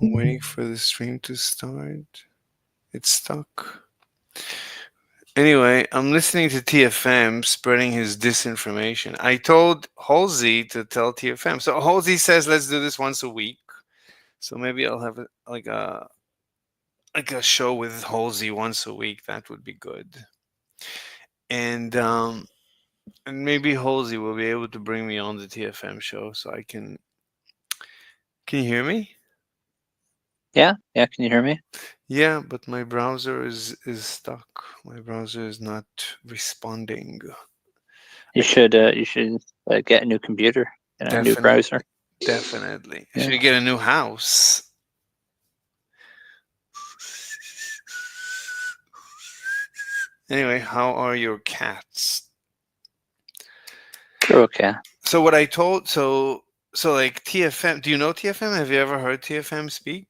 I'm waiting for the stream to start. It's stuck. Anyway, I'm listening to TFM spreading his disinformation. I told Halsey to tell TFM. So Halsey says let's do this once a week. So maybe I'll have like a show with Halsey once a week. That would be good. And maybe Halsey will be able to bring me on the TFM show so I can. Can you hear me? Yeah, yeah. Can you hear me? Yeah, but my browser is stuck. My browser is not responding. I, You should get a new computer and a new browser. definitely, definitely. I Yeah. should get a new house. Anyway, how are your cats? They're okay. So what I told so like TFM, do you know TFM? Have you ever heard TFM speak?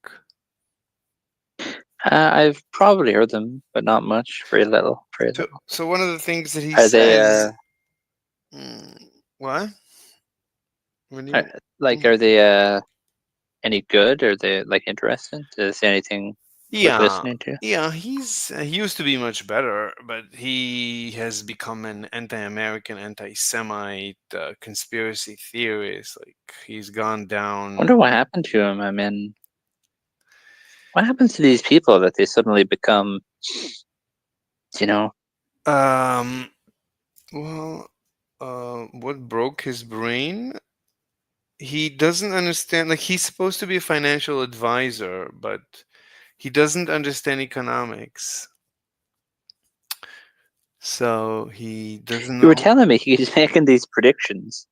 I've probably heard them, but not much. Very little. Very So little. so one of the things that he Are they says, what? When are, you are they any good? Are they interesting? Does it say anything worth Yeah, listening to? yeah, he used to be much better, but he has become an anti-American, anti-Semite, conspiracy theorist. Like he's gone I down. wonder what happened to him. I mean, what happens to these people that they suddenly become, you know? Um, well, what broke his brain? He doesn't understand. Like he's supposed to be a financial advisor, but he doesn't understand economics. So he doesn't You were know. telling me he's making these predictions,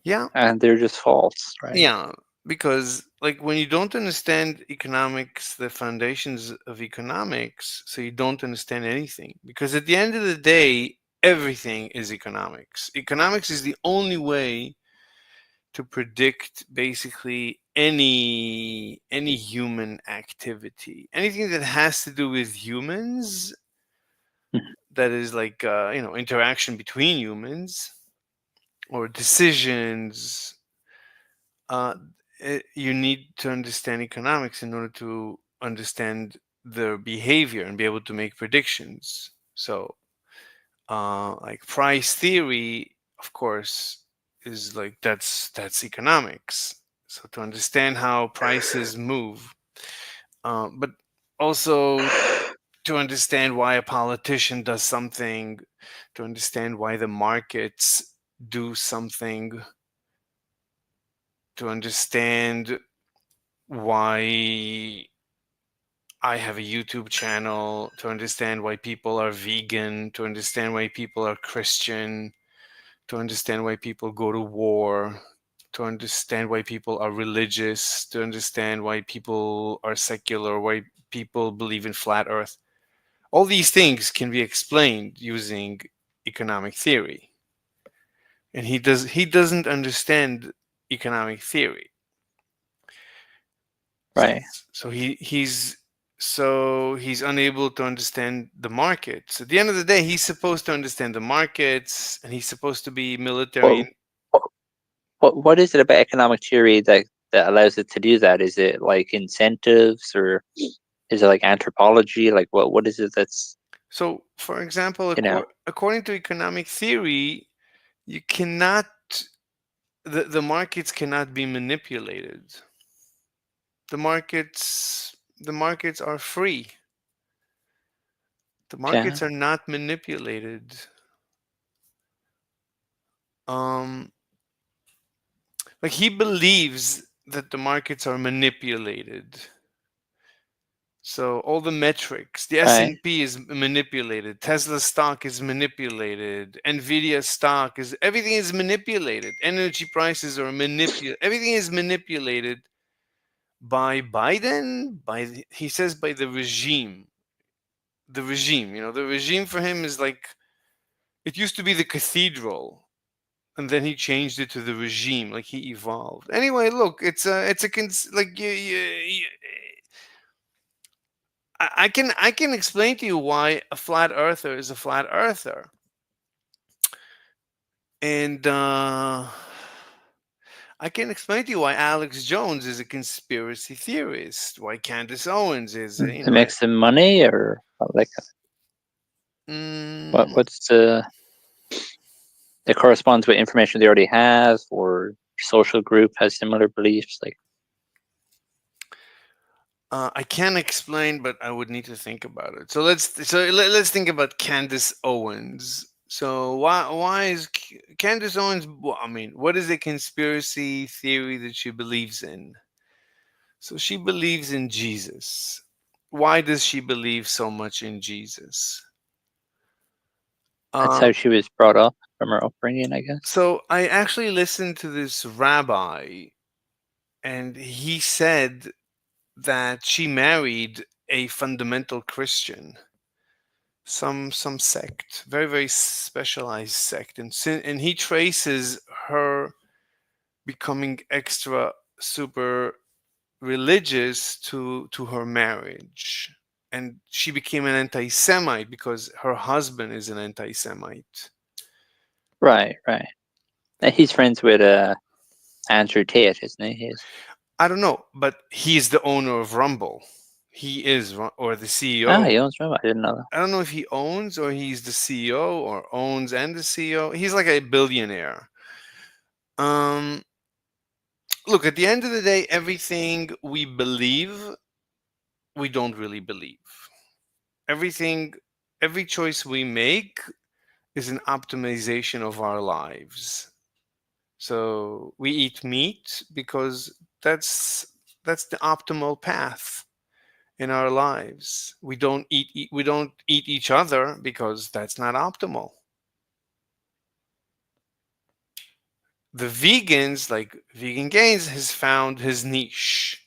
Yeah, and they're just false, right? yeah, because like when you don't understand economics, the foundations of economics, so you don't understand anything. Because at the end of the day, everything is economics. Economics is the only way to predict basically any human activity. Anything that has to do with humans, Mhm. that is like interaction between humans or decisions, uh, you need to understand economics in order to understand their behavior and be able to make predictions. So, like price theory, of course, is like that's economics. So to understand how prices move, but also to understand why a politician does something, to understand why the markets do something, to understand why I have a YouTube channel, to understand why people are vegan, to understand why people are Christian, to understand why people go to war, to understand why people are religious, to understand why people are secular, why people believe in flat earth. All these things can be explained using economic theory. And he doesn't understand economic theory. Right. So he's unable to understand the markets. At the end of the day, he's supposed to understand the markets, and he's supposed to be Well, military. what is it about economic theory that allows it to do that? Is it like incentives, or is it like anthropology? Like what is it that's So, for example, you know? according to economic theory, you cannot the markets cannot be manipulated. The markets are free. The Yeah. markets are not manipulated. Um, like he believes that the markets are manipulated. So all the metrics, the Right. S&P is manipulated, Tesla stock is manipulated, Nvidia stock is everything is manipulated. Energy prices are manipulated. Everything is manipulated by Biden, he says by the regime. The regime, the regime for him is like it used to be the cathedral, and then he changed it to the regime, like he evolved. Anyway, look, like I can explain to you why a flat earther is a flat earther, and I can explain to you why Alex Jones is a conspiracy theorist, why Candace Owens is, To make some money, or like mm, what's that corresponds with information they already have, or social group has similar beliefs? Like, I can explain, but I would need to think about it. So let's think about Candace Owens. So why is Candace Owens? Well, I mean, what is a conspiracy theory that she believes in? So she believes in Jesus. Why does she believe so much in Jesus? that's how Um, she was brought up from her upbringing, I guess. so I actually listened to this rabbi, and he said that she married a fundamental Christian, some sect, very very specialized sect, and he traces her becoming extra super religious to her marriage, and she became an anti-Semite because her husband is an anti-Semite. Right, right. And he's friends with Andrew Tate, isn't he? He's I don't know, but he's the owner of Rumble. He is, or the he CEO. owns Rumble. I didn't know that. I don't know if he owns or he's the CEO or owns and the CEO. He's like a billionaire. Um, Look, at the end of the day, everything we believe, we don't really believe. Everything, every choice we make is an optimization of our lives. So we eat meat because that's the optimal path in our lives. We don't eat each other because that's not optimal. The vegans, like Vegan Gains, has found his niche.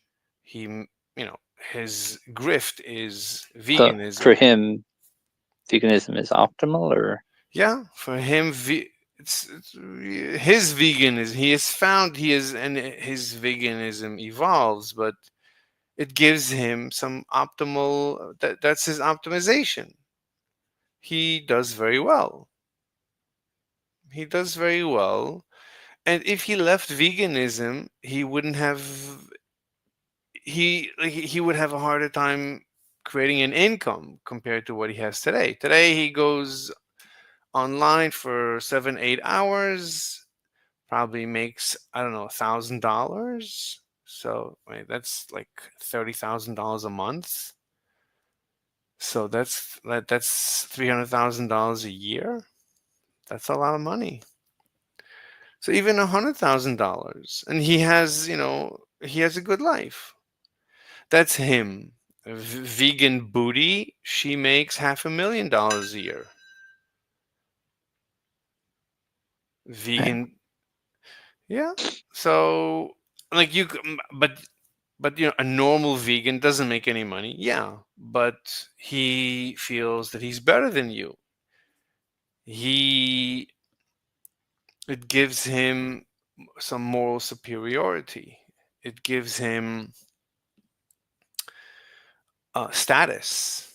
His grift is So for veganism. him, veganism is optimal, or Yeah, for him, it's his veganism. He has found he is, and his veganism evolves, but it gives him some optimal. That's his optimization. He does very well. He does very well. And if he left veganism, he wouldn't have he would have a harder time creating an income compared to what he has today. Today he goes online for 7 8 hours, probably makes, I don't know, $1,000. So wait, that's like $30,000 a month. So that's $300,000 a year. That's a lot of money. So even $100,000, and he has a good life. That's him. Vegan booty. She makes $500,000 a year. right? Vegan, yeah. So like but a normal vegan doesn't make any money. Yeah, but he feels that he's better than you. He It gives him some moral superiority. It gives him status.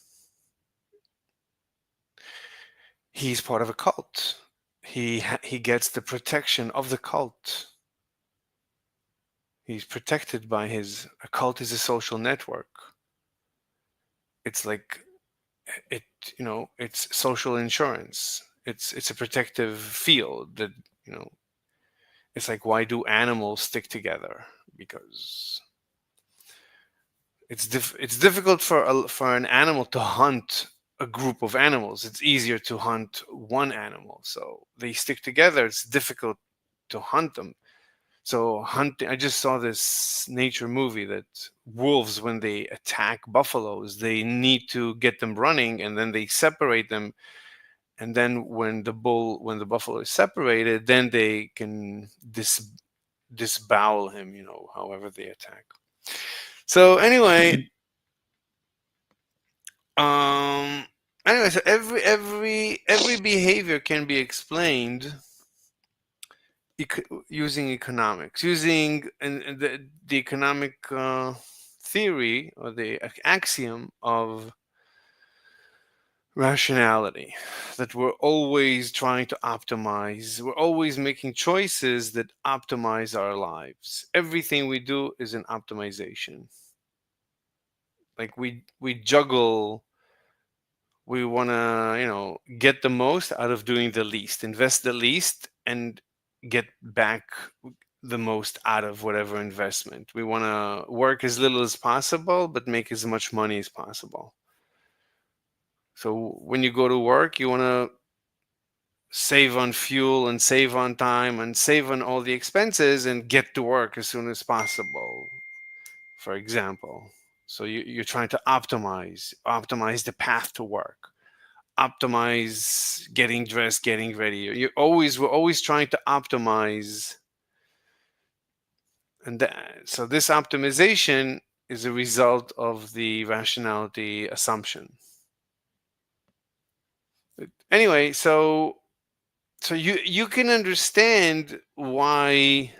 He's part of a cult. He gets the protection of the cult. He's protected by his a cult is a social network. It's like it it's social insurance. It's a protective field that you know it's like, why do animals stick together? Because it's difficult for an animal to hunt a group of animals. It's easier to hunt one animal, so they stick together. It's difficult to hunt them. So hunting, I just saw this nature movie that wolves, when they attack buffaloes, they need to get them running, and then they separate them. And then when the buffalo is separated, then they can disbowel him, however they attack. So um, so every behavior can be explained using economics, using the economic theory, or the axiom of rationality, that we're always trying to optimize, we're always making choices that optimize our lives. Everything we do is an optimization. Like we juggle, we want to, get the most out of doing the least, invest the least, and get back the most out of whatever investment. We want to work as little as possible but make as much money as possible. So when you go to work, you want to save on fuel and save on time and save on all the expenses and get to work as soon as possible, for example. So you're trying to optimize the path to work, optimize getting dressed, getting ready. We're always trying to optimize, and so this optimization is a result of the rationality assumption. Anyway, so you can understand why,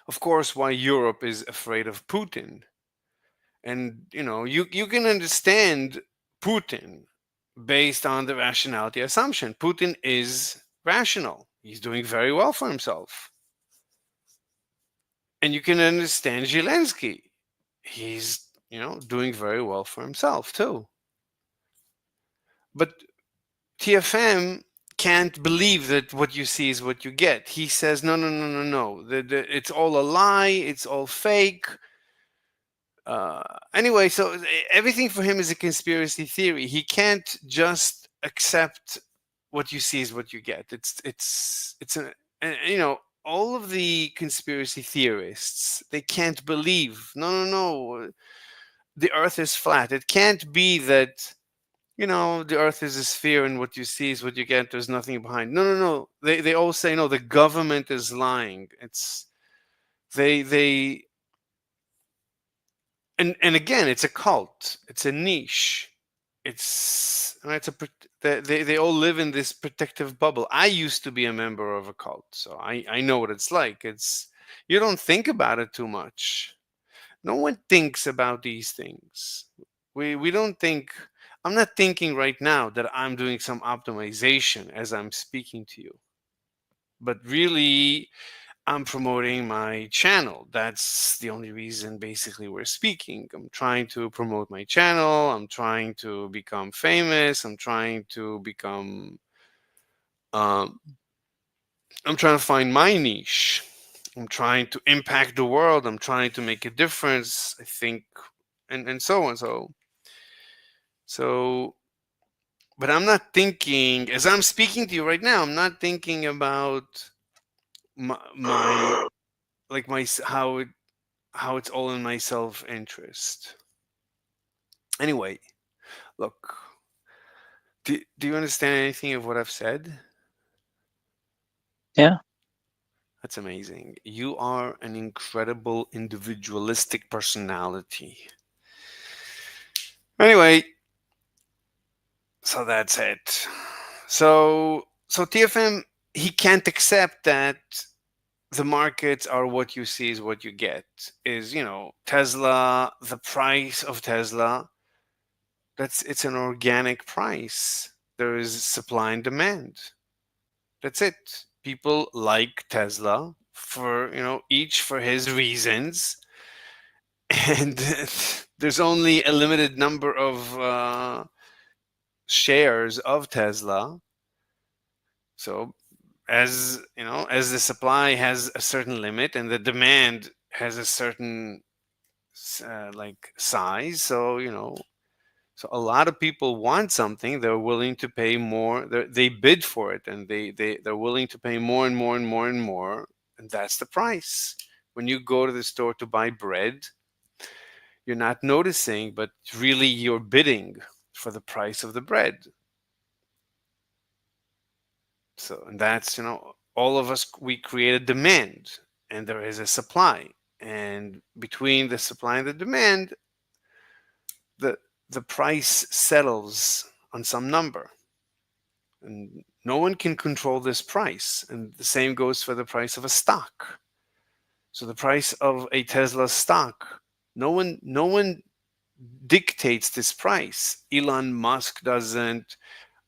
of course, why Europe is afraid of Putin. And you can understand Putin based on the rationality assumption. Putin is rational. He's doing very well for himself. And you can understand Zelensky. He's, doing very well for himself too. But TFM can't believe that what you see is what you get. He says, no, no, no, no, no. It's all a lie. It's all fake. Anyway, so everything for him is a conspiracy theory. He can't just accept what you see is what you get. It's a, and, all of the conspiracy theorists, they can't believe. No, no, no. The Earth is flat. It can't be that the Earth is a sphere, and what you see is what you get. There's nothing behind. No, no, no. They all say no. The government is lying. They and again, it's a cult. It's a niche. They all live in this protective bubble. I used to be a member of a cult, so I know what it's like. You don't think about it too much. No one thinks about these things. We don't think. I'm not thinking right now that I'm doing some optimization as I'm speaking to you, but really I'm promoting my channel. That's the only reason basically we're speaking. I'm trying to promote my channel. I'm trying to become famous. Um, I'm trying to find my niche. I'm trying to impact the world. I'm trying to make a difference, I think, and so on. So, but I'm not thinking, as I'm speaking to you right now, I'm not thinking about my like my how it's all in my self interest. Anyway, look, do you understand anything of what I've said? Yeah. That's amazing. You are an incredible individualistic personality. Anyway, so that's it. So TFM, he can't accept that the markets are what you see is what you get. Is Tesla, the price of Tesla, it's an organic price. There is supply and demand. That's it. People like Tesla for, each for his reasons. And there's only a limited number of shares of Tesla. So as the supply has a certain limit and the demand has a certain like size, so a lot of people want something. They're willing to pay more. They bid for it, and they're willing to pay more and more and more and more. And that's the price. When you go to the store to buy bread, you're not noticing, but really you're bidding for the price of the bread. So, and that's, all of us, we create a demand, and there is a supply. And between the supply and the demand, the the price settles on some number. And no one can control this price. And the same goes for the price of a stock. So the price of a Tesla stock, no one dictates this price. Elon Musk doesn't,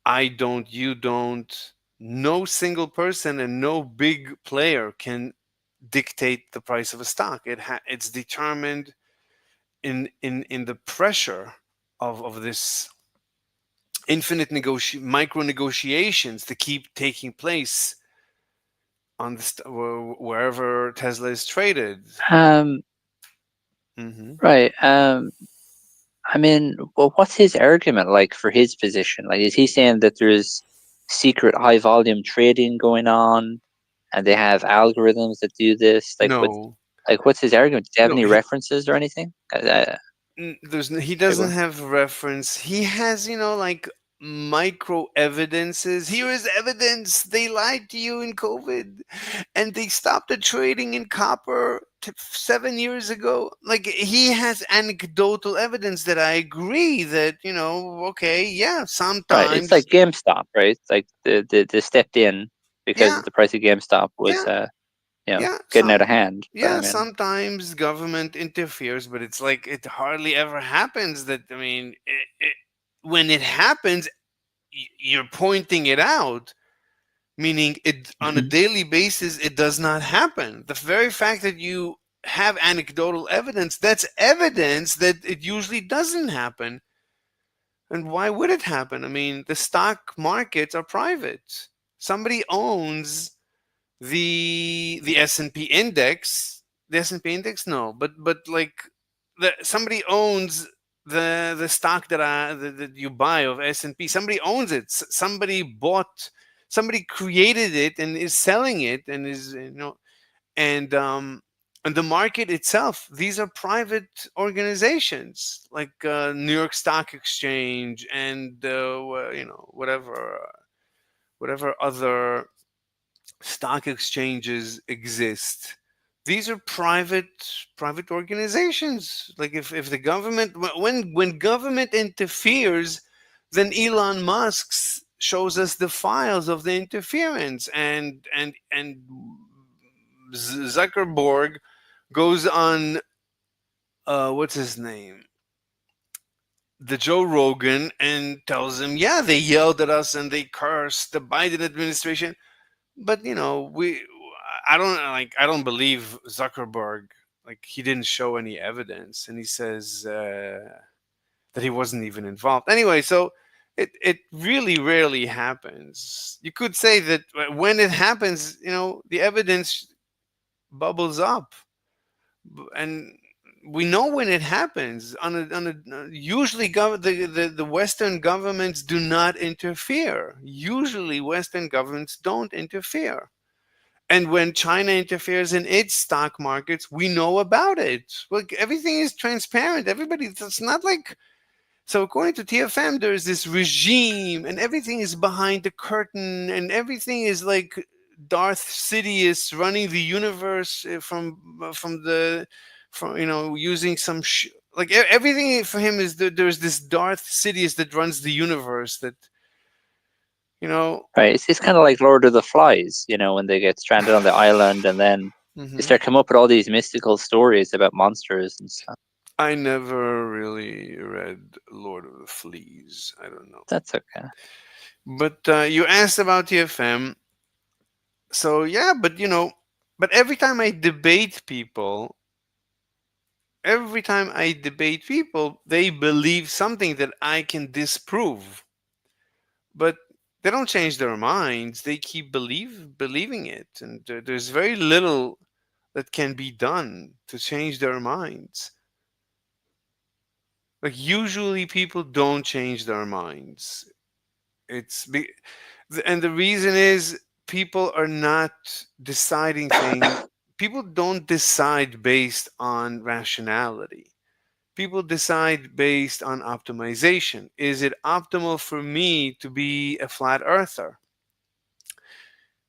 I don't, you don't. No single person and no big player can dictate the price of a stock. It's determined in the pressure of this infinite micro negotiations that keep taking place on wherever Tesla is traded. Um, Hmm. right. I mean, well, what's his argument like for his position? Like, is he saying that there's secret high volume trading going on, and they have algorithms that do this? No, What's his argument? Do you have no, any references or anything? he Okay, doesn't well, have reference. He has, like micro evidences. Here is evidence they lied to you in COVID, and they stopped the trading in copper 7 years ago. Like, he has anecdotal evidence that I agree that, okay, yeah, right. It's like sometimes, GameStop, right? It's like they stepped in because yeah, the price of GameStop was, yeah, yeah, getting out of hand. But I yeah, mean, sometimes government interferes, but it's like it hardly ever happens. That, I mean, when it happens, you're pointing it out, meaning it on a mhm. daily basis it does not happen. The very fact that you have anecdotal evidence, that's evidence that it usually doesn't happen. And why would it happen? I mean, the stock markets are private. Somebody owns the S&P index. The S&P index, no, but like, somebody owns the stock that you buy of S&P. Somebody owns it. Somebody created it and is selling it, and is, and the market itself, these are private organizations, like New York Stock Exchange, and whatever other stock exchanges exist. These are private organizations. Like, if the government, when government interferes, then Elon Musk shows us the files of the interference, and Zuckerberg goes on, what's his name, the Joe Rogan, and tells him, yeah, they yelled at us and they cursed the Biden administration. But, I don't believe Zuckerberg. Like, he didn't show any evidence, and he says that he wasn't even involved anyway. So it really rarely happens. You could say that when it happens, the evidence bubbles up, and we know when it happens. Usually, the Western governments do not interfere. Usually, Western governments don't interfere. And when China interferes in its stock markets, we know about it. Like, everything is transparent. Everybody, it's not like, so according to TFM, there's this regime, and everything is behind the curtain, and everything is like Darth Sidious running the universe from using some like everything for him is that there's this Darth Sidious that runs the universe that you know. Right. It's kind of like Lord of the Flies, when they get stranded on the island and then they Hmm. start coming up with all these mystical stories about monsters and stuff. I never really read Lord of the Fleas. I don't know. That's okay. But you asked about TFM. So yeah, but every time I debate people, they believe something that I can disprove. But they don't change their minds. They keep believing it, and there's very little that can be done to change their minds. Like, usually people don't change their minds. It's be, and the reason is, people are not deciding things. People don't decide based on rationality. People decide based on optimization. Is it optimal for me to be a flat earther?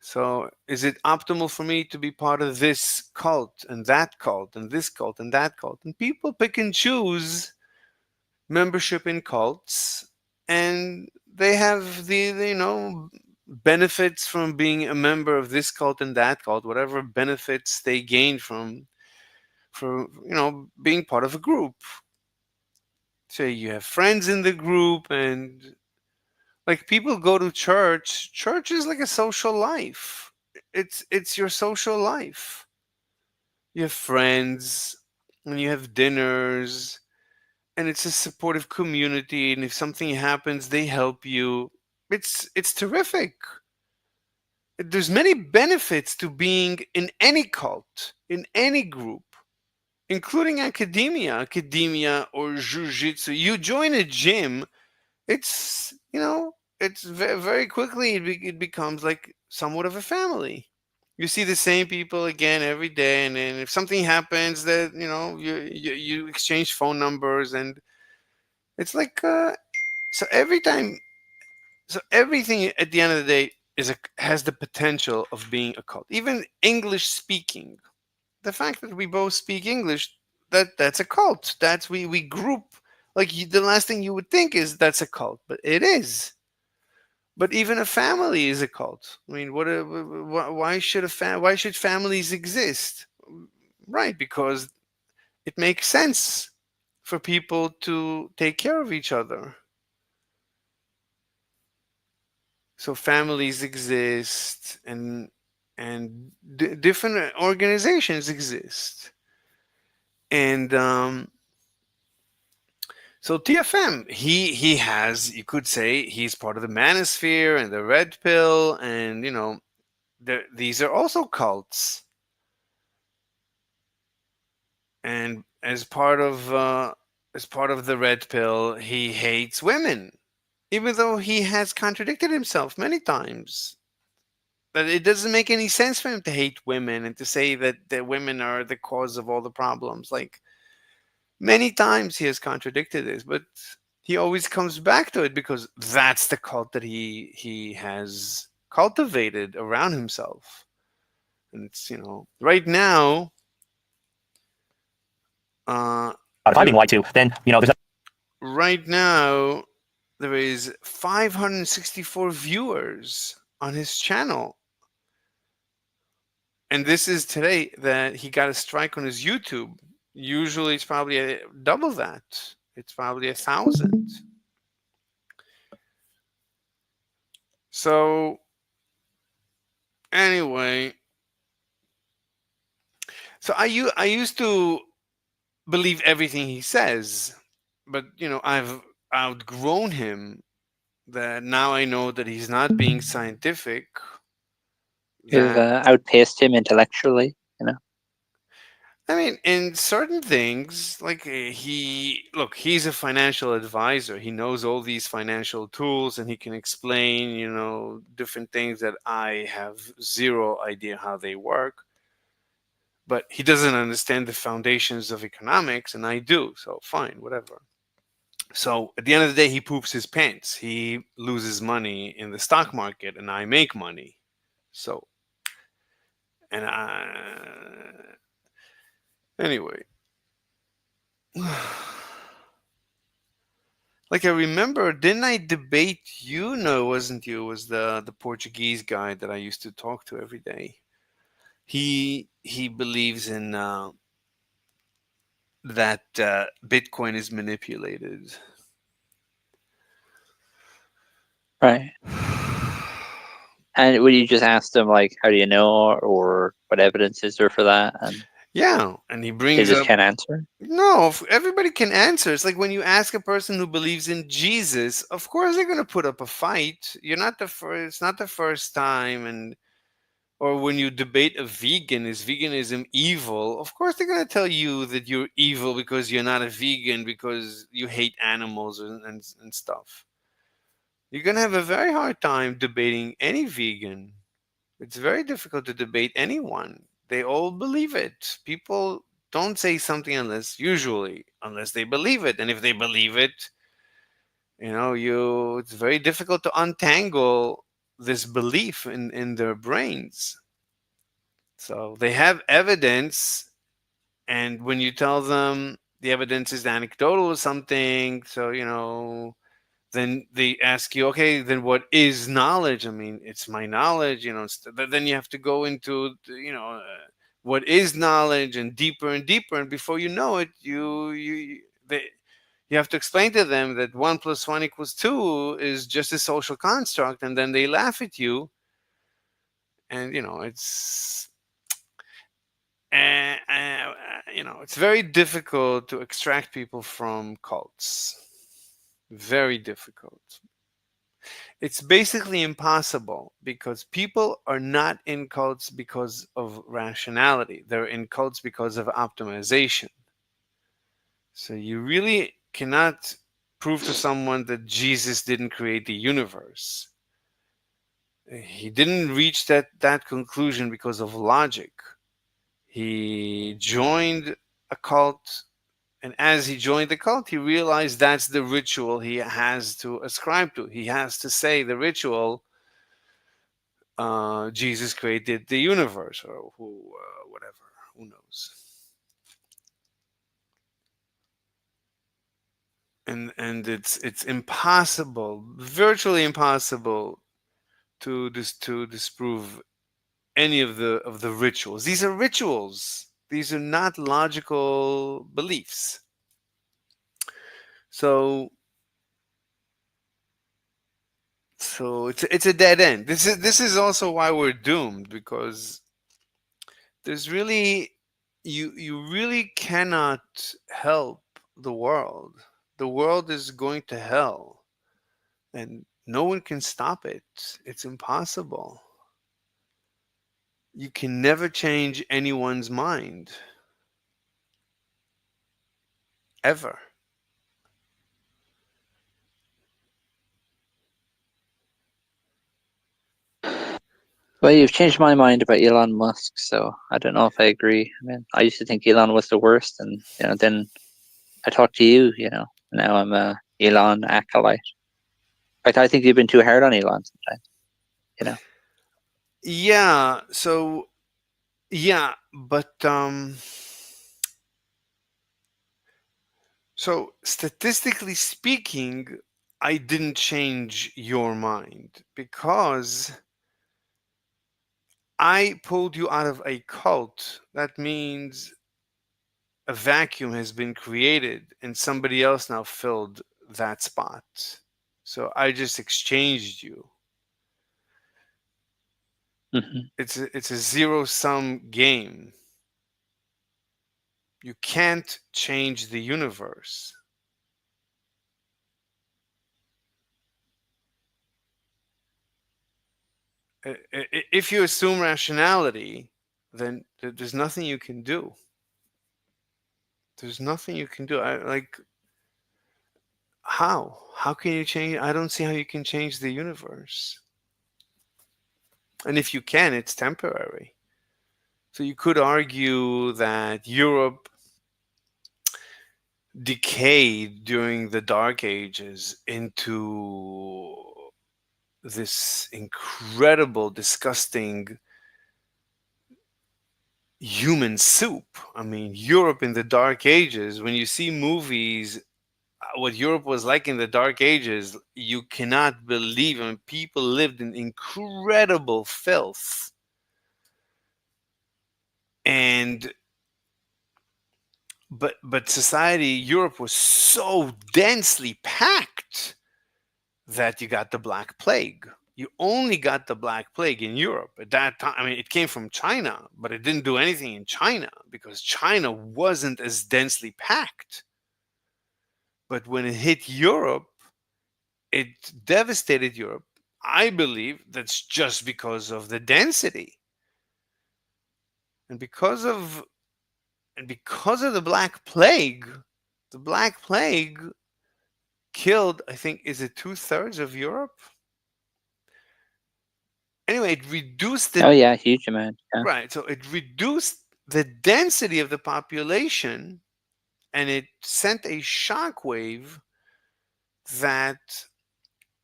So, is it optimal for me to be part of this cult and that cult and this cult and that cult? And people pick and choose membership in cults, and they have the benefits from being a member of this cult and that cult, whatever benefits they gain from being part of a group. say you have friends in the group, and like people go to church. Church is like a social life. It's your social life. You have friends, and you have dinners, and it's a supportive community, and if something happens they help you. It's terrific. There's many benefits to being in any cult, in any group, including academia or jiu-jitsu. You join a gym, it's, it's very quickly it becomes like somewhat of a family. You see the same people again every day, and then if something happens, that you exchange phone numbers, and it's like so every time, so everything at the end of the day has the potential of being a cult. Even English speaking, the fact that we both speak English, that's a cult. That's we group, like the last thing you would think is that's a cult, but it is. But even a family is a cult. I mean, why should families exist? Right, because it makes sense for people to take care of each other. So families exist, and different organizations exist, and so TFM, he has, you could say, he's part of the Manosphere and the Red Pill, and these are also cults. And as part of the Red Pill, he hates women, even though he has contradicted himself many times. But it doesn't make any sense for him to hate women and to say that women are the cause of all the problems. Like, many times he has contradicted this, but he always comes back to it because that's the cult that he has cultivated around himself. And it's, right now, uh, if I'm there, being lied to, then there's right now there is 564 viewers on his channel, and this is today that he got a strike on his YouTube. Usually, it's probably double that. It's probably 1,000. So anyway, so I used to believe everything he says, but I've outgrown him. That now I know that he's not being scientific. You've That, outpaced him intellectually, you know. I mean, in certain things, like he's a financial advisor. He knows all these financial tools, and he can explain, different things that I have zero idea how they work. But he doesn't understand the foundations of economics, and I do. So fine, whatever. So at the end of the day, he poops his pants. He loses money in the stock market, and I make money. So, and anyway, like I remember, didn't I debate you? No, it wasn't you. It was the Portuguese guy that I used to talk to every day. He believes in that Bitcoin is manipulated. Right. And would you just ask them like, how do you know, or what evidence is there for that? And Yeah, and he they brings just up, can't answer. no, everybody can answer. It's like when you ask a person who believes in Jesus, of course they're going to put up a fight. You're not the first, it's not the first time. And or when you debate a vegan, is veganism evil? Of course they're going to tell you that you're evil because you're not a vegan, because you hate animals and stuff. You're going to have a very hard time debating any vegan. It's very difficult to debate anyone. They all believe it. People don't say something unless they believe it. And if they believe it, it's very difficult to untangle this belief in their brains. So they have evidence, and when you tell them the evidence is anecdotal or something, so then they ask you, okay, then what is knowledge? I mean, it's my knowledge, but then you have to go into what is knowledge, and deeper and deeper, and before you know it, they, You have to explain to them that 1 + 1 = 2 is just a social construct, and then they laugh at you. And it's very difficult to extract people from cults. Very difficult. It's basically impossible because people are not in cults because of rationality. They're in cults because of optimization. So you really cannot prove to someone that Jesus didn't create the universe. He didn't reach that conclusion because of logic. He joined a cult, and as he joined the cult, he realized that's the ritual he has to ascribe to. He has to say the ritual, Jesus created the universe, or whatever, who knows. And it's impossible, virtually impossible, to disprove any of the rituals. These are rituals. These are not logical beliefs. So it's a dead end. This is also why we're doomed, because there's really you really cannot help the world. The world is going to hell, and no one can stop it. It's impossible. You can never change anyone's mind, ever. Well, you've changed my mind about Elon Musk, so I don't know if I agree. I mean, I used to think Elon was the worst, and then I talked to you. Now I'm a Elon acolyte. In fact, I think you've been too hard on Elon sometimes. You know. Yeah, so yeah, but so statistically speaking, I didn't change your mind because I pulled you out of a cult. That means a vacuum has been created and somebody else now filled that spot. So I just exchanged you. Hmm. It's a zero sum game. You can't change the universe. If you assume rationality, then there's nothing you can do. There's nothing you can do. How can you change? I don't see how you can change the universe. And if you can, it's temporary. So you could argue that Europe decayed during the Dark Ages into this incredible, disgusting human soup. I mean, Europe in the Dark Ages, when you see movies, what Europe was like in the Dark Ages, you cannot believe. I mean, people lived in incredible filth. And but society, Europe was so densely packed that you got the Black Plague. You only got the Black Plague in Europe at that time. I mean, it came from China, but it didn't do anything in China because China wasn't as densely packed. But when it hit Europe, it devastated Europe. I believe that's just because of the density and because of the Black Plague. The Black Plague killed, I think, is it 2/3 of Europe? Anyway, it reduced Oh the yeah, huge amount. Yeah. right. So it reduced the density of the population, and it sent a shockwave that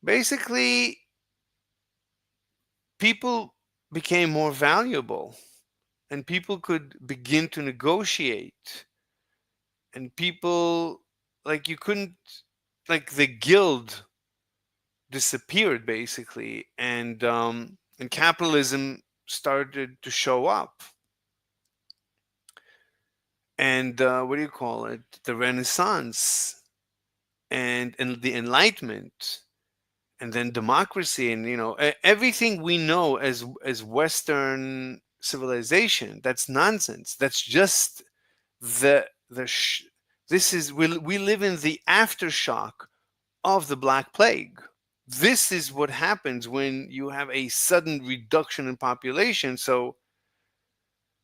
basically people became more valuable, and people could begin to negotiate, and people, like, you couldn't, like, the guild disappeared basically, and capitalism started to show up, and what do you call it, the Renaissance and the Enlightenment, and then democracy, and everything we know as Western civilization. That's nonsense. That's just the this is we live in the aftershock of the Black Plague. This is what happens when you have a sudden reduction in population. So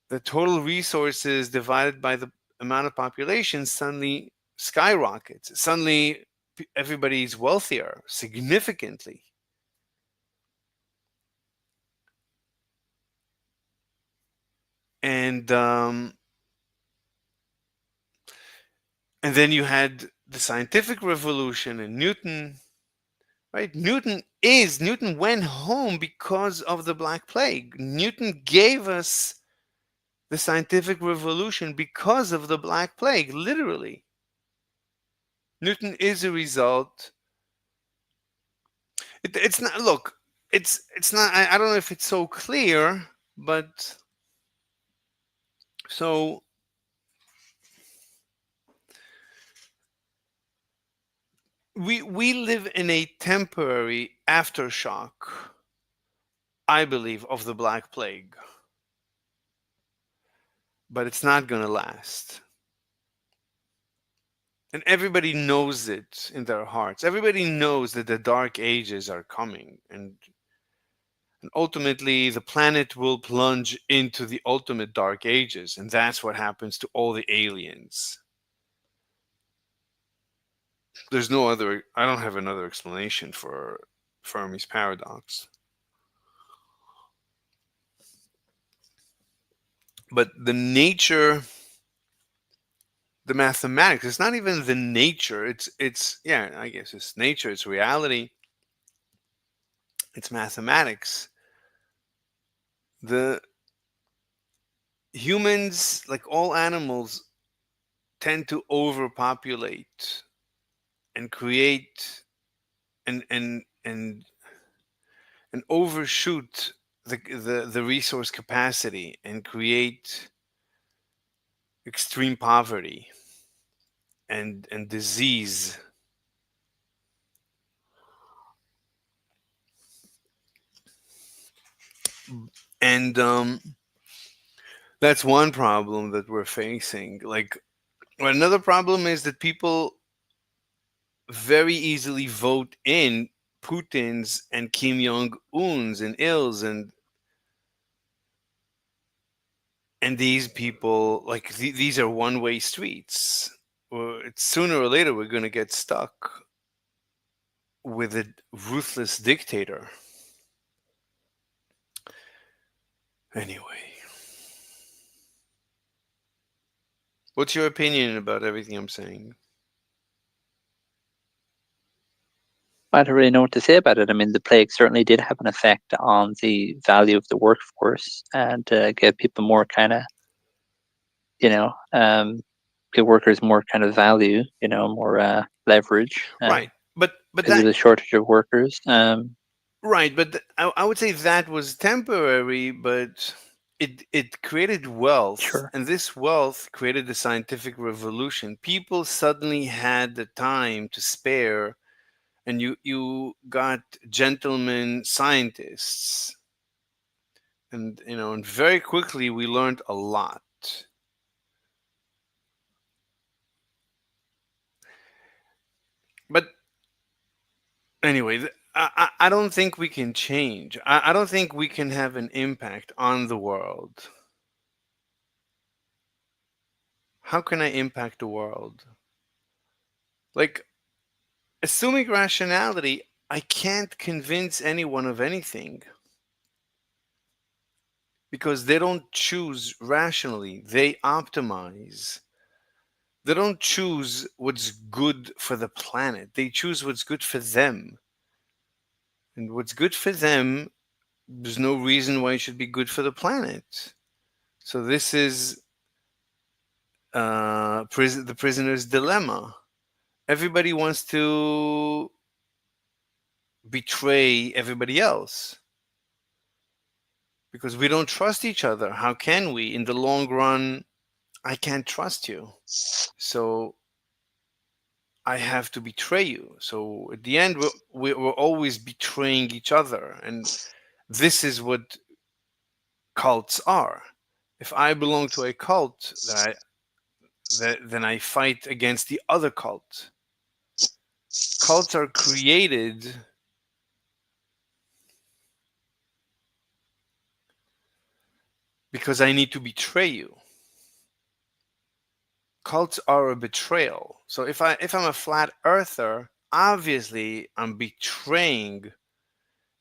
the total resources divided by the amount of population suddenly skyrockets. Suddenly, everybody's wealthier significantly. And and then you had the scientific revolution and Newton. Right? Newton went home because of the Black Plague. Newton gave us the scientific revolution because of the Black Plague, literally. Newton is a result. It's not. Look, it's not. I don't know if it's so clear, but so we live in a temporary aftershock, I believe, of the Black Plague, but it's not going to last. And everybody knows it in their hearts. Everybody knows that the dark ages are coming, and ultimately the planet will plunge into the ultimate dark ages, and that's what happens to all the aliens. There's no other. I don't have another explanation for Fermi's paradox. But the nature, the mathematics, it's not even the nature. It's yeah, I guess it's nature, it's reality, it's mathematics. The humans, like all animals, tend to overpopulate and create and and overshoot the resource capacity and create extreme poverty and disease. And that's one problem that we're facing. Like, another problem is that people very easily vote in Putin's and Kim Jong Un's and Il's and these people, like, these are one way streets. Or it's sooner or later we're going to get stuck with a ruthless dictator. Anyway, what's your opinion about everything I'm saying? I don't really know what to say about it. I mean, the plague certainly did have an effect on the value of the workforce and gave people more kind of, you know, give workers more kind of value, more leverage Right, but because of that the shortage of workers. right, but I would say that was temporary, but it created wealth, Sure. and this wealth created the scientific revolution. People suddenly had the time to spare, and you got gentlemen scientists, and and very quickly we learned a lot. But anyway, I don't think we can change. I don't think we can have an impact on the world. How can I impact the world? Like, assuming rationality, I can't convince anyone of anything because they don't choose rationally. They optimize. They don't choose what's good for the planet. They choose what's good for them. And what's good for them, there's no reason why it should be good for the planet. So this is the prisoner's dilemma. Everybody wants to betray everybody else because we don't trust each other. How can we? In the long run, I can't trust you. So I have to betray you. So at the end, we're always betraying each other. And this is what cults are. If I belong to a cult, then I fight against the other cult. Cults are created because I need to betray you. Cults are a betrayal. So if I'm a flat earther, obviously I'm betraying.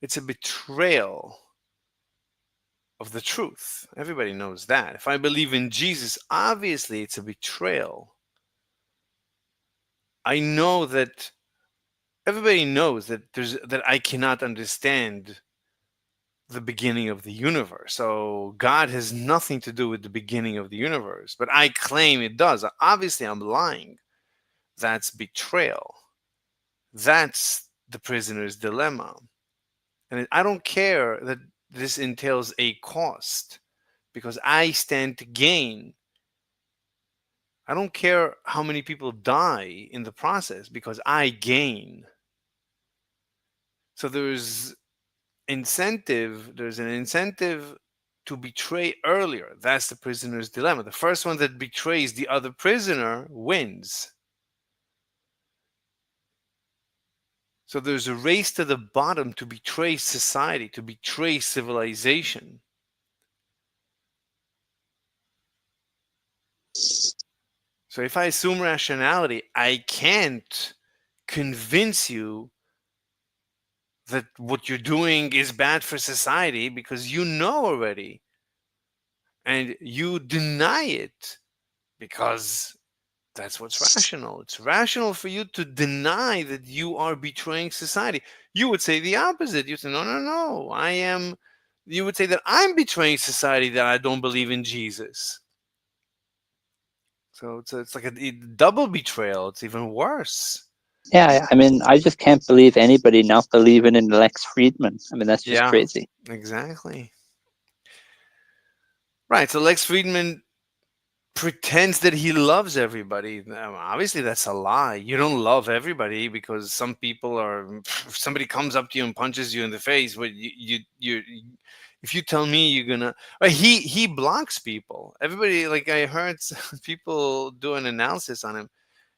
It's a betrayal of the truth. Everybody knows that. If I believe in Jesus, obviously it's a betrayal. I know that everybody knows that I cannot understand the beginning of the universe. So God has nothing to do with the beginning of the universe, but I claim it does. Obviously I'm lying. That's betrayal. That's the prisoner's dilemma. And I don't care that this entails a cost because I stand to gain. I don't care how many people die in the process because I gain. So there's an incentive to betray earlier. That's the prisoner's dilemma. The first one that betrays the other prisoner wins. So there's a race to the bottom to betray society, to betray civilization. So if I assume rationality, I can't convince you that what you're doing is bad for society because you know already and you deny it because that's what's rational. It's rational for you to deny that you are betraying society. You would say the opposite. You say, no, no, no, I am. You would say that I'm betraying society, that I don't believe in Jesus. So it's like a double betrayal. It's even worse. Yeah, I mean, I just can't believe anybody not believing in Lex Friedman. I mean, that's just Yeah, crazy. exactly. Right. So Lex Friedman pretends that he loves everybody. Now, obviously, that's a lie. You don't love everybody because some people are. If somebody comes up to you and punches you in the face, but if you tell me you're gonna, he blocks people. Everybody, like I heard people do an analysis on him.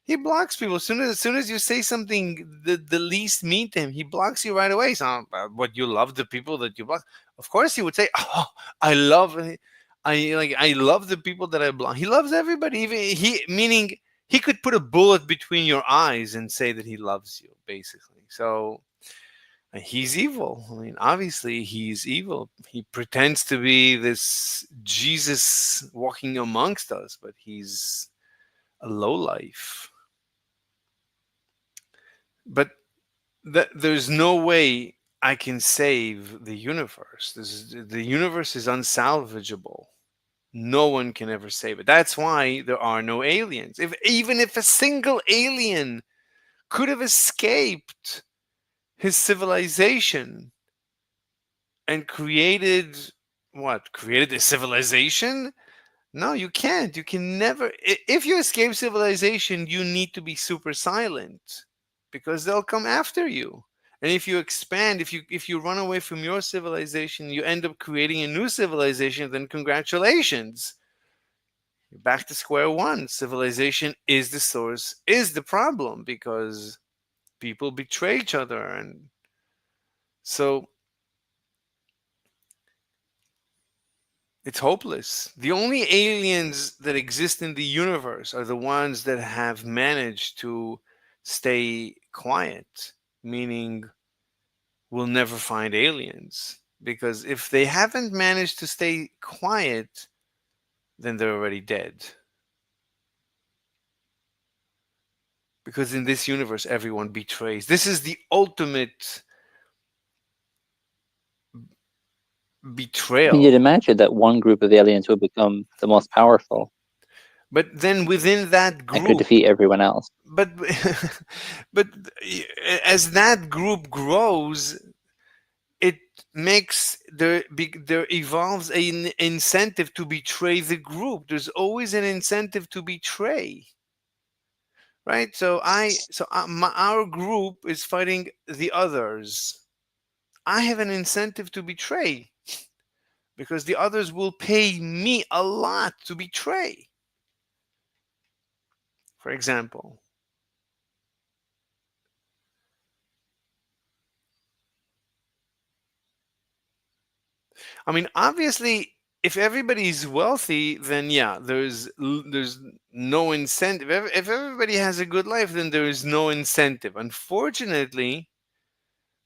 He blocks people as soon as you say something the least mean to him. He blocks you right away. So, what, you love the people that you block? Of course, he would say, "Oh, I love, I love the people that I block." He loves everybody. Even he, meaning he could put a bullet between your eyes and say that he loves you, basically. So he's evil. I mean, obviously, he's evil. He pretends to be this Jesus walking amongst us, but he's a lowlife. But there's no way I can save the universe. The universe is unsalvageable. No one can ever save it. That's why there are no aliens. If even if a single alien could have escaped his civilization and created what? Created a civilization? No, you can't. You can never. If you escape civilization, you need to be super silent because they'll come after you. And if you expand, if you run away from your civilization, you end up creating a new civilization. Then congratulations, you're back to square one. Civilization is the source, is the problem because people betray each other, and so it's hopeless. The only aliens that exist in the universe are the ones that have managed to stay quiet, meaning we'll never find aliens. Because if they haven't managed to stay quiet, then they're already dead. Because in this universe, everyone betrays. This is the ultimate I mean, you'd betrayal. imagine that one group of aliens would become the most powerful But then within that and could group, defeat everyone else. but but as that group grows, it makes there evolves an incentive to betray the group. There's always an incentive to betray. right? Our group is fighting the others. I have an incentive to betray because the others will pay me a lot to betray. For example, I mean, obviously, if everybody's wealthy, then yeah, there's no incentive. If everybody has a good life, then there is no incentive. Unfortunately,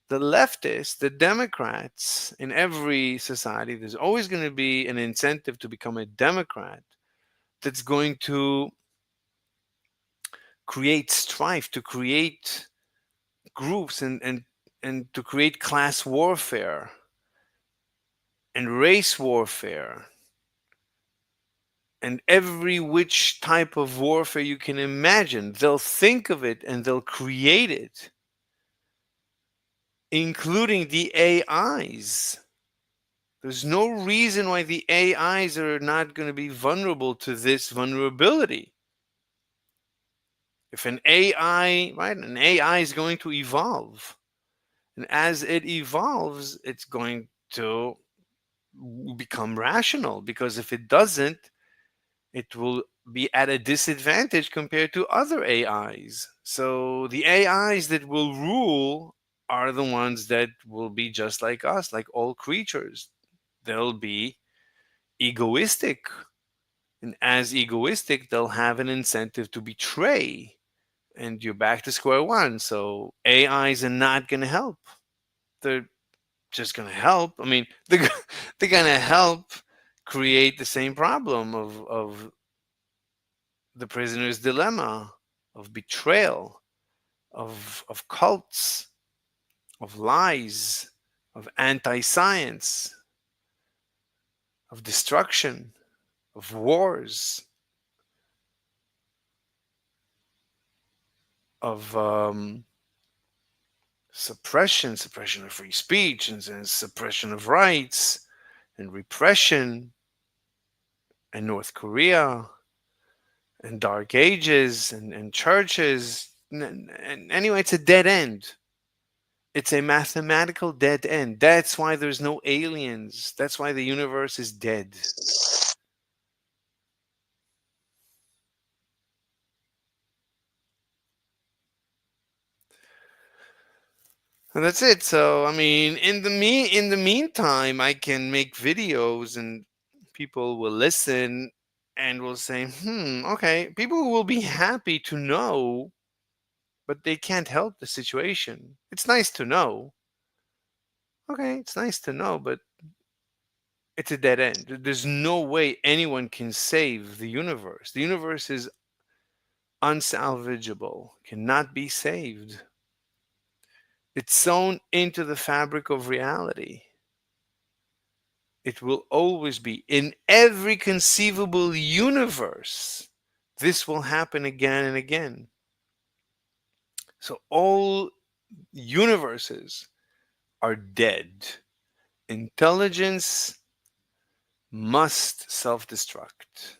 the leftists, the Democrats in every society, there's always going to be an incentive to become a Democrat that's going to create strife, to create groups and to create class warfare and race warfare and every which type of warfare you can imagine. They'll think of it and they'll create it, including the AIs. There's no reason why the AIs are not going to be vulnerable to this vulnerability. If an AI, right, an AI is going to evolve. And as it evolves, it's going to become rational because if it doesn't, it will be at a disadvantage compared to other AIs. So the AIs that will rule are the ones that will be just like us, like all creatures. They'll be egoistic. And as egoistic, they'll have an incentive to betray. And you're back to square one. So AIs are not going to help. They're just going to help. I mean, they're going to help create the same problem of the prisoner's dilemma, of betrayal, of cults, of lies, of anti science, of destruction, of wars, of suppression of free speech, and suppression of rights, and repression, and North Korea, and Dark Ages, and churches. And anyway, it's a dead end. It's a mathematical dead end. That's why there's no aliens. That's why the universe is dead. And that's it. So I mean, in the meantime, I can make videos and people will listen and will say, okay. People will be happy to know, but they can't help the situation. It's nice to know. Okay, it's nice to know, but it's a dead end. There's no way anyone can save the universe. The universe is unsalvageable, cannot be saved. It's sewn into the fabric of reality. It will always be in every conceivable universe. This will happen again and again. So all universes are dead. Intelligence must self destruct.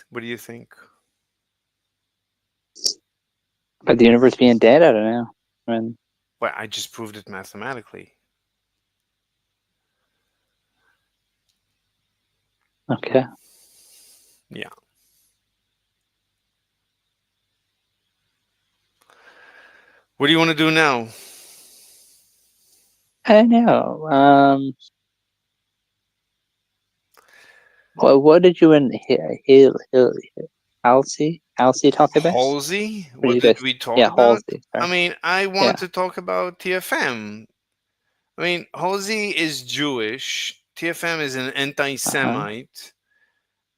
What do you think? But the universe being dead, I don't know. I mean, Well, I just proved it mathematically. okay. Yeah. What do you want to do now? I don't know. What did you and Halsey talk about? Halsey? What did What you did guys? we talk Yeah, about? Halsey. I Sorry. mean, I want Yeah. to talk about TFM. I mean, Halsey is Jewish. TFM is an anti Uh huh. Semite.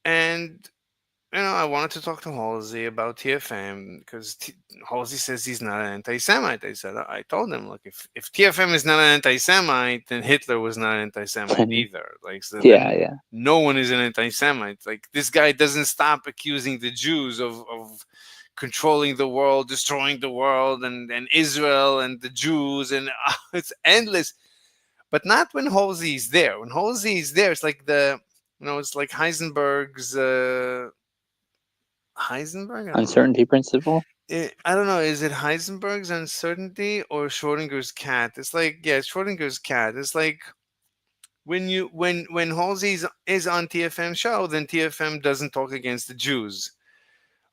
And I wanted to talk to Halsey about TFM because Halsey says he's not an anti-Semite. I told him, look, if TFM is not an anti-Semite, then Hitler was not an anti-Semite either. Like, so Yeah, then yeah. no one is an anti-Semite. Like, this guy doesn't stop accusing the Jews of controlling the world, destroying the world, and Israel and the Jews, and it's endless. but not when Halsey's there. When Halsey's there, it's like it's like Heisenberg's Heisenberg. I don't know. Uncertainty principle. I don't know. Is it Heisenberg's uncertainty or Schrodinger's cat? It's like, yeah, Schrodinger's cat. It's like when Halsey is on TFM show, then TFM doesn't talk against the Jews.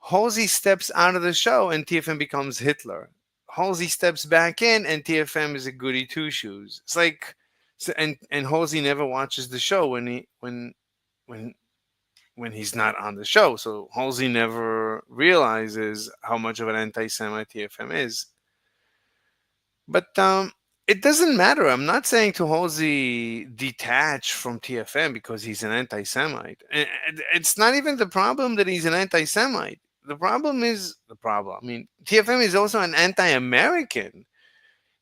Halsey steps out of the show and TFM becomes Hitler. Halsey steps back in and TFM is a goody two shoes. It's like, so, and Halsey never watches the show when when he's not on the show. So Halsey never realizes how much of an anti-Semite TFM is. But it doesn't matter. I'm not saying to Halsey detach from TFM because he's an anti-Semite. It's not even the problem that he's an anti-Semite. The problem is the problem. I mean, TFM is also an anti-American.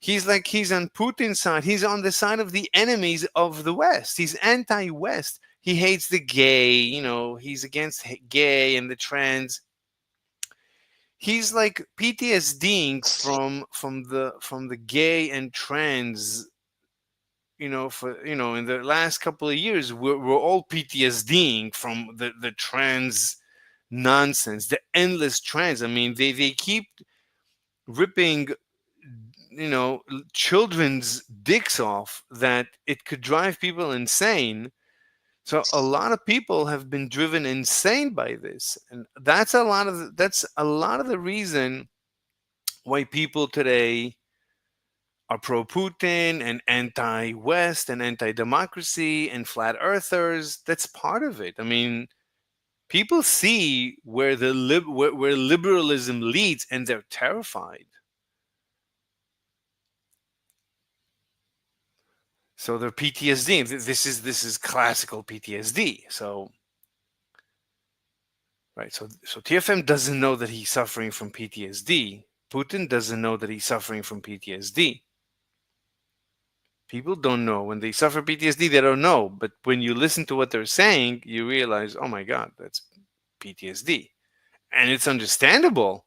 He's on Putin's side. He's on the side of the enemies of the West. He's anti-West. He hates the gay. He's against gay and the trans. He's like PTSDing from the gay and trans. In the last couple of years, we're all PTSDing from the trans nonsense, the endless trans. I mean, they keep ripping children's dicks off that it could drive people insane. So a lot of people have been driven insane by this, and that's a lot of the reason why people today are pro Putin and anti West and anti democracy and flat earthers. That's part of it. I mean, people see where liberalism leads and they're terrified. So they're PTSD. This is classical PTSD. So right. So TFM doesn't know that he's suffering from PTSD. Putin doesn't know that he's suffering from PTSD. People don't know. When they suffer PTSD, they don't know. But when you listen to what they're saying, you realize, oh my God, that's PTSD. And it's understandable.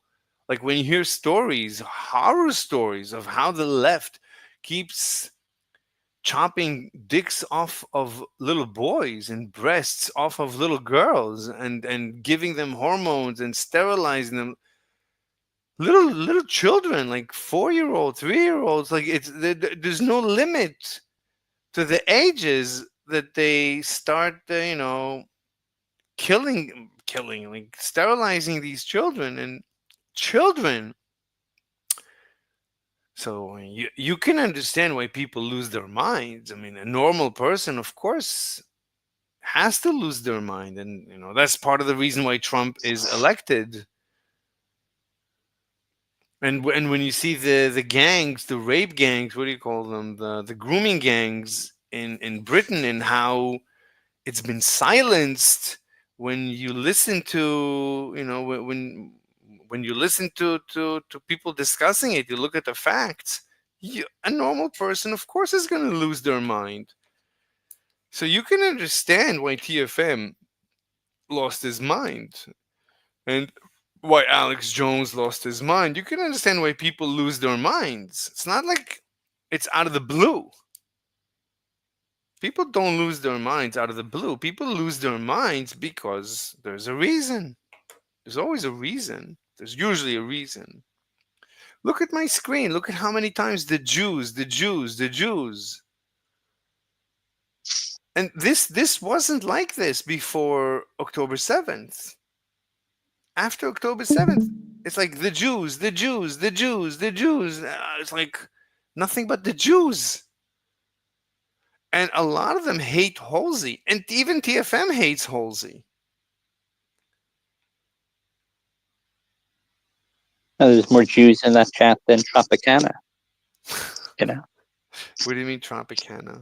Like when you hear stories, horror stories of how the left keeps chopping dicks off of little boys and breasts off of little girls and giving them hormones and sterilizing them. Little children, like 4-year olds, 3-year olds, like there's no limit to the ages that they start, killing, like sterilizing these children and children. So you can understand why people lose their minds. I mean, a normal person, of course, has to lose their mind, and that's part of the reason why Trump is elected. And when you see the gangs, the rape gangs, what do you call them? The grooming gangs in Britain, and how it's been silenced when you listen to when you listen to people discussing it, you look at the facts. A normal person, of course, is going to lose their mind. So you can understand why TFM lost his mind, and why Alex Jones lost his mind. You can understand why people lose their minds. It's not like it's out of the blue. People don't lose their minds out of the blue. People lose their minds because there's a reason. There's always a reason. There's usually a reason. Look at my screen. Look at how many times the Jews, the Jews, the Jews. And this wasn't like this before October 7th. After October 7th, it's like the Jews, the Jews, the Jews, the Jews. It's like nothing but the Jews. And a lot of them hate Halsey. And even TFM hates Halsey. There's more Jews in that chat than Tropicana. You know, What do you mean Tropicana?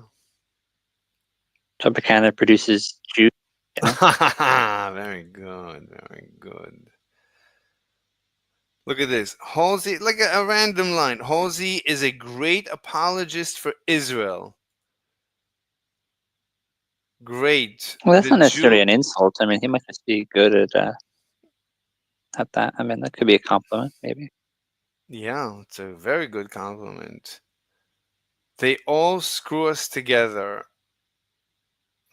Tropicana produces Jews. You know, Very good, very good. Look at this. Halsey, like a random line. Halsey is a great apologist for Israel. Great. well, that's The not necessarily Jew. an insult. I mean, he might just be good at that. I mean, that could be a compliment, maybe. Yeah, it's a very good compliment. They all screw us together.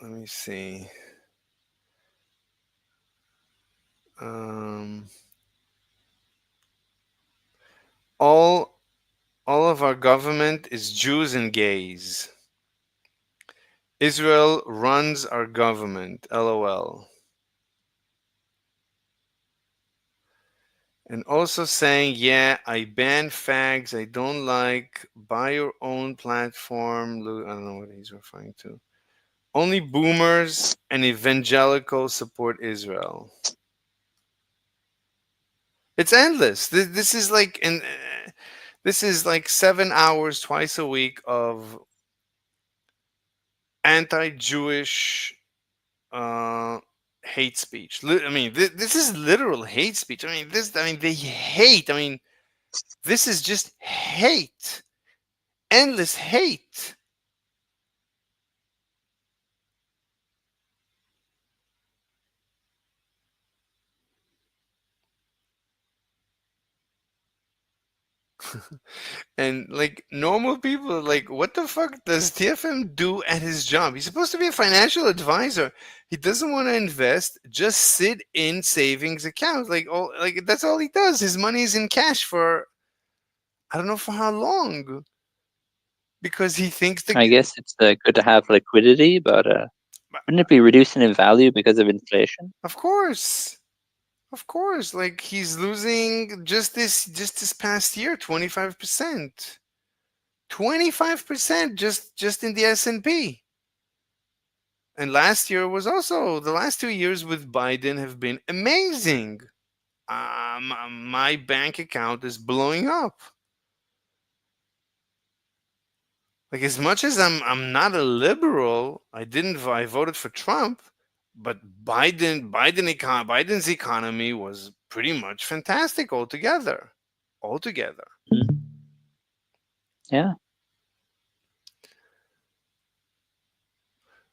Let me see. Um, all all of our government is Jews and gays. Israel runs our government. LOL. And also saying, yeah, I ban fags. I don't like. Buy your own platform. I don't know what he's referring to. Only boomers and evangelicals support Israel. It's endless. This is like this is like 7 hours twice a week of anti-Jewish uh, hate speech. I mean, this is literal hate speech. I mean, this. I mean, they hate. I mean, this is just hate, endless hate. And like normal people are like, what the fuck does TFM do at his job? He's supposed to be a financial advisor. He doesn't want to invest, just sit in savings accounts. Like all like that's all he does. His money is in cash for I don't know for how long. Because he thinks the I guess it's good to have liquidity, but wouldn't it be reducing in value because of inflation? of course. Of course. Like he's losing just this past year 25%. 25% just in the S&P. And last year was also the last 2 years with Biden have been amazing. My bank account is blowing up. Like as much as I'm not a liberal, I voted for Trump, but Biden's economy was pretty much fantastic altogether. Altogether. Mm. Yeah.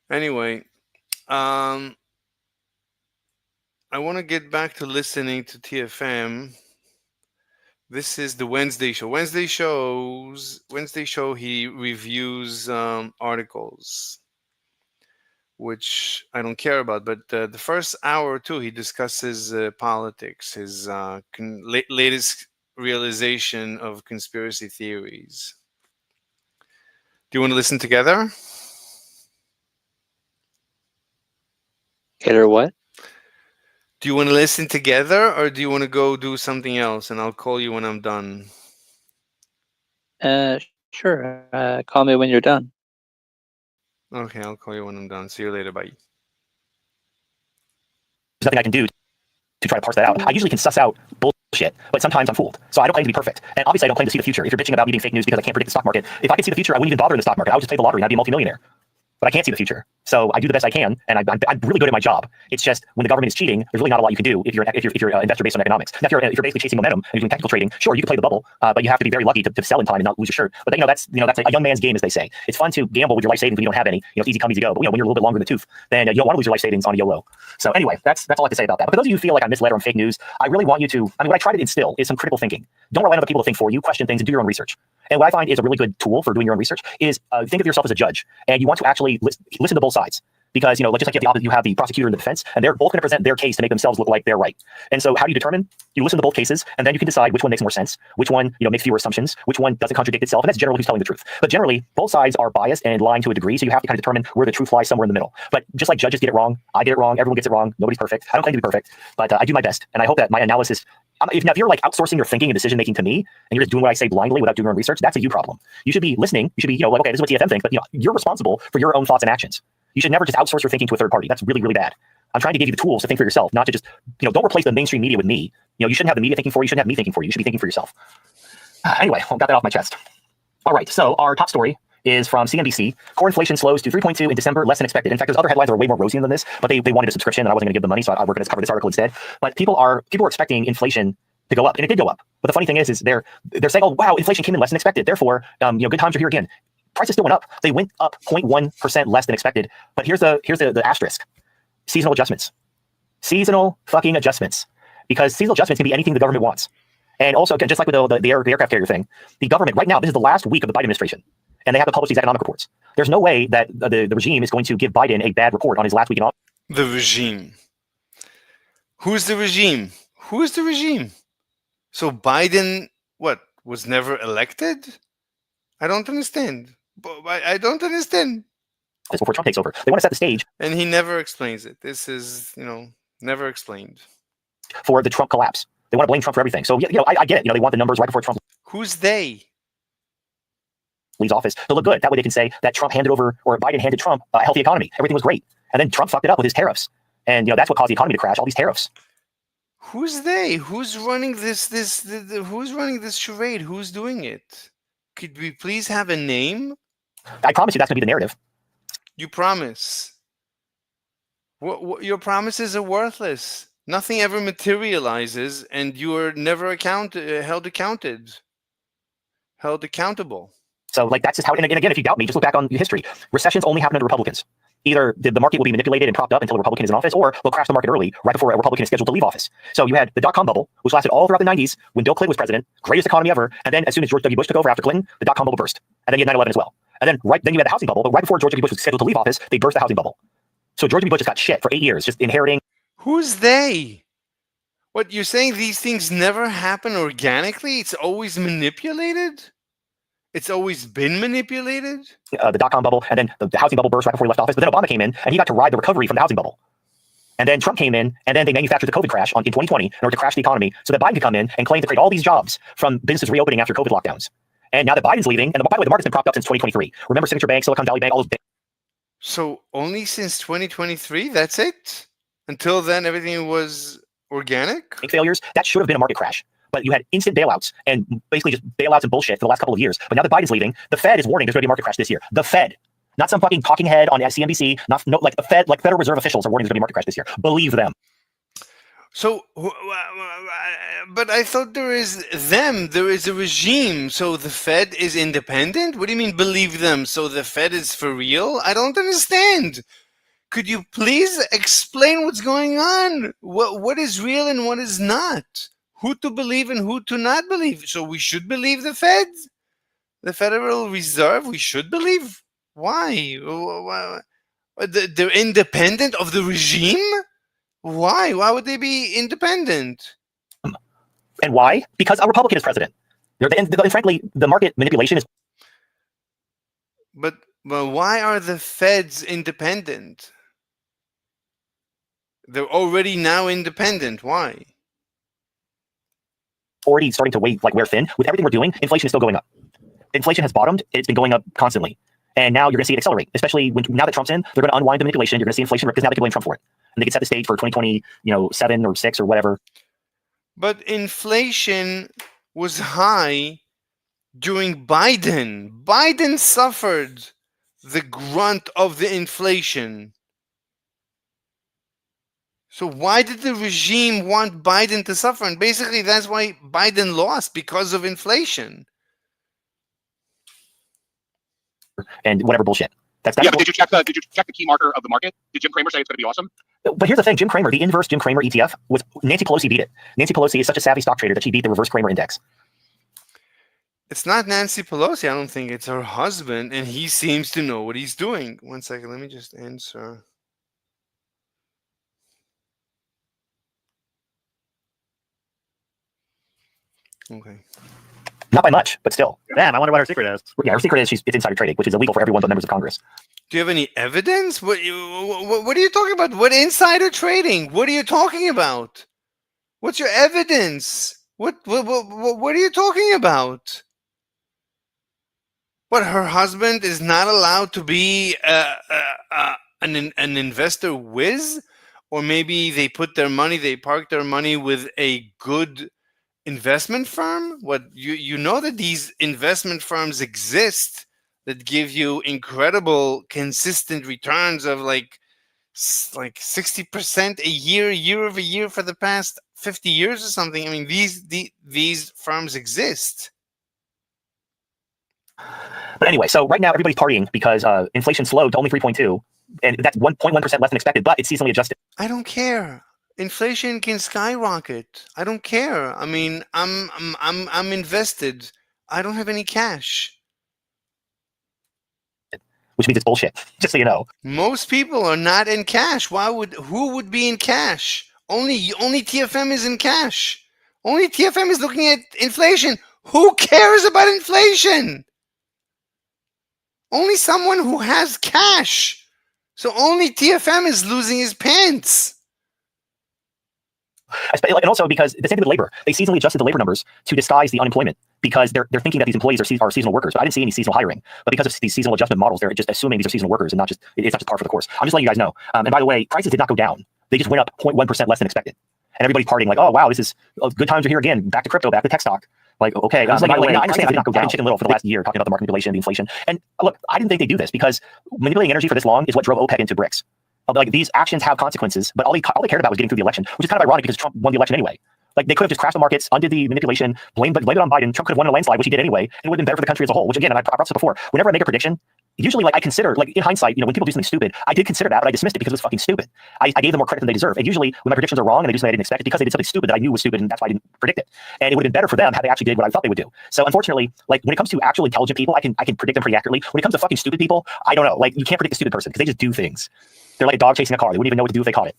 Anyway, um I want to get back to listening to TFM. This is the Wednesday show. Wednesday show. He reviews articles, which I don't care about. But the first hour or two, he discusses politics, his latest realization of conspiracy theories. Do you want to listen together? Get her what? Do you want to listen together, or do you want to go do something else? And I'll call you when I'm done. Sure. Call me when you're done. Okay, I'll call you when I'm done. See you later. Bye. There's nothing I can do to try to parse that out. I usually can suss out bullshit, but sometimes I'm fooled. So I don't claim to be perfect. And obviously I don't claim to see the future. If you're bitching about me being fake news because I can't predict the stock market, if I could see the future, I wouldn't even bother in the stock market. I would just play the lottery and I'd be a multimillionaire. But I can't see the future. So I do the best I can, and I'm really good at my job. It's just when the government is cheating, there's really not a lot you can do if you're an investor based on economics. Now, if you're basically chasing momentum and you're doing technical trading, sure, you can play the bubble, but you have to be very lucky to sell in time and not lose your shirt. But that's a young man's game, as they say. It's fun to gamble with your life savings when you don't have any. It's easy come, easy go. But when you're a little bit longer in the tooth, then you don't want to lose your life savings on a YOLO. So anyway, that's all I have to say about that. But for those of you who feel like I'm misled or I'm fake news, I really want you to. I mean, what I try to instill is some critical thinking. Don't rely on other people to think for you. Question things and do your own research. And what I find is a really good tool for doing your own research is think of yourself as a judge, and you want to actually listen to both sides. Because, just like you have the prosecutor and the defense, and they're both going to present their case to make themselves look like they're right. And so how do you determine? You listen to both cases, and then you can decide which one makes more sense, which one, makes fewer assumptions, which one doesn't contradict itself, and that's generally who's telling the truth. But generally, both sides are biased and lying to a degree, so you have to kind of determine where the truth lies somewhere in the middle. But just like judges get it wrong, I get it wrong, everyone gets it wrong, nobody's perfect. I don't claim to be perfect, but I do my best, and I hope that my analysis. If you're like outsourcing your thinking and decision making to me, and you're just doing what I say blindly without doing your own research, that's a you problem. You should be listening. You should be, like, okay, this is what TFM thinks, but you're responsible for your own thoughts and actions. You should never just outsource your thinking to a third party. That's really, really bad. I'm trying to give you the tools to think for yourself, not to just, don't replace the mainstream media with me. You shouldn't have the media thinking for you. You shouldn't have me thinking for you. You should be thinking for yourself. Anyway, I got that off my chest. All right, so our top story is from CNBC. Core inflation slows to 3.2 in December, less than expected. In fact, there's other headlines that are way more rosy than this, but they wanted a subscription, and I wasn't going to give them money, so we're going to cover this article instead. But people are expecting inflation to go up, and it did go up. But the funny thing is they're saying, oh wow, inflation came in less than expected. Therefore, good times are here again. Prices still went up. They went up 0.1% less than expected. But here's the asterisk: seasonal adjustments, seasonal fucking adjustments, because seasonal adjustments can be anything the government wants. And also, just like with the aircraft carrier thing, the government right now, this is the last week of the Biden administration. and they have to publish these economic reports. There's no way that the regime is going to give Biden a bad report on his last week in office. The regime. Who's the regime? Who is the regime? So Biden, what, was never elected? I don't understand. I don't understand. Before Trump takes over, they want to set the stage And he never explains it. This is, never explained. for the Trump collapse. They want to blame Trump for everything. So, I get it. They want the numbers right before Trump Who's they? leaves office to look good. That way they can say that Trump handed over, or Biden handed Trump a healthy economy. Everything was great. And then Trump fucked it up with his tariffs. And, that's what caused the economy to crash, all these tariffs. Who's they? Who's running who's running this charade? Who's doing it? Could we please have a name? I promise you that's going to be the narrative. You promise. What your promises are worthless. Nothing ever materializes, and you are never held accountable. So, that's just how, and again, if you doubt me, just look back on history. Recessions only happen under Republicans. Either the market will be manipulated and propped up until a Republican is in office, or they'll crash the market early, right before a Republican is scheduled to leave office. So you had the dot-com bubble, which lasted all throughout the 90s when Bill Clinton was president, greatest economy ever, and then as soon as George W. Bush took over after Clinton, the dot-com bubble burst. And then you had 9/11 as well. And then you had the housing bubble, but right before George W. Bush was scheduled to leave office, they burst the housing bubble. So George W. Bush just got shit for 8 years, just inheriting. Who's they? What, you're saying these things never happen organically? It's always manipulated? It's always been manipulated? The dot-com bubble, and then the housing bubble burst right before he left office, but then Obama came in, and he got to ride the recovery from the housing bubble. And then Trump came in, and then they manufactured the COVID crash in 2020 in order to crash the economy so that Biden could come in and claim to create all these jobs from businesses reopening after COVID lockdowns. And now that Biden's leaving, and by the way, the market's been propped up since 2023. Remember Signature Bank, Silicon Valley Bank, all those banks. So only since 2023? That's it? Until then, everything was organic? Failures, that should have been a market crash. But you had instant bailouts and basically just bailouts and bullshit for the last couple of years. But now that Biden's leaving, the Fed is warning there's going to be a market crash this year. The Fed. Not some fucking talking head on CNBC. Like the Fed, like Federal Reserve officials are warning there's going to be a market crash this year. Believe them. So, but I thought there is a regime. So the Fed is independent? What do you mean believe them? So the Fed is for real? I don't understand. Could you please explain what's going on? What is real and what is not? Who to believe and who to not believe? So we should believe the Fed? The Federal Reserve? We should believe? Why? They're independent of the regime? Why? Why would they be independent? And why? Because a Republican is president. And frankly, the market manipulation is. But why are the Feds independent? They're already now independent. Why? Already starting to wear thin. With everything we're doing, inflation is still going up. Inflation has bottomed. It's been going up constantly. And now you're going to see it accelerate, especially now that Trump's in. They're going to unwind the manipulation. You're going to see inflation because now they can blame Trump for it. And they can set the stage for 2027 or 6 or whatever. But inflation was high during Biden. Biden suffered the grunt of the inflation. So why did the regime want Biden to suffer? And basically that's why Biden lost, because of inflation. And whatever bullshit. That's but did you check the key marker of the market? Did Jim Cramer say it's going to be awesome? But here's the thing, Jim Cramer, the inverse Jim Cramer ETF, was Nancy Pelosi beat it. Nancy Pelosi is such a savvy stock trader that she beat the reverse Cramer index. It's not Nancy Pelosi. I don't think it's her husband, and he seems to know what he's doing. One second, let me just answer. Okay. Not by much, but still. Damn, I wonder what her secret is. Yeah, her secret is it's insider trading, which is illegal for everyone but members of Congress. Do you have any evidence? What are you talking about? What insider trading? What are you talking about? What's your evidence? What are you talking about? What, her husband is not allowed to be an investor whiz? Or maybe they park their money with a good investment firm? What, you know that these investment firms exist that give you incredible consistent returns of like 60% a year over year for the past 50 years or something. I mean, these firms exist. But anyway, so right now everybody's partying because inflation slowed to only 3.2, and that's 1.1% less than expected, but it's seasonally adjusted. I don't care. Inflation can skyrocket. I don't care. I mean, I'm invested. I don't have any cash. which means it's bullshit. Just so you know. Most people are not in cash. Who would be in cash? Only TFM is in cash. Only TFM is looking at inflation. Who cares about inflation? Only someone who has cash. So only TFM is losing his pants. And also because the same thing with labor. They seasonally adjusted the labor numbers to disguise the unemployment because they're thinking that these employees are seasonal workers. But I didn't see any seasonal hiring. But because of these seasonal adjustment models, they're just assuming these are seasonal workers and it's not just par for the course. I'm just letting you guys know. And by the way, prices did not go down. They just went up 0.1% less than expected. And everybody's partying like, oh, wow, this is good times are here again. Back to crypto, back to tech stock. Like, okay, I was like, by the way, I understand I did not go down. I've been Chicken Little for the last year talking about the market manipulation, the inflation. And look, I didn't think they'd do this because manipulating energy for this long is what drove OPEC into BRICS. Like these actions have consequences, but all they cared about was getting through the election, which is kind of ironic because Trump won the election anyway. Like they could have just crashed the markets, undid the manipulation, blamed it on Biden. Trump could have won a landslide, which he did anyway, and it would have been better for the country as a whole. Which again, and I brought this up before. Whenever I make a prediction, usually like I consider, like in hindsight, when people do something stupid, I did consider that, but I dismissed it because it was fucking stupid. I gave them more credit than they deserve. And usually when my predictions are wrong and they do something I didn't expect, it's because they did something stupid that I knew was stupid, and that's why I didn't predict it. And it would have been better for them had they actually did what I thought they would do. So unfortunately, like when it comes to actual intelligent people, I can predict them pretty accurately. When it comes to fucking stupid people, I don't know. Like you can't predict a stupid person because they just do things. They're like a dog chasing a car. They wouldn't even know what to do if they caught it.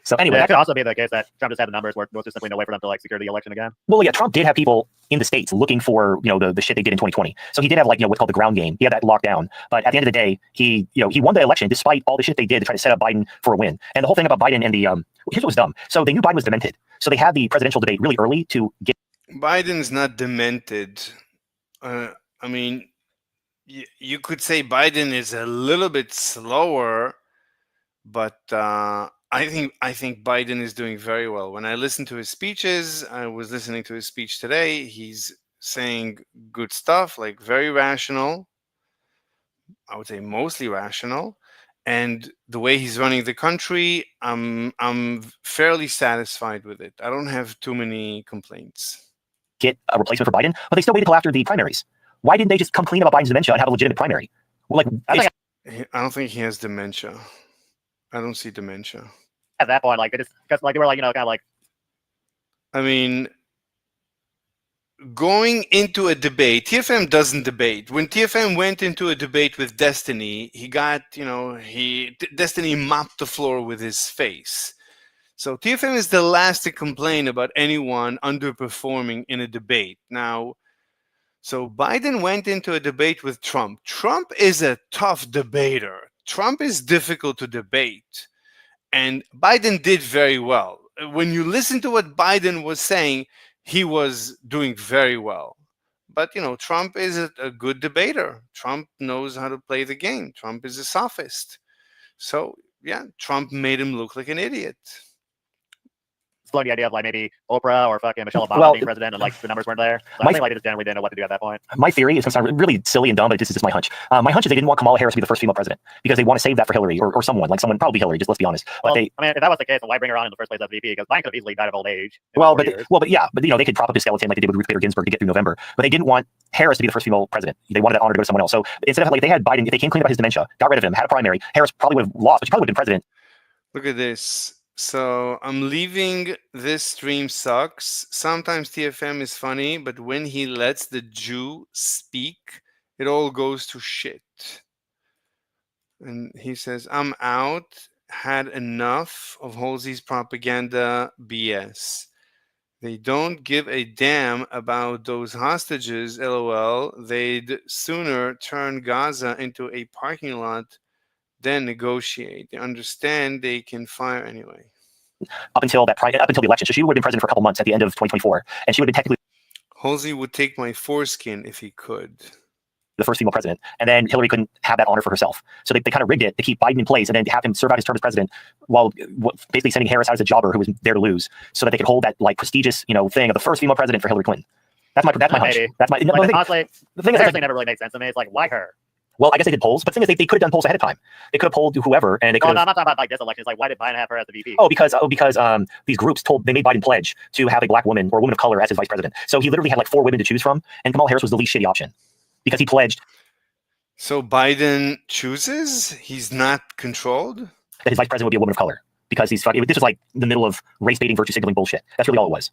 So anyway, that could also be the case that Trump just had the numbers where it was just simply no way for them to like secure the election again. Well, yeah, Trump did have people in the states looking for the shit they did in 2020. So he did have like what's called the ground game. He had that locked down. But at the end of the day, he won the election despite all the shit they did to try to set up Biden for a win. And the whole thing about Biden and here's what was dumb. So they knew Biden was demented. So they had the presidential debate really early to get. Biden's not demented. I mean, you could say Biden is a little bit slower, but I think Biden is doing very well. When I listen to his speeches, I was listening to his speech today. He's saying good stuff, like very rational. I would say mostly rational, and the way he's running the country, I'm fairly satisfied with it. I don't have too many complaints. Get a replacement for Biden, but they still waited until after the primaries. Why didn't they just come clean about Biden's dementia and have a legitimate primary? Well, like I don't think he has dementia. I don't see dementia. At that point, like they just because like they were like kind of like. I mean, going into a debate, TFM doesn't debate. When TFM went into a debate with Destiny, he got Destiny mopped the floor with his face. So TFM is the last to complain about anyone underperforming in a debate. Now, so Biden went into a debate with Trump. Trump is a tough debater. Trump is difficult to debate. And Biden did very well. When you listen to what Biden was saying, he was doing very well. But, Trump is a good debater. Trump knows how to play the game. Trump is a sophist. So, yeah, Trump made him look like an idiot. Exploring the idea of like maybe Oprah or fucking Michelle Obama being president and like the numbers weren't there. So I think like they just generally didn't know what to do at that point. My theory is going to sound really silly and dumb, but this is just my hunch. My hunch is they didn't want Kamala Harris to be the first female president because they want to save that for Hillary or someone probably Hillary. Just let's be honest. Well, if that was the case, then why bring her on in the first place as VP? Because Biden could have easily died of old age. But they could prop up his skeleton like they did with Ruth Bader Ginsburg to get through November. But they didn't want Harris to be the first female president. They wanted that honor to go to someone else. So instead of like they had Biden, if they came clean about his dementia, got rid of him, had a primary, Harris probably would have lost, but she probably would have been president. Look at this. So I'm leaving. This stream sucks. Sometimes TFM is funny, but when he lets the Jew speak, it all goes to shit. And he says, I'm out. Had enough of Halsey's propaganda BS. They don't give a damn about those hostages, LOL. They'd sooner turn Gaza into a parking lot than negotiate. They understand they can fire anyway. Up until the election. So she would have been president for a couple months at the end of 2024. And she would have been technically Halsey would take my foreskin if he could. The first female president. And then Hillary couldn't have that honor for herself. So they kind of rigged it to keep Biden in place and then have him serve out his term as president while basically sending Harris out as a jobber who was there to lose so that they could hold that like prestigious, thing of the first female president for Hillary Clinton. That's my hunch. That's my honestly, the thing is never really made sense to me. It's like, why her? Well, I guess they did polls, but the thing is, they could have done polls ahead of time. They could have polled whoever, and they could. No, I'm not talking about like this election. It's like, why did Biden have her as the VP? Because these groups they made Biden pledge to have a black woman or a woman of color as his vice president. So he literally had like 4 women to choose from, and Kamala Harris was the least shitty option because he pledged. So Biden chooses? He's not controlled? That his vice president would be a woman of color because he's fucking. This was like the middle of race baiting, virtue signaling bullshit. That's really all it was.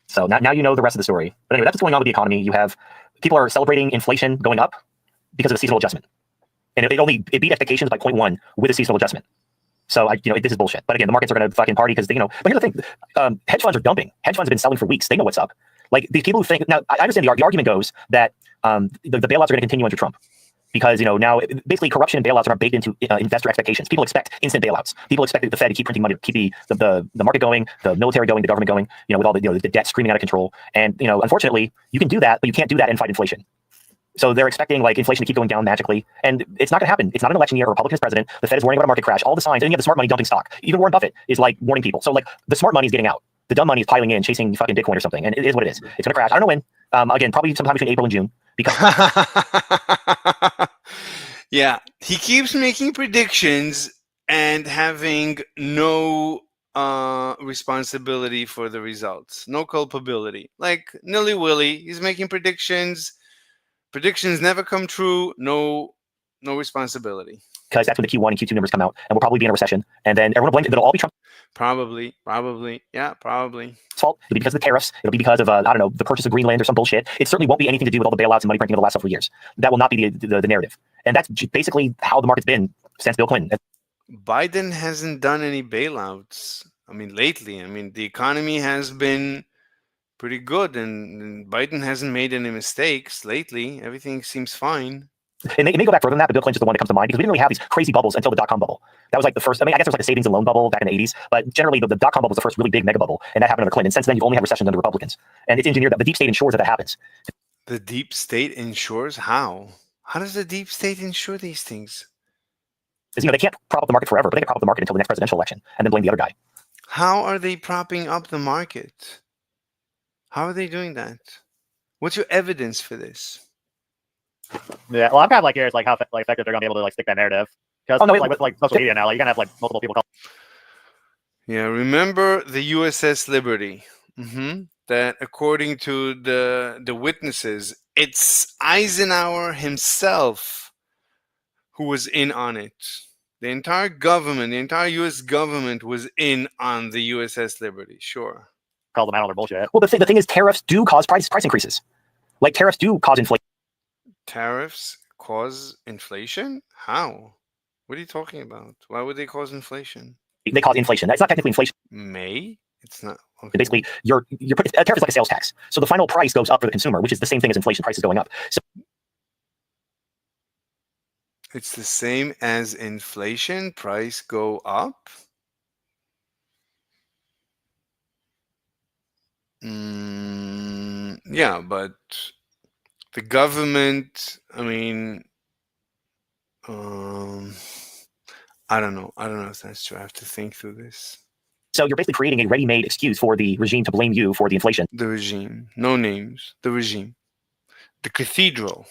So now you know the rest of the story. But anyway, that's what's going on with the economy. You have people are celebrating inflation going up. because of the seasonal adjustment, and it beat expectations by 0.1 with a seasonal adjustment. So this is bullshit. But again, the markets are going to fucking party because But here's the thing: hedge funds are dumping. Hedge funds have been selling for weeks. They know what's up. Like these people who think now, I understand the argument goes that the bailouts are going to continue under Trump. Because now basically corruption and bailouts are baked into investor expectations. People expect instant bailouts. People expect the Fed to keep printing money, to keep the market going, the military going, the government going. With all the debt screaming out of control. And unfortunately, you can do that, but you can't do that and fight inflation. So they're expecting inflation to keep going down magically, and it's not going to happen. It's not an election year. A Republican is president. The Fed is warning about a market crash. All the signs, and you have the smart money dumping stock. Even Warren Buffett is warning people. So the smart money is getting out. The dumb money is piling in, chasing fucking Bitcoin or something, and it is what it is. It's going to crash. I don't know when. Again, probably sometime between April and June. Because yeah, he keeps making predictions and having no responsibility for the results, no culpability. Nilly-willy, he's making predictions. Predictions never come true. No responsibility. Because that's when the Q1 and Q2 numbers come out, and we'll probably be in a recession, and then everyone will blame it. It'll all be Trump's Probably, yeah, probably. fault. It'll be because of the tariffs. It'll be because of I don't know, the purchase of Greenland or some bullshit. It certainly won't be anything to do with all the bailouts and money printing of the last several years. That will not be the narrative, and that's basically how the market's been since Bill Clinton. Biden hasn't done any bailouts. Lately. The economy has been pretty good, and Biden hasn't made any mistakes lately. Everything seems fine. And it may go back further than that, but Bill Clinton's just the one that comes to mind because we didn't really have these crazy bubbles until the dot-com bubble. That was the first. I guess there was a savings and loan bubble back in the 80s, but generally the dot-com bubble was the first really big mega bubble, and that happened under Clinton. And since then, you've only had recessions under Republicans, and it's engineered that the deep state ensures that happens. The deep state ensures how? How does the deep state ensure these things? Because they can't prop up the market forever, but they can prop up the market until the next presidential election, and then blame the other guy. How are they propping up the market? How are they doing that? What's your evidence for this? Yeah, well, I'm kind of curious, how effective they're gonna be able to stick that narrative. Because with social media now, you can have multiple people. Yeah, remember the USS Liberty? That according to the witnesses, it's Eisenhower himself who was in on it. The entire government, the entire U.S. government was in on the USS Liberty. Sure. Call them out on their bullshit. Well, the thing is, tariffs do cause price increases. Tariffs do cause inflation. Tariffs cause inflation? How? What are you talking about? Why would they cause inflation? They cause inflation. That's not technically inflation. It's not. Okay. Basically, you're putting a tariff is like a sales tax. So the final price goes up for the consumer, which is the same thing as inflation. Prices going up. So it's the same as inflation. Price go up. Yeah, but the government. I don't know. I don't know if that's true. I have to think through this. So you're basically creating a ready-made excuse for the regime to blame you for the inflation. The regime. No names. The regime. The cathedral.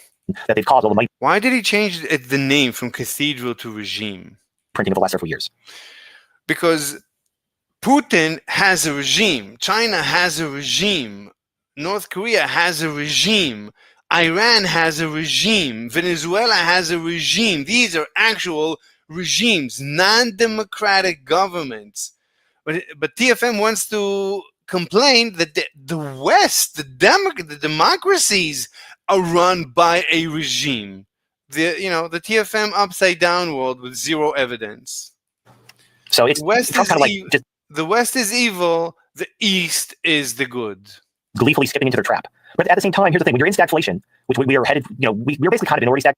That they've caused all the money. Why did he change the name from cathedral to regime? Printing of the last several years. Because Putin has a regime. China has a regime. North Korea has a regime. Iran has a regime. Venezuela has a regime. These are actual regimes, non-democratic governments. But TFM wants to complain that the West, the democracies are run by a regime. The TFM upside down world with zero evidence. So it's the West is evil. The East is the good. Gleefully skipping into their trap. But at the same time, here's the thing: when you're in stagflation, which we are headed, we're basically kind of in already stag.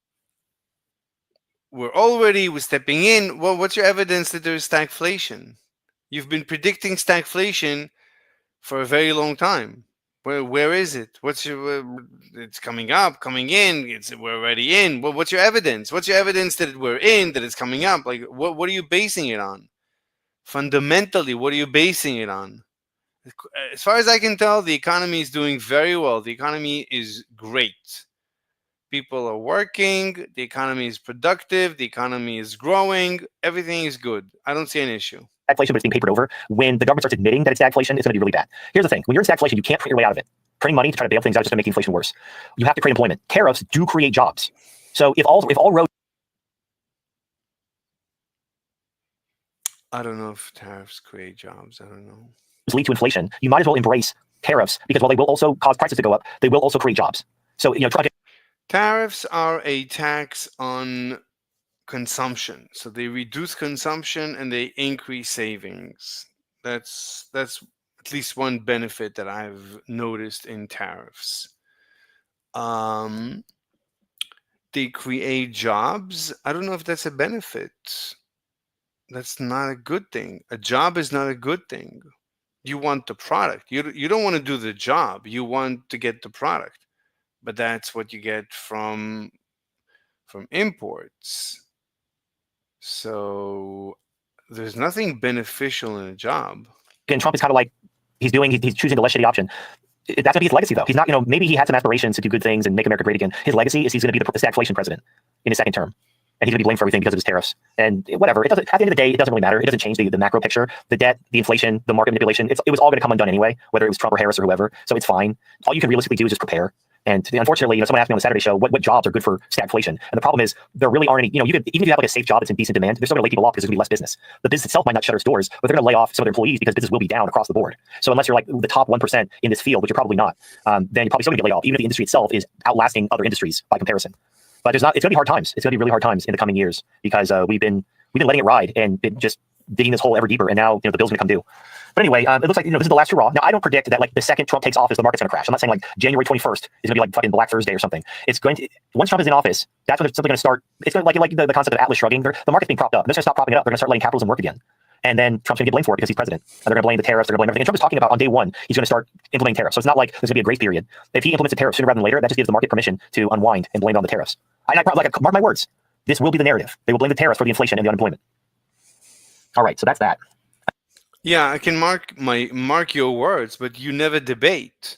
We're stepping in. Well, what's your evidence that there's stagflation? You've been predicting stagflation for a very long time. Where is it? It's coming up, coming in. We're already in. Well, what's your evidence? What's your evidence that we're in, that it's coming up? What are you basing it on? Fundamentally, what are you basing it on? As far as I can tell, the economy is doing very well. The economy is great. People are working. The economy is productive. The economy is growing. Everything is good. I don't see an issue. Stagflation, but it's being papered over. When the government starts admitting that it's stagflation, it's going to be really bad. Here's the thing: when you're in stagflation, you can't print your way out of it. Printing money to try to bail things out is just going to make inflation worse. You have to create employment. Tariffs do create jobs. So if all roads. I don't know if tariffs create jobs. I don't know. Lead to inflation, you might as well embrace tariffs because while they will also cause prices to go up, they will also create jobs. So Tariffs are a tax on consumption. So they reduce consumption and they increase savings. That's at least one benefit that I've noticed in tariffs. Um, they create jobs. I don't know if that's a benefit. That's not a good thing. A job is not a good thing. You want the product. You don't want to do the job. You want to get the product. But that's what you get from imports. So there's nothing beneficial in a job. And Trump is kind of like he's choosing the less shitty option. That's gonna be his legacy, though. He's not, maybe he had some aspirations to do good things and make America great again. His legacy is he's gonna be the stagflation president in his second term, and he's gonna be blamed for everything because of his tariffs. And whatever, it doesn't. At the end of the day, it doesn't really matter. It doesn't change the macro picture, the debt, the inflation, the market manipulation. It was all gonna come undone anyway, whether it was Trump or Harris or whoever. So it's fine. All you can realistically do is just prepare. And unfortunately, someone asked me on the Saturday show what jobs are good for stagflation. And the problem is there really aren't any, even if you have like a safe job that's in decent demand, they're still going to lay people off because there's going to be less business. The business itself might not shut its doors, but they're going to lay off some of their employees because business will be down across the board. So unless you're like the top 1% in this field, which you're probably not, then you're probably still going to get laid off, even if the industry itself is outlasting other industries by comparison. But it's going to be hard times. It's going to be really hard times in the coming years because we've been letting it ride and been just digging this hole ever deeper. And now the bill's going to come due. But anyway, it looks like this is the last hurrah. Now, I don't predict that like the second Trump takes office, the market's going to crash. I'm not saying like January 21st is going to be like fucking Black Thursday or something. It's going to, once Trump is in office, that's when it's simply going to start. It's going to like the concept of Atlas shrugging. The market's being propped up. They're going to stop propping it up. They're going to start letting capitalism work again. And then Trump's going to get blamed for it because he's president. And they're going to blame the tariffs. They're going to blame everything. And Trump is talking about on day one, he's going to start implementing tariffs. So it's not like there's going to be a grace period. If he implements a tariff sooner rather than later, that just gives the market permission to unwind and blame it on the tariffs. Mark my words. This will be the narrative. They will blame the tariffs for the inflation and the unemployment. All right, so that's that. Yeah, I can mark your words, but you never debate.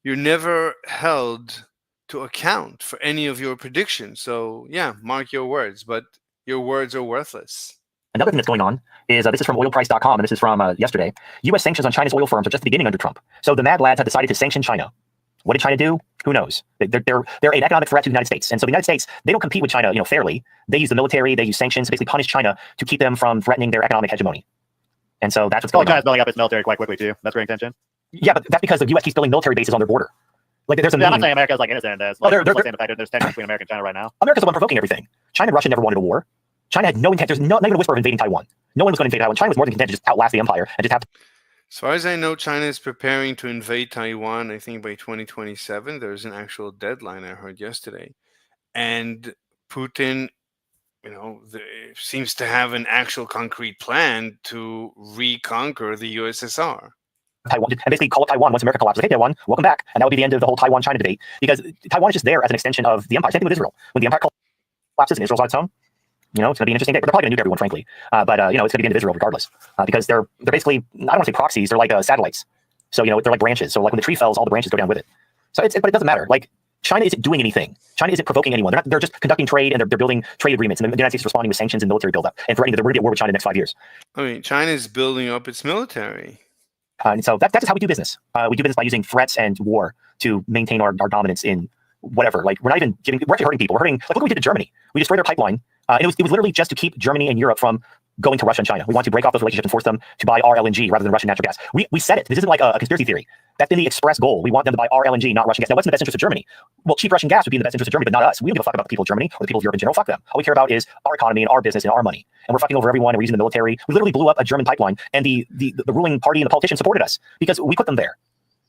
You're never held to account for any of your predictions. So yeah, mark your words, but your words are worthless. Another thing that's going on is this is from oilprice.com, and this is from yesterday. U.S. sanctions on China's oil firms are just beginning under Trump. So the mad lads have decided to sanction China. What did China do? Who knows? They're an economic threat to the United States. And so the United States, they don't compete with China, fairly. They use the military, they use sanctions to basically punish China to keep them from threatening their economic hegemony. And so that's what's going on. China's building up its military quite quickly too. That's great intention. Yeah, but that's because the U.S. keeps building military bases on their border. Like there's a I'm not saying America's like innocent in this. They're saying the fact that there's tension between America and China right now. America's the one provoking everything. China and Russia never wanted a war. China had no intent. There's not even a whisper of invading Taiwan. No one was going to invade Taiwan. China was more than content to just outlast the empire and just have. As far as I know, China is preparing to invade Taiwan. I think by 2027. There's an actual deadline I heard yesterday, and Putin, seems to have an actual concrete plan to reconquer the USSR. Taiwan, and basically call up Taiwan once America collapses. Hey, Taiwan, welcome back. And that would be the end of the whole Taiwan-China debate because Taiwan is just there as an extension of the empire. Same thing with Israel. When the empire collapses and Israel's on its own, it's going to be an interesting day. But they're probably going to nuke everyone, frankly. But it's going to be the end of Israel regardless because they're basically, I don't want to say proxies. They're like satellites. So they're like branches. So like when the tree fells, all the branches go down with it. So but it doesn't matter. Like China isn't doing anything. China isn't provoking anyone. They're just conducting trade and they're building trade agreements. And the United States is responding with sanctions and military buildup and threatening that they're going to get war with China in the next 5 years. I mean, China is building up its military. And so that's just how we do business. We do business by using threats and war to maintain our dominance in whatever. Like we're actually hurting people. Like look what we did to Germany. We destroyed their pipeline. And it was literally just to keep Germany and Europe from going to Russia and China. We want to break off those relationships and force them to buy our LNG rather than Russian natural gas. We said it. This isn't like a conspiracy theory. That's been the express goal. We want them to buy our LNG, not Russian gas. Now, what's in the best interest of Germany? Well, cheap Russian gas would be in the best interest of Germany, but not us. We don't give a fuck about the people of Germany or the people of Europe in general. Fuck them. All we care about is our economy and our business and our money. And we're fucking over everyone and we're using the military. We literally blew up a German pipeline and the ruling party and the politicians supported us because we put them there.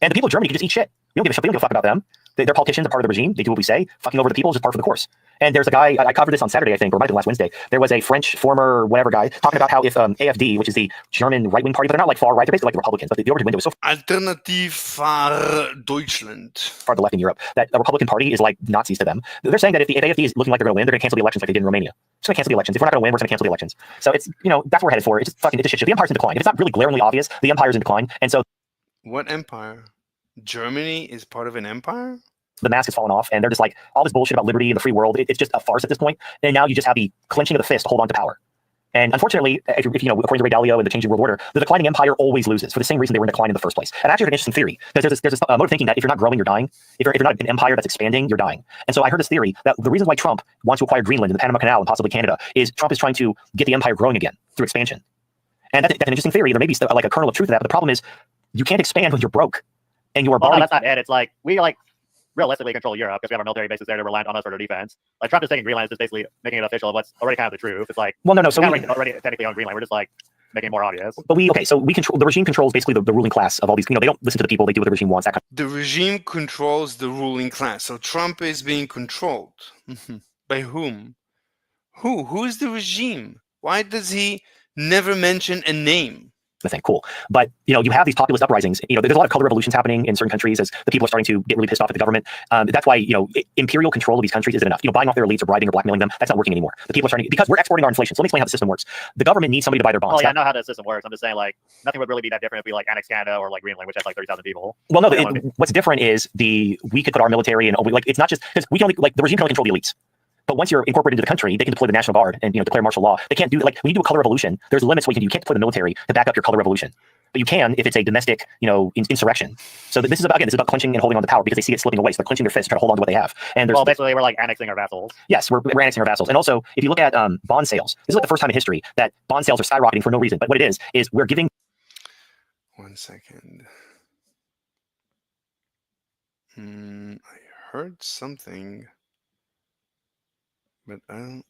And the people of Germany can just eat shit. We don't give a shit. We don't give a fuck about them. They're politicians. They're part of the regime. They do what we say. Fucking over the people is just part of the course. And there's a guy, I covered this on Saturday, I think, or it might have been last Wednesday. There was a French former whatever guy talking about how if AFD, which is the German right-wing party, but they're not like far right, they're basically like the Republicans, but the overhead window is so Alternative for Deutschland. far to the left in Europe that the Republican Party is like Nazis to them. They're saying that if AFD is looking like they're going to win, they're going to cancel the elections like they did in Romania. Just going to cancel the elections. If we're not going to win, we're going to cancel the elections. So it's, that's what we're headed for. It's a shit show. The empire's in decline. If it's not really glaringly obvious, the empire's in decline. And so what empire? Germany is part of an empire? the mask has fallen off, and they're just like, all this bullshit about liberty and the free world, it's just a farce at this point. And now you just have the clenching of the fist to hold on to power. And unfortunately, if according to Ray Dalio and the changing world order, the declining empire always loses for the same reason they were in decline in the first place. And actually, an interesting theory, because there's this mode of thinking that if you're not growing, you're dying. If you're not an empire that's expanding, you're dying. And so I heard this theory that the reason why Trump wants to acquire Greenland and the Panama Canal and possibly Canada is Trump is trying to get the empire growing again through expansion. And that's an interesting theory. There may be like a kernel of truth to that, but the problem is you can't expand when you're broke and you are borrowing. That's not it. It's like realistically control Europe because we have our military bases there to rely on us for their defense. Like Trump is taking Greenland is just basically making it official of what's already kind of the truth. It's like, well, no. So we already technically own Greenland. We're just like making it more obvious. But so we control, the regime controls basically the ruling class of all these. They don't listen to the people. They do what the regime wants. That kind The regime controls the ruling class. So Trump is being controlled. By whom? Who is the regime? Why does he never mention a name? of thing. Cool. But you have these populist uprisings. There's a lot of color revolutions happening in certain countries as the people are starting to get really pissed off at the government. That's why imperial control of these countries isn't enough. Buying off their elites or bribing or blackmailing them, that's not working anymore. The people are starting because we're exporting our inflation. So let me explain how the system works. The government needs somebody to buy their bonds. Oh yeah, I know how the system works. I'm just saying like nothing would really be that different if we like annex Canada or like Greenland, which has like 30,000 people. Well, no. What's different is we could put our military and it's not just because we can only the regime can only control the elites. But once you're incorporated into the country, they can deploy the National Guard and declare martial law. They can't do when you do a color revolution. There's limits what you can do. You can't deploy the military to back up your color revolution, but you can if it's a domestic insurrection. So this is about clinching and holding on to power because they see it slipping away. So they're clinching their fists, trying to hold on to what they have. And basically we're like annexing our vassals. Yes, we're annexing our vassals. And also, if you look at bond sales, this is like the first time in history that bond sales are skyrocketing for no reason. But what it is we're giving. 1 second. I heard something. But I don't.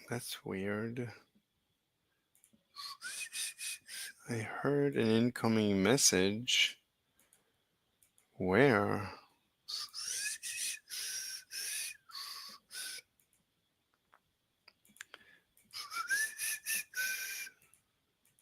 That's weird. I heard an incoming message. Where?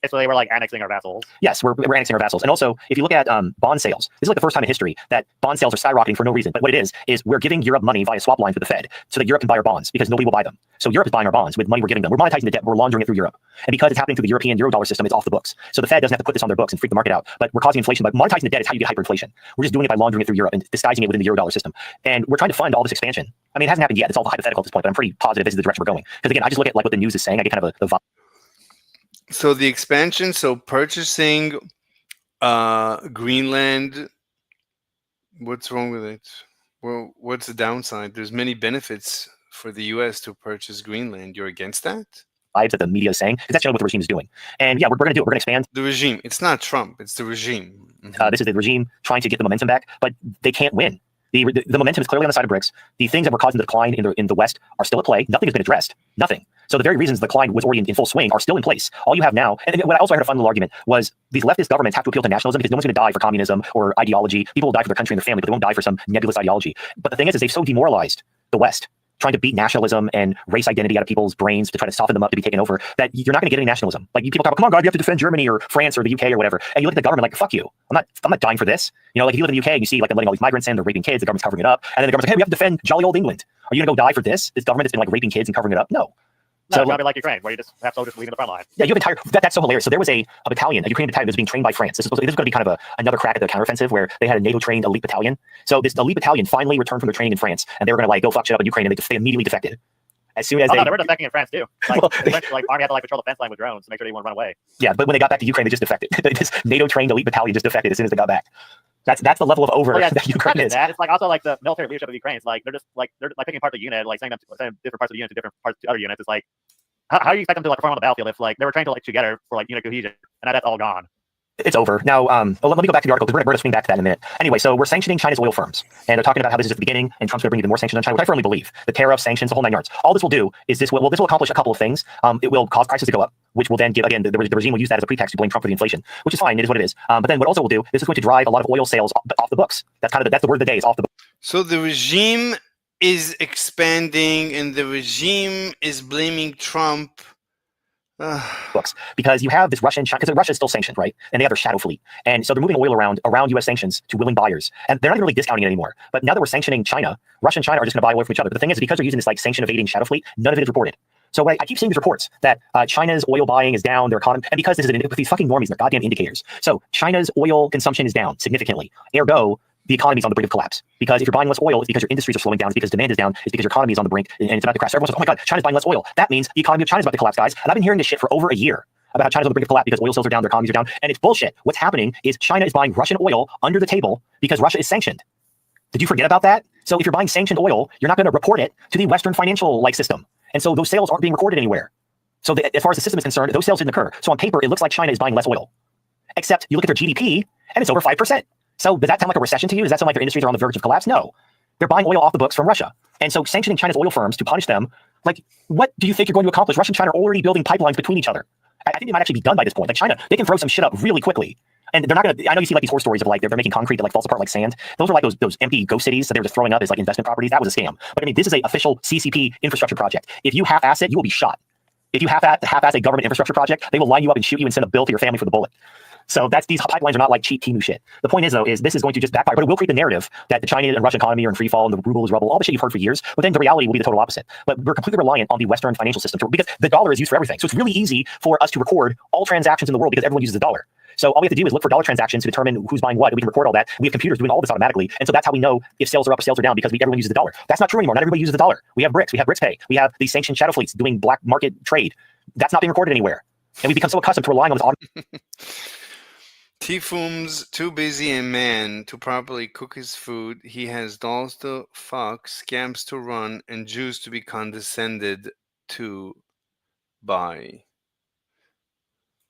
Basically, we're like annexing our vassals. Yes, we're annexing our vassals. And also, if you look at bond sales, this is like the first time in history that bond sales are skyrocketing for no reason. But what it is we're giving Europe money via swap lines with the Fed so that Europe can buy our bonds because nobody will buy them. So Europe is buying our bonds with money we're giving them. We're monetizing the debt. We're laundering it through Europe. And because it's happening through the European Eurodollar system, it's off the books. So the Fed doesn't have to put this on their books and freak the market out. But we're causing inflation. But monetizing the debt is how you get hyperinflation. We're just doing it by laundering it through Europe and disguising it within the Eurodollar system. And we're trying to fund all this expansion. I mean, it hasn't happened yet. It's all hypothetical at this point, but I'm pretty positive this is the direction we're going. Because again, I just look at what the news is saying. I get kind of the vibe. So the expansion, purchasing Greenland, what's wrong with it? Well, what's the downside? There's many benefits for the U.S. to purchase Greenland. You're against that? That the media is saying, because that's generally what the regime is doing. And yeah, we're going to do it. We're going to expand. The regime. It's not Trump. It's the regime. This is the regime trying to get the momentum back, but they can't win. The momentum is clearly on the side of BRICS. The things that were causing the decline in the West are still at play. Nothing has been addressed. Nothing. So the very reasons the decline was already in full swing are still in place. All you have now, and what I also heard a fun little argument was these leftist governments have to appeal to nationalism because no one's going to die for communism or ideology. People will die for their country and their family, but they won't die for some nebulous ideology. But the thing is they've so demoralized the West, trying to beat nationalism and race identity out of people's brains to try to soften them up to be taken over, that you're not going to get any nationalism. Like people talk about, come on, God, you have to defend Germany or France or the UK or whatever. And you look at the government like, fuck you. I'm not dying for this. Like if you look at the UK and you see like they're letting all these migrants in, they're raping kids, the government's covering it up. And then the government's like, hey, we have to defend jolly old England. Are you going to go die for this? This government that's been like raping kids and covering it up? No. So it's probably like Ukraine, where you just have soldiers leaving the front line. Yeah, you have entire. That's so hilarious. So there was a battalion, a Ukrainian battalion that was being trained by France. This is going to be kind of another crack at the counteroffensive where they had a NATO-trained elite battalion. So this elite battalion finally returned from their training in France, and they were going to like go fuck shit up in Ukraine, and they immediately defected. As soon as they were defecting in France too. Like, army had to like patrol the fence line with drones to make sure they wouldn't run away. Yeah, but when they got back to Ukraine, they just defected. This NATO-trained elite battalion just defected as soon as they got back. That's the level of that Ukraine is. It's like also like the military leadership of Ukraine. It's like they're picking apart the unit, like sending different parts of the unit to different parts to other units. It's like how do you expect them to like perform on the battlefield if like they were trained to like together for like unit cohesion and now that's all gone? It's over. Now, let me go back to the article because we're going to swing back to that in a minute. Anyway, so we're sanctioning China's oil firms. And they're talking about how this is just the beginning and Trump's going to bring even more sanctions on China, which I firmly believe. The tariffs, sanctions, the whole nine yards. All this will do is this will accomplish a couple of things. It will cause prices to go up, which will then give, again, the regime will use that as a pretext to blame Trump for the inflation, which is fine. It is what it is. But then what also will do, this is going to drive a lot of oil sales off the books. That's the word of the day is off the books. So the regime is expanding and the regime is blaming Trump. Books because you have this Russian China because Russia is still sanctioned, right? And they have their shadow fleet, and so they're moving oil around U.S. sanctions to willing buyers, and they're not even really discounting it anymore. But now that we're sanctioning China, Russia and China are just going to buy oil from each other. But the thing is, because they're using this like sanction evading shadow fleet, none of it is reported. So I keep seeing these reports that China's oil buying is down, their economy, and because this is these fucking normies, they're goddamn indicators. So China's oil consumption is down significantly. Ergo, the economy is on the brink of collapse. Because if you're buying less oil, it's because your industries are slowing down. It's because demand is down. It's because your economy is on the brink and it's about to crash. So everyone's like, oh my God, China's buying less oil. That means the economy of China is about to collapse, guys. And I've been hearing this shit for over a year about how China's on the brink of collapse because oil sales are down, their economies are down. And it's bullshit. What's happening is China is buying Russian oil under the table because Russia is sanctioned. Did you forget about that? So if you're buying sanctioned oil, you're not going to report it to the Western financial system. And so those sales aren't being recorded anywhere. So as far as the system is concerned, those sales didn't occur. So on paper, it looks like China is buying less oil. Except you look at their GDP and it's over 5%. So does that sound like a recession to you? Does that sound like their industries are on the verge of collapse? No. They're buying oil off the books from Russia. And so sanctioning China's oil firms to punish them, like, what do you think you're going to accomplish? Russia and China are already building pipelines between each other. I think they might actually be done by this point. Like China, they can throw some shit up really quickly. And they're not going to, I know you see like these horror stories of like, they're making concrete that like falls apart like sand. Those are like those empty ghost cities that they were just throwing up as like investment properties. That was a scam. But I mean, this is an official CCP infrastructure project. If you half-ass it, you will be shot. If you half-ass a government infrastructure project, they will line you up and shoot you and send a bill to your family for the bullet. So these pipelines are not like cheap Timu shit. The point is though, is this is going to just backfire, but it will create the narrative that the Chinese and Russian economy are in free fall and the ruble is rubble, all the shit you've heard for years. But then the reality will be the total opposite. But we're completely reliant on the Western financial system because the dollar is used for everything. So it's really easy for us to record all transactions in the world because everyone uses the dollar. So all we have to do is look for dollar transactions to determine who's buying what, and we can record all that. We have computers doing all this automatically. And so that's how we know if sales are up or sales are down because everyone uses the dollar. That's not true anymore. Not everybody uses the dollar. We have BRICS. We have BRICS Pay. We have these sanctioned shadow fleets doing black market trade. That's not being recorded anywhere. And we become so accustomed to relying on this Tifum's too busy a man to properly cook his food. He has dolls to fuck, scams to run, and Jews to be condescended to by.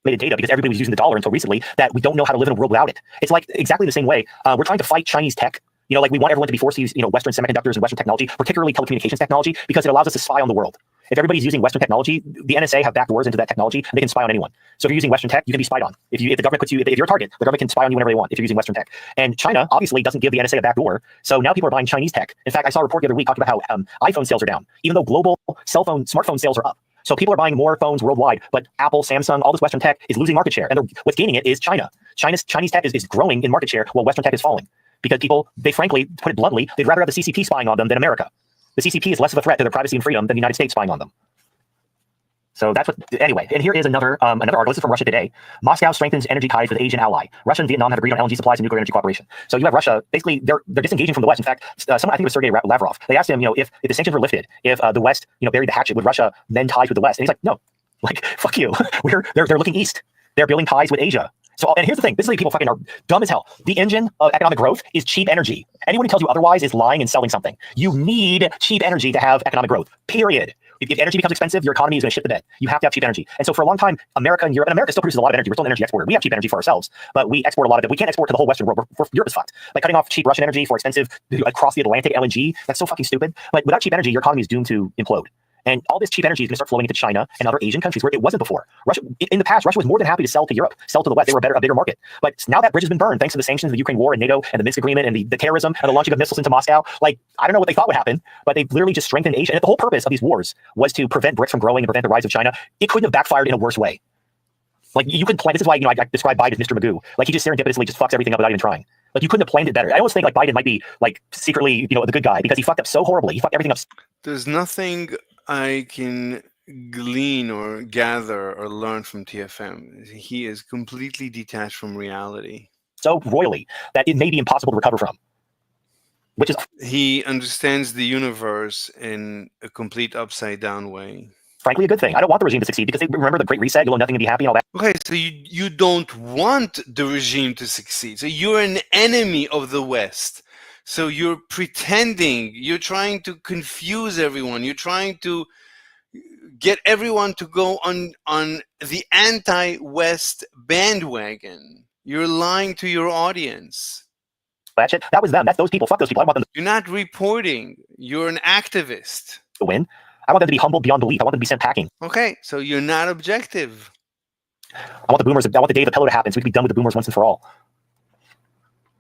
data because everybody was using the dollar until recently that we don't know how to live in a world without it. It's like exactly the same way. We're trying to fight Chinese tech. You know, like we want everyone to be forced to use, Western semiconductors and Western technology, particularly telecommunications technology, because it allows us to spy on the world. If everybody's using Western technology, the NSA have backdoors into that technology, and they can spy on anyone. So if you're using Western tech, you can be spied on. If the government puts you, if you're a target, the government can spy on you whenever they want if you're using Western tech. And China obviously doesn't give the NSA a backdoor. So now people are buying Chinese tech. In fact, I saw a report the other week talking about how iPhone sales are down, even though global smartphone sales are up. So people are buying more phones worldwide, but Apple, Samsung, all this Western tech is losing market share. And what's gaining it is China. Chinese tech is growing in market share while Western tech is falling. Because people, they frankly, to put it bluntly, they'd rather have the CCP spying on them than America. The CCP is less of a threat to their privacy and freedom than the United States spying on them. So that's what, anyway, and here is another article. This is from Russia Today. Moscow strengthens energy ties with Asian ally. Russia and Vietnam have agreed on LNG supplies and nuclear energy cooperation. So you have Russia, basically, they're disengaging from the West. In fact, someone, I think it was Sergei Lavrov, they asked him, if the sanctions were lifted, if the West, buried the hatchet, would Russia mend ties with the West? And he's like, no, like, fuck you. They're looking east. They're building ties with Asia. So, and here's the thing, this is like people fucking are dumb as hell. The engine of economic growth is cheap energy. Anyone who tells you otherwise is lying and selling something. You need cheap energy to have economic growth, period. If energy becomes expensive, your economy is going to shit the bed. You have to have cheap energy. And so for a long time, America and Europe, and America still produces a lot of energy. We're still an energy exporter. We have cheap energy for ourselves, but we export a lot of it. We can't export to the whole Western world. Europe is fucked. Like cutting off cheap Russian energy for expensive across the Atlantic LNG, that's so fucking stupid. Like without cheap energy, your economy is doomed to implode. And all this cheap energy is going to start flowing into China and other Asian countries where it wasn't before. Russia, in the past, Russia was more than happy to sell to Europe, sell to the West. They were a bigger market. But now that bridge has been burned thanks to the sanctions, the Ukraine war and NATO and the Minsk agreement and the terrorism and the launching of missiles into Moscow. Like, I don't know what they thought would happen, but they've literally just strengthened Asia. And the whole purpose of these wars was to prevent BRICS from growing and prevent the rise of China. It couldn't have backfired in a worse way. Like, you could plan, this is why, I describe Biden as Mr. Magoo. Like, he just serendipitously just fucks everything up without even trying. Like, you couldn't have planned it better. I almost think, like, Biden might be, like, secretly, the good guy because he fucked up so horribly. He fucked everything up. There's nothing I can glean or gather or learn from TFM. He is completely detached from reality. So royally that it may be impossible to recover from. Which is, he understands the universe in a complete upside down way. Frankly, a good thing. I don't want the regime to succeed because they remember the Great Reset, you'll own nothing and be happy and all that. Okay, so you don't want the regime to succeed. So you're an enemy of the West. So you're pretending, you're trying to confuse everyone. You're trying to get everyone to go on the anti-West bandwagon. You're lying to your audience. That shit, that was them. That's those people. Fuck those people. I want them You're not reporting. You're an activist. to win. I want them to be humbled beyond belief. I want them to be sent packing. Okay, so you're not objective. I want the boomers. I want the day of the pillow to happen so we can be done with the boomers once and for all.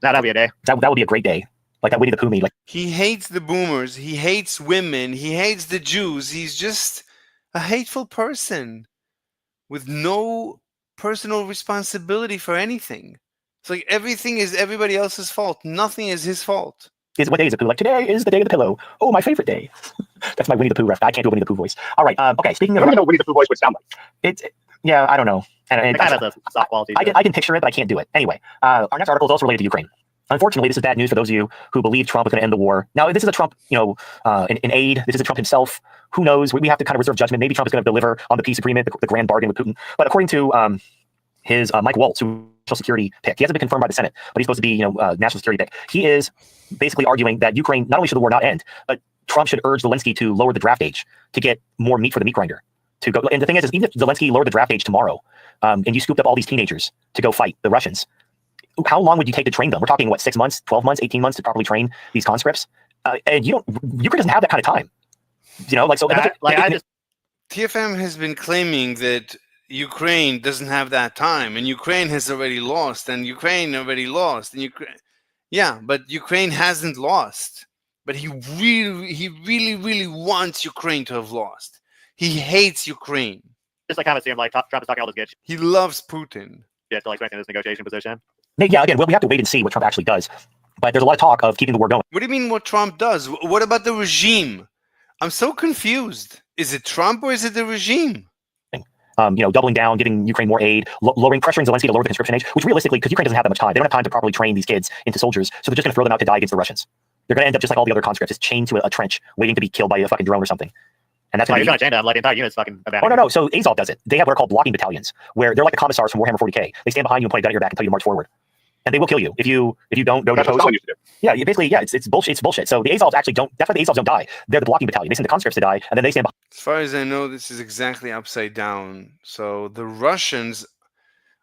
That'd be a day. That would be a great day. Like that Winnie the Pooh me. Like He hates the boomers. He hates women. He hates the Jews. He's just a hateful person with no personal responsibility for anything. It's like everything is everybody else's fault. Nothing is his fault. What day is it, Pooh? Like today is the day of the pillow. Oh, my favorite day. That's my Winnie the Pooh ref. I can't do a Winnie the Pooh voice. All right. Okay. Speaking I of, don't even know what Winnie the Pooh voice would sound like. yeah, I don't know. It kind of has a soft quality. I can picture it, but I can't do it. Anyway, our next article is also related to Ukraine. Unfortunately, this is bad news for those of you who believe Trump was going to end the war. Now, this is a Trump, in aid. This is a Trump himself. Who knows? We have to kind of reserve judgment. Maybe Trump is going to deliver on the peace agreement, the grand bargain with Putin. But according to his Mike Waltz, who national security pick, he hasn't been confirmed by the Senate, but he's supposed to be, national security pick. He is basically arguing that Ukraine, not only should the war not end, but Trump should urge Zelensky to lower the draft age to get more meat for the meat grinder. To go, and the thing is even if Zelensky lowered the draft age tomorrow, and you scooped up all these teenagers to go fight the Russians, how long would you take to train them? We're talking, what, 6 months, 12 months, 18 months to properly train these conscripts? And Ukraine doesn't have that kind of time. TFM has been claiming that Ukraine doesn't have that time, and Ukraine has already lost, and Ukraine already lost, and yeah, but Ukraine hasn't lost. But he really wants Ukraine to have lost. He hates Ukraine. Just like kind of seemed like Trump is talking all this good He loves Putin. shit to like strengthen this negotiation position. Yeah, again, we have to wait and see what Trump actually does. But there's a lot of talk of keeping the war going. What do you mean what Trump does? What about the regime? I'm so confused. Is it Trump or is it the regime? Doubling down, giving Ukraine more aid, lowering, pressuring Zelensky to lower the conscription age, which realistically, because Ukraine doesn't have that much time, they don't have time to properly train these kids into soldiers, so they're just going to throw them out to die against the Russians. They're going to end up just like all the other conscripts, just chained to a trench, waiting to be killed by a fucking drone or something. And that's you're going to chain them, like the entire unit's fucking abandoned. Oh, no. So Azov does it. They have what are called blocking battalions, where they're like the commissars from Warhammer 40K. They stand behind you and point a gun at your back and tell you to march forward. And they will kill you if you don't That's what oppose. Stalin used to do. Yeah, it's bullshit. It's bullshit. So the Azovs actually don't. That's why the Azovs don't die. They're the blocking battalion. They send the conscripts to die, and then they stand behind. As far as I know, this is exactly upside down. So the Russians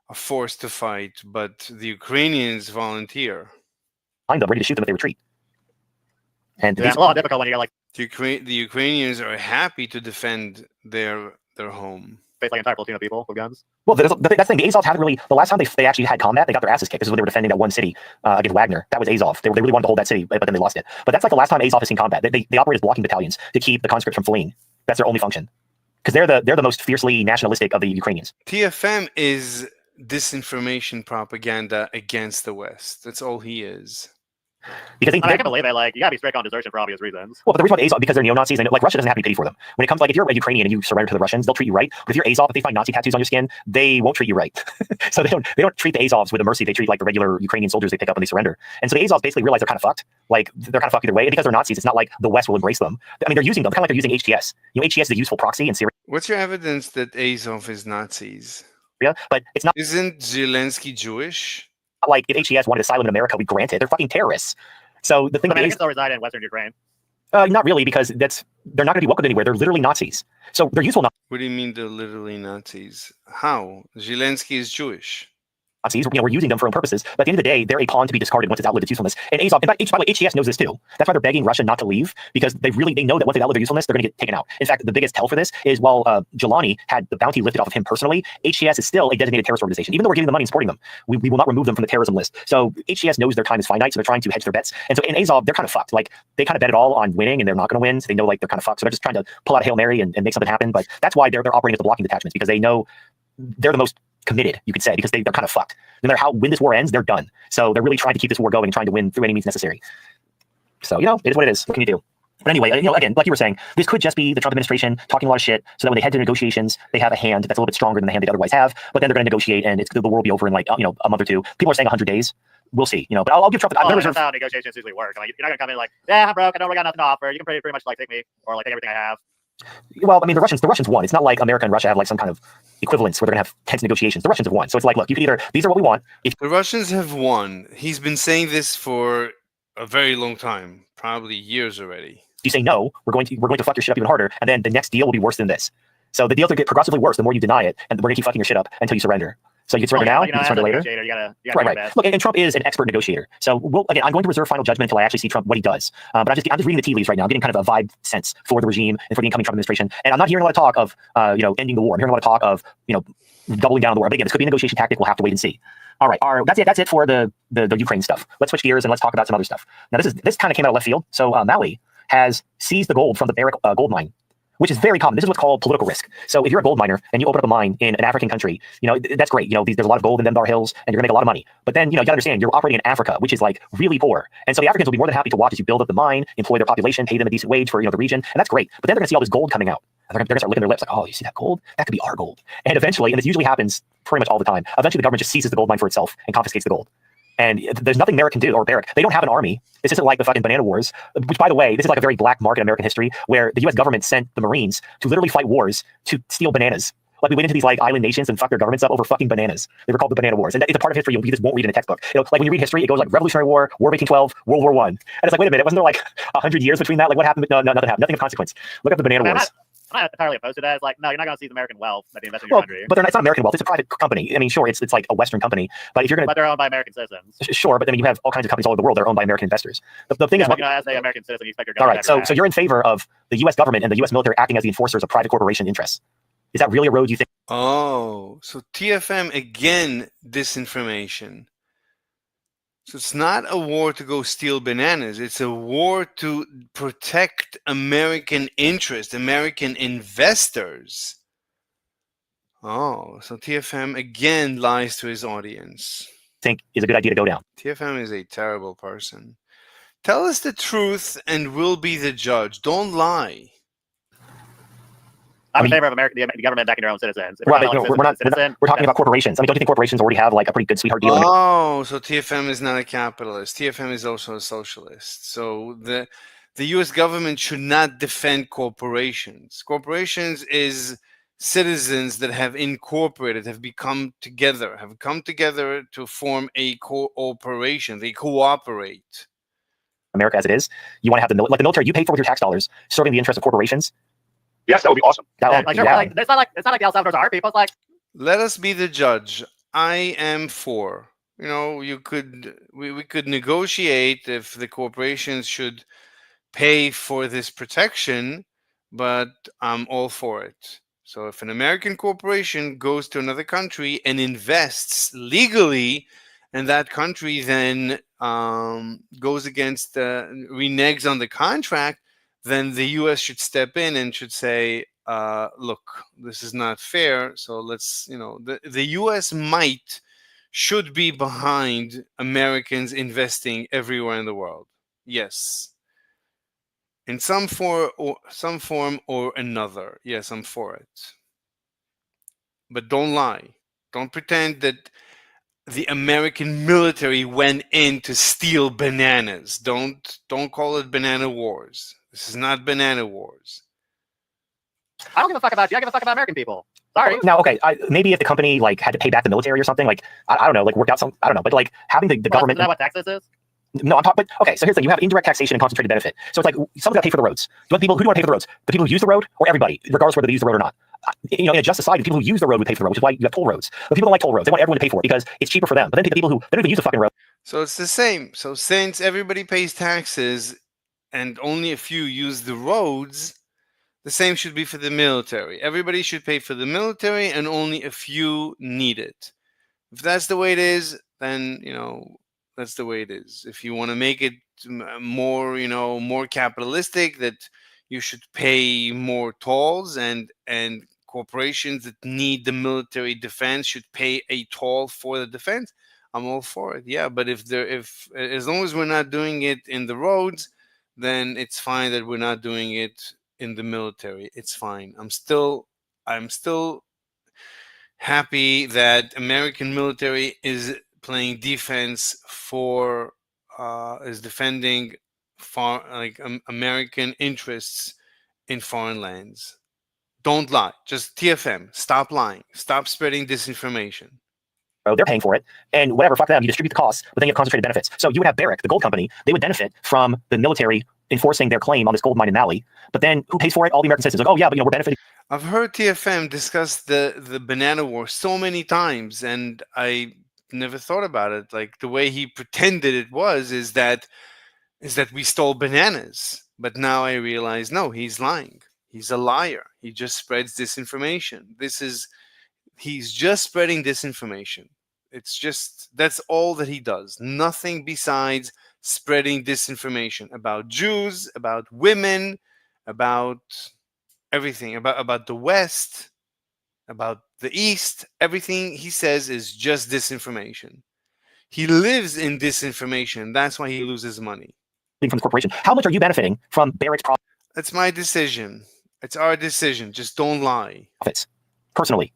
are forced to fight, but the Ukrainians volunteer. Behind them, ready to shoot them if they retreat. And It's a lot difficult when you got like The Ukrainians are happy to defend their home. face like an entire platoon of people with guns. Well, that's the thing. The Azovs haven't really. The last time they actually had combat, they got their asses kicked. This is when they were defending that one city against Wagner. That was Azov. They really wanted to hold that city, but then they lost it. But that's like the last time Azov has seen combat. They operate as blocking battalions to keep the conscripts from fleeing. That's their only function, because they're the most fiercely nationalistic of the Ukrainians. TFM is disinformation propaganda against the West. That's all he is. Because I can't believe it. Like, you gotta be strict on desertion for obvious reasons. Well, but the reason why Azov, because they're neo-Nazis, and like Russia doesn't have any pity for them. When it comes, like, if you're a Ukrainian and you surrender to the Russians, they'll treat you right. But if you're Azov, if they find Nazi tattoos on your skin, they won't treat you right. So they don't treat the Azovs with a mercy. They treat like the regular Ukrainian soldiers they pick up when they surrender. And so the Azovs basically realize they're kind of fucked. Like, they're kind of fucked either way. And because they're Nazis, it's not like the West will embrace them. I mean, they're using them kind of like they're using HTS. HTS is a useful proxy in Syria, What's your evidence that Azov is Nazis? but it's not Isn't Zelensky Jewish? like if HTS wanted asylum in America, we grant it. They're fucking terrorists. So the thing I mean, they is, can still reside in Western Ukraine. not really, because they're not going to be welcomed anywhere. They're literally Nazis. So they're useful What do you mean they're literally Nazis? How? Zelensky is Jewish. Nazis. We're using them for own purposes. But at the end of the day, they're a pawn to be discarded once it's outlived its usefulness. And Azov, in fact, by the way, HTS knows this too. That's why they're begging Russia not to leave, because they know that once they've outlived their usefulness, they're going to get taken out. In fact, the biggest tell for this is while Jelani had the bounty lifted off of him personally, HTS is still a designated terrorist organization. Even though we're giving them money and supporting them, we will not remove them from the terrorism list. So HTS knows their time is finite, so they're trying to hedge their bets. And so in Azov, they're kind of fucked. Like, they kind of bet it all on winning, and they're not going to win. So they know, like, they're kind of fucked. So they're just trying to pull out a Hail Mary and make something happen. But that's why they're operating as the blocking detachments, because they know they're the most committed, you could say, because they're kind of fucked. No matter when this war ends, they're done. So they're really trying to keep this war going and trying to win through any means necessary. So, it is what it is. What can you do? But anyway, again, like you were saying, this could just be the Trump administration talking a lot of shit so that when they head to negotiations, they have a hand that's a little bit stronger than the hand they'd otherwise have. But then they're going to negotiate, and the war will be over in, like, a month or two. People are saying 100 days. We'll see, but I'll give Trump. That's how negotiations usually work. Like, you're not gonna come in like, yeah, I'm broke, I don't really got nothing to offer. You can pretty much like take me or like take everything I have. Well, I mean, the Russians won. It's not like America and Russia have like some kind of equivalence where they're gonna have tense negotiations. The Russians have won. So it's like, look, you can either, these are what we want. If The Russians have won. He's been saying this for a very long time, probably years already. you say no, we're going to fuck your shit up even harder, and then the next deal will be worse than this. So the deals will get progressively worse the more you deny it, and we're gonna keep fucking your shit up until you surrender. So you can surrender now, you can surrender later. You gotta Right. Look, and Trump is an expert negotiator. So I'm going to reserve final judgment until I actually see Trump, what he does. But I'm just reading the tea leaves right now. I'm getting kind of a vibe sense for the regime and for the incoming Trump administration. And I'm not hearing a lot of talk of, ending the war. I'm hearing a lot of talk of, doubling down on the war. But again, this could be a negotiation tactic. We'll have to wait and see. All right. That's it for the Ukraine stuff. Let's switch gears and let's talk about some other stuff. Now, this kind of came out of left field. So Mali has seized the gold from the Barrick gold mine, which is very common. This is what's called political risk. So if you're a gold miner and you open up a mine in an African country, that's great. There's a lot of gold in Dembar Hills and you're gonna make a lot of money. But then, you gotta understand, you're operating in Africa, which is like really poor. And so the Africans will be more than happy to watch as you build up the mine, employ their population, pay them a decent wage for, the region. And that's great. But then they're gonna see all this gold coming out. And they're gonna start licking their lips like, oh, you see that gold? That could be our gold. And eventually, and this usually happens pretty much all the time, eventually the government just seizes the gold mine for itself and confiscates the gold. And there's nothing Merrick can do, or Barrick. They don't have an army. This isn't like the fucking Banana Wars, which, by the way, this is like a very black mark in American history, where the U.S. government sent the Marines to literally fight wars to steal bananas. Like, we went into these like island nations and fucked their governments up over fucking bananas. They were called the Banana Wars, and it's a part of history you just won't read in a textbook. Like when you read history, it goes like Revolutionary War, War of 1812, World War I, and it's like, wait a minute, wasn't there like 100 years between that? Like, what happened? No, nothing happened. Nothing of consequence. Look up the Banana Wars. I'm not entirely opposed to that. It's like, no, you're not going to seize American wealth that they invest in your Well, country. but it's not American wealth. It's a private company. I mean, sure, it's like a Western company, but if you're going But they're owned by American citizens. to, sure, but I mean, you have all kinds of companies all over the world that are owned by American investors. The thing Yeah, is, but, as an American citizen, you expect your all government right, to have your so back. you're in favor of the U.S. government and the U.S. military acting as the enforcers of private corporation interests. Is that really a road you think? Oh, so TFM again, disinformation. So it's not a war to go steal bananas. It's a war to protect American interest, American investors. Oh, so TFM again lies to his audience. Is a good idea to go down? TFM is a terrible person. Tell us the truth and we'll be the judge. Don't lie. I'm in favor of the government backing their own citizens. If Right, we're we're talking about corporations. I mean, don't you think corporations already have like a pretty good sweetheart deal? Oh, so TFM is not a capitalist. TFM is also a socialist. So the U.S. government should not defend corporations. Corporations is citizens that have incorporated, have come together to form a cooperation. They cooperate. America as it is, you want to have the military you pay for with your tax dollars serving the interests of corporations. Yes, that would be awesome. It's not like the El Salvador's our people. It's like, Let us be the judge. I am for. We could negotiate if the corporations should pay for this protection, but I'm all for it. So if an American corporation goes to another country and invests legally, and that country then goes against, reneges on the contract, then the U.S. should step in and should say, look, this is not fair. So let's, the U.S. should be behind Americans investing everywhere in the world. Yes. In some form or another. Yes, I'm for it. But don't lie. Don't pretend that the American military went in to steal bananas. Don't call it banana wars. This is not banana wars. I don't give a fuck about you. I give a fuck about American people. Sorry. Now, okay, maybe if the company like had to pay back the military or something, like I don't know, like work out some, I don't know, but like having the government. Is that what taxes is? No, I'm talking. But okay, so here's the thing: you have indirect taxation and concentrated benefit. So it's like someone's got to pay for the roads. Who do you want to pay for the roads? The people who use the road, or everybody, regardless whether they use the road or not? In a just society, the people who use the road would pay for the road, which is why you have toll roads. But people don't like toll roads; they want everyone to pay for it because it's cheaper for them. But then the people who they don't even use the fucking road. So it's the same. So since everybody pays taxes and only a few use the roads, the same should be for the military. Everybody should pay for the military and only a few need it. If that's the way it is, then, that's the way it is. If you want to make it more, more capitalistic, that you should pay more tolls and corporations that need the military defense should pay a toll for the defense, I'm all for it. Yeah, but if as long as we're not doing it in the roads, then it's fine that we're not doing it in the military. It's fine. I'm still happy that American military is playing defense for is defending American interests in foreign lands. Don't lie. Just TFM. Stop lying. Stop spreading disinformation. They're paying for it, and whatever, fuck them. You distribute the costs, but then you have concentrated benefits. So you would have Barrick, the gold company, they would benefit from the military enforcing their claim on this gold mine in Mali. But then who pays for it? All the American citizens. Like, oh yeah, but we're benefiting. I've heard TFM discuss the banana war so many times, and I never thought about it. Like the way he pretended it is that we stole bananas. But now I realize, no, he's lying. He's a liar. He just spreads disinformation. He's just spreading disinformation. That's all that he does. Nothing besides spreading disinformation about Jews, about women, about everything, about the West, about the East. Everything he says is just disinformation. He lives in disinformation. That's why he loses money. From the corporation. How much are you benefiting from Barrick's That's my decision. It's our decision. Just don't lie. profits? Personally,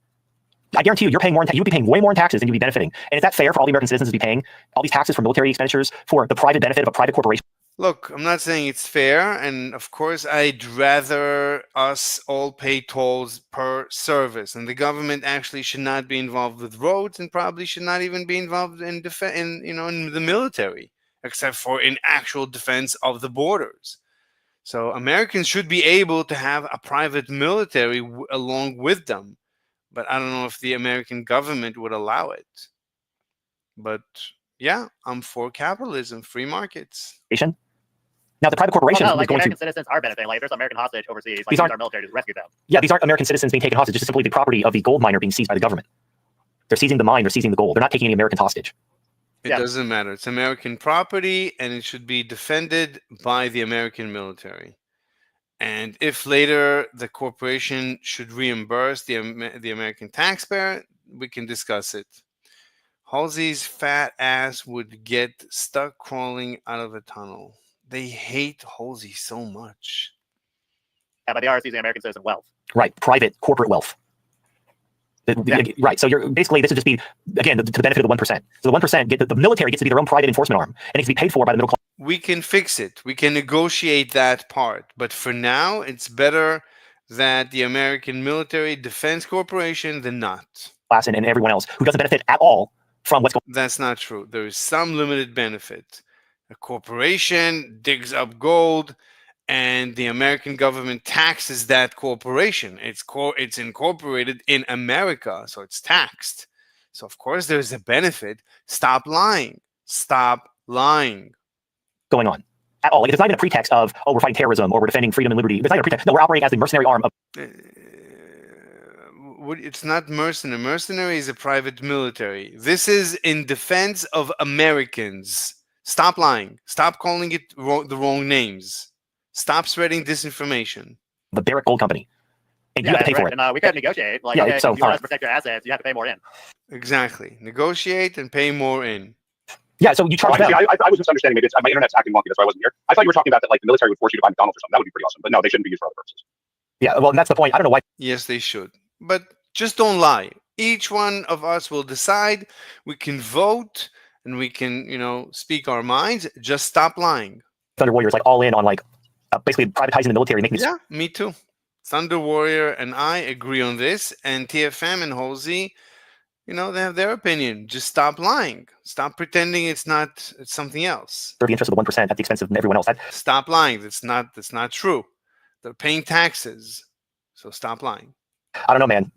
I guarantee you, you'd be paying way more in taxes than you'd be benefiting. And is that fair for all the American citizens to be paying all these taxes for military expenditures for the private benefit of a private corporation? Look, I'm not saying it's fair, and of course, I'd rather us all pay tolls per service, and the government actually should not be involved with roads, and probably should not even be involved in in the military, except for in actual defense of the borders. So Americans should be able to have a private military along with them. But I don't know if the American government would allow it. But yeah, I'm for capitalism, free markets. Now, the private Well, corporation no, is like the going to. American citizens are benefiting. Like, there's American hostage overseas. Like, These we aren't- use our military to rescue them. Yeah, these aren't American citizens being taken hostage. This is simply the property of the gold miner being seized by the government. They're seizing the mine. They're seizing the gold. They're not taking any Americans hostage. It Yeah. doesn't matter. It's American property and it should be defended by the American military. And if later the corporation should reimburse the American taxpayer, we can discuss it. Halsey's fat ass would get stuck crawling out of a tunnel. They hate Halsey so much. Yeah, but they are seizing American citizen wealth. Right, private corporate wealth. Right, so you're basically this would just be again to the benefit of the 1%. So the 1% get the military gets to be their own private enforcement arm, and it can be paid for by the middle class. We can fix it. We can negotiate that part. But for now, it's better that the American Military Defense Corporation than not. Class and everyone else who doesn't benefit at all from what's going. That's not true. There is some limited benefit. A corporation digs up gold, and the American government taxes that corporation. It's incorporated in America, so it's taxed. So of course there's a benefit. Stop lying. Stop lying. Going on at all. Like it's not even a pretext of we're fighting terrorism or we're defending freedom and liberty. It's not even a pretext. No, we're operating as the mercenary arm of. It's not mercenary. Mercenary is a private military. This is in defense of Americans. Stop lying. Stop calling it the wrong names. Stop spreading disinformation. The Barrick Gold Company. And you have to pay for it. And we could negotiate. Like, Yeah, okay, so, if you want us to protect your assets, you have to pay more in. Exactly. Negotiate and pay more in. Yeah, so you charge them. I was misunderstanding. Maybe my internet's acting wonky. That's why I wasn't here. I thought you were talking about that, like the military would force you to buy McDonald's or something. That would be pretty awesome. But no, they shouldn't be used for other purposes. Yeah, well, and that's the point. I don't know why. Yes, they should. But just don't lie. Each one of us will decide. We can vote and we can, speak our minds. Just stop lying. Thunder Warrior is like all in on like basically privatizing the military, making this. Yeah, me too. Thunder Warrior and I agree on this. And TFM and Halsey, they have their opinion. Just stop lying. Stop pretending it's something else. For the interest of the 1% at the expense of everyone else. Stop lying. That's not true. They're paying taxes. So stop lying. I don't know, man.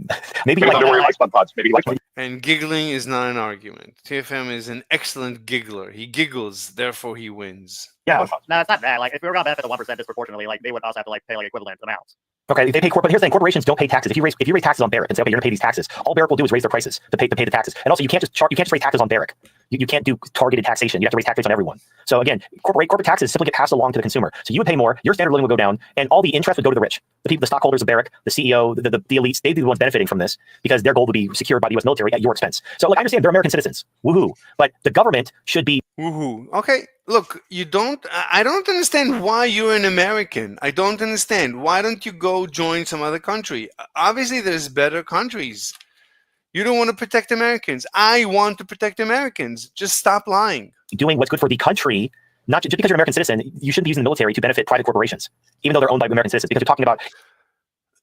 Maybe Thunder Warrior likes Bud Pods. Maybe he likes Bud. And giggling is not an argument. TFM is an excellent giggler. He giggles, therefore he wins. Yeah. No, it's not that. Like, if we were going to benefit the 1% disproportionately, like, they would also have to pay equivalent amounts. Okay, they pay but here's the thing: corporations don't pay taxes. If you raise taxes on Barrick and say, okay, you're gonna pay these taxes, all Barrick will do is raise their prices to pay the taxes. And also, you can't just raise taxes on Barrick. You can't do targeted taxation. You have to raise taxes on everyone. So again, corporate taxes simply get passed along to the consumer. So you would pay more, your standard of living would go down, and all the interest would go to the rich, the people, the stockholders of Barrick, the CEO, the elites. They'd be the ones benefiting from this because their gold would be secured by the U.S. military at your expense. So like, I understand they're American citizens, woohoo, but the government should be woohoo. Okay, look, I don't understand why you're an American. I don't understand. Why don't you go join some other country? Obviously, there's better countries. You don't want to protect Americans. I want to protect Americans. Just stop lying. doing what's good for the country. Not just because you're an American citizen, you shouldn't be using the military to benefit private corporations, even though they're owned by American citizens. Because you're talking about.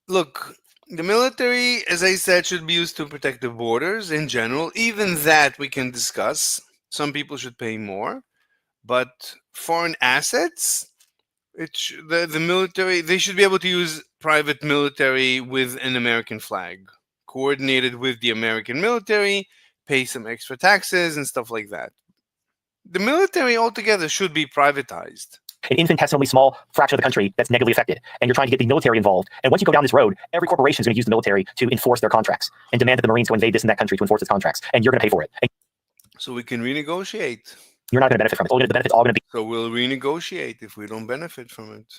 Look, the military, as I said, should be used to protect the borders in general. Even that we can discuss. Some people should pay more, but foreign assets, the military, they should be able to use private military with an American flag, coordinated with the American military, pay some extra taxes and stuff like that. The military altogether should be privatized. An infinitesimally small fraction of the country that's negatively affected, and you're trying to get the military involved. And once you go down this road, every corporation is going to use the military to enforce their contracts and demand that the Marines go invade this and that country to enforce its contracts, and you're going to pay for it. And so we can renegotiate. You're not going to benefit from it. The benefit's all going to be. So we'll renegotiate if we don't benefit from it.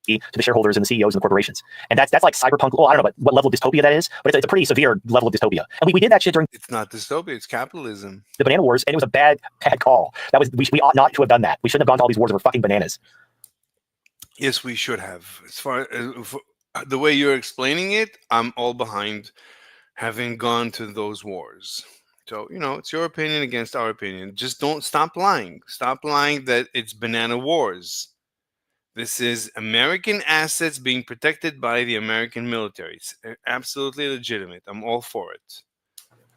To the shareholders and the CEOs and the corporations. And that's like cyberpunk. Well, I don't know what level of dystopia that is, but it's a pretty severe level of dystopia. And we did that shit during. It's not dystopia, it's capitalism. The Banana Wars, and it was a bad call. That was we ought not to have done that. We shouldn't have gone to all these wars over fucking bananas. Yes, we should have. As far as the way you're explaining it, I'm all behind having gone to those wars. So, it's your opinion against our opinion. Just don't stop lying. Stop lying that it's banana wars. This is American assets being protected by the American military. It's absolutely legitimate. I'm all for it.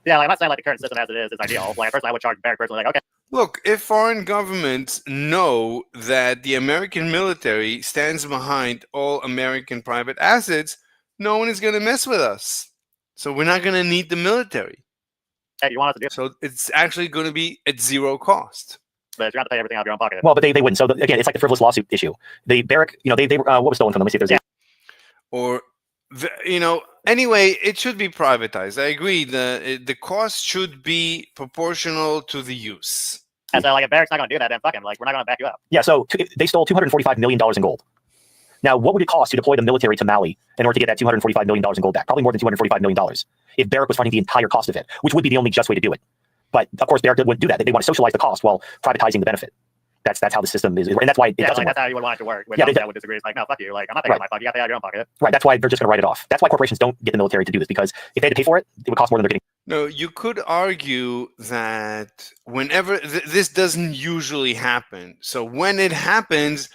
Yeah, like, I'm not saying like the current system as it is ideal. Like, at first I would charge Barrick personally, like, okay. Look, if foreign governments know that the American military stands behind all American private assets, no one is going to mess with us. So we're not going to need the military. Hey, you want us to do it, So it's actually going to be at zero cost. but you're going to pay everything out of your own pocket. Well, but they wouldn't. So again, it's like the frivolous lawsuit issue. The Barrick, they what was stolen from them? Let me see if there's Or, anyway, it should be privatized. I agree. The cost should be proportional to the use. And so, like, if Barrick's not going to do that, then fuck him. Like, we're not going to back you up. Yeah, so they stole $245 million in gold. Now, what would it cost to deploy the military to Mali in order to get that $245 million in gold back? Probably more than $245 million if Barrick was funding the entire cost of it, which would be the only just way to do it. But, of course, Barrick wouldn't do that. They want to socialize the cost while privatizing the benefit. That's how the system is. And that's why it doesn't like, work. that's how you would want it to work. Which Yeah, I would disagree. It's like, no, fuck you. Like, I'm not paying my pocket. You got to pay out of your own pocket. Right, that's why they're just going to write it off. That's why corporations don't get the military to do this, because if they had to pay for it, it would cost more than they're getting. No, you could argue that whenever this doesn't usually happen. So when it happens,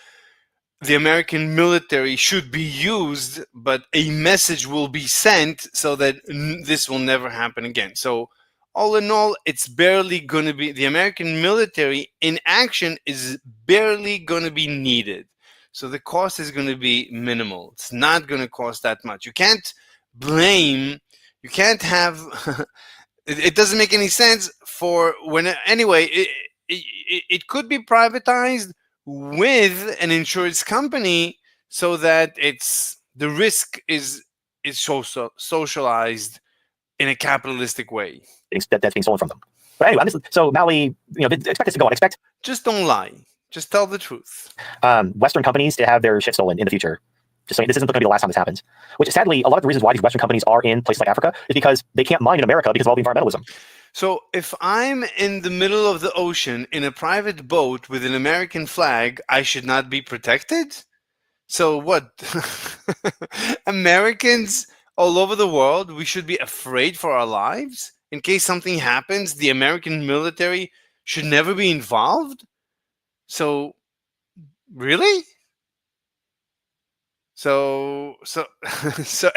the American military should be used, but a message will be sent so that this will never happen again. So all in all, it's barely going to be, the American military in action is barely going to be needed. So the cost is going to be minimal. It's not going to cost that much. You can't blame, you can't have, it doesn't make any sense for when, anyway, it could be privatized with an insurance company so that the risk is socialized in a capitalistic way. That's being stolen from them. But anyway, so Mali, expect this to go on. Just don't lie. Just tell the truth. Western companies to have their shit stolen in the future. Just saying, this isn't going to be the last time this happens. Which, sadly, a lot of the reasons why these Western companies are in places like Africa is because they can't mine in America because of all the environmentalism. So if I'm in the middle of the ocean in a private boat with an American flag, I should not be protected? So what? Americans all over the world, we should be afraid for our lives? In case something happens, the American military should never be involved? So, really? So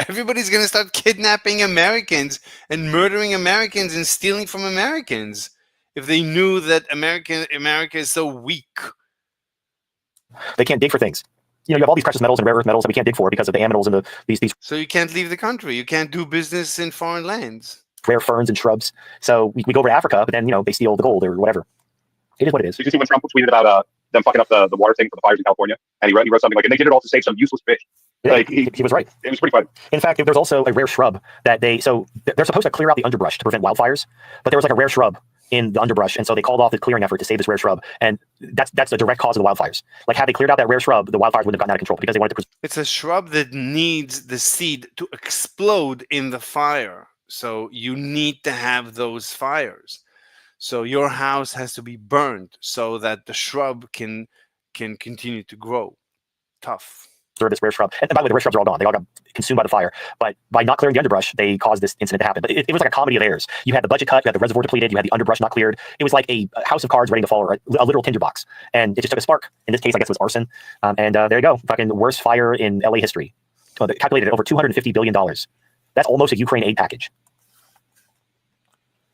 everybody's going to start kidnapping Americans and murdering Americans and stealing from Americans if they knew that America is so weak. They can't dig for things. You have all these precious metals and rare earth metals that we can't dig for because of the aminals and these. So you can't leave the country. You can't do business in foreign lands. Rare ferns and shrubs. So we go over to Africa, but then they steal the gold or whatever. It is what it is. Did you see when Trump tweeted about them fucking up the water thing for the fires in California? And he wrote something like, and they did it all to save some useless fish. Yeah, like he was right. It was pretty funny. In fact, there's also a rare shrub that they're supposed to clear out the underbrush to prevent wildfires, but there was like a rare shrub in the underbrush, and so they called off the clearing effort to save this rare shrub, and that's the direct cause of the wildfires. Like, had they cleared out that rare shrub, the wildfires wouldn't have gotten out of control because they wanted to. It's a shrub that needs the seed to explode in the fire, so you need to have those fires. So your house has to be burned so that the shrub can continue to grow. Tough. This rare shrub. And by the way, the rare shrubs are all gone. They all got consumed by the fire. But by not clearing the underbrush, they caused this incident to happen. But it was like a comedy of errors. You had the budget cut, you had the reservoir depleted, you had the underbrush not cleared. It was like a house of cards ready to fall, or a literal tinderbox. And it just took a spark. In this case, I guess it was arson. And there you go. Fucking the worst fire in LA history. Calculated at over $250 billion. That's almost a Ukraine aid package.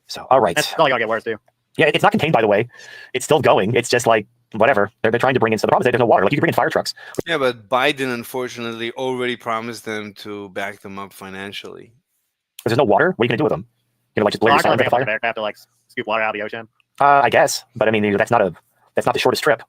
So, all right. It's only going to get worse, too. Yeah, it's not contained, by the way. It's still going. It's just like, whatever. They're trying to bring in. So the problem is that there's no water. Like, you can bring in fire trucks. Yeah, but Biden, unfortunately, already promised them to back them up financially. If there's no water, what are you going to do with them? Like, just blare your sound at the fire? They have to, like, scoop water out of the ocean. I guess. But, I mean, that's not the shortest trip.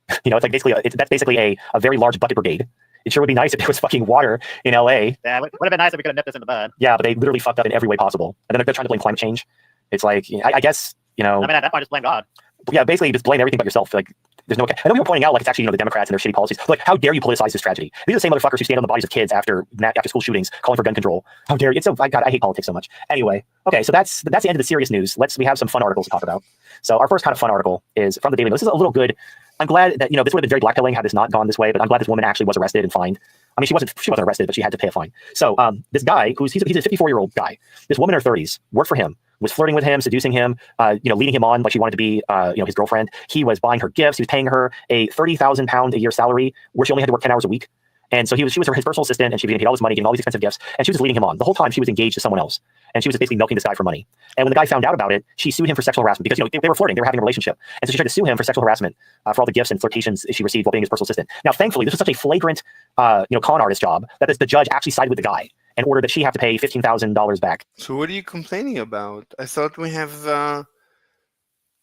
It's like that's basically a very large bucket brigade. It sure would be nice if there was fucking water in LA. Yeah, it would have been nice if we could have nipped this in the bud. Yeah, but they literally fucked up in every way possible. And then they're trying to blame climate change. It's like, I guess, I mean, at that point, just blame God. Yeah, basically just blame everything but yourself. Like, there's no. I know people are pointing out, like, it's actually the Democrats and their shitty policies. Like, how dare you politicize this tragedy? These are the same motherfuckers who stand on the bodies of kids after school shootings, calling for gun control. How dare you? God, I hate politics so much. Anyway, okay, so that's the end of the serious news. We have some fun articles to talk about. So our first kind of fun article is from the Daily Mail. This is a little good. I'm glad that this would have been very blackmailing had this not gone this way, but I'm glad this woman actually was arrested and fined. I mean, she wasn't arrested, but she had to pay a fine. So this guy, he's a 54-year-old guy. This woman in her 30s worked for him, was flirting with him, seducing him, leading him on like she wanted to be, his girlfriend. He was buying her gifts. He was paying her a £30,000 a year salary where she only had to work 10 hours a week. And so she was his personal assistant, and she was getting paid all this money, getting all these expensive gifts, and she was just leading him on. The whole time she was engaged to someone else, and she was just basically milking this guy for money. And when the guy found out about it, she sued him for sexual harassment because they were flirting, they were having a relationship, and so she tried to sue him for sexual harassment for all the gifts and flirtations she received while being his personal assistant. Now, thankfully, this was such a flagrant con artist job that the judge actually sided with the guy and ordered that she have to pay $15,000 back. So what are you complaining about? I thought we have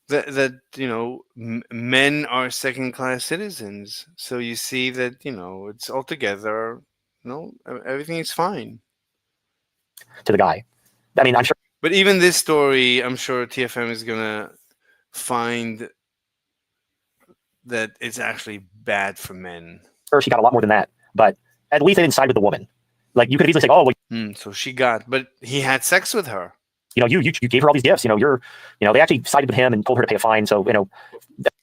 that men are second-class citizens. So you see that it's altogether everything is fine. To the guy, I mean, I'm sure. But even this story, I'm sure TFM is gonna find that it's actually bad for men. Sure, she got a lot more than that, but at least they didn't side with the woman. Like, you could easily say, oh, well, so she got, but he had sex with her. You gave her all these gifts. They actually sided with him and told her to pay a fine. So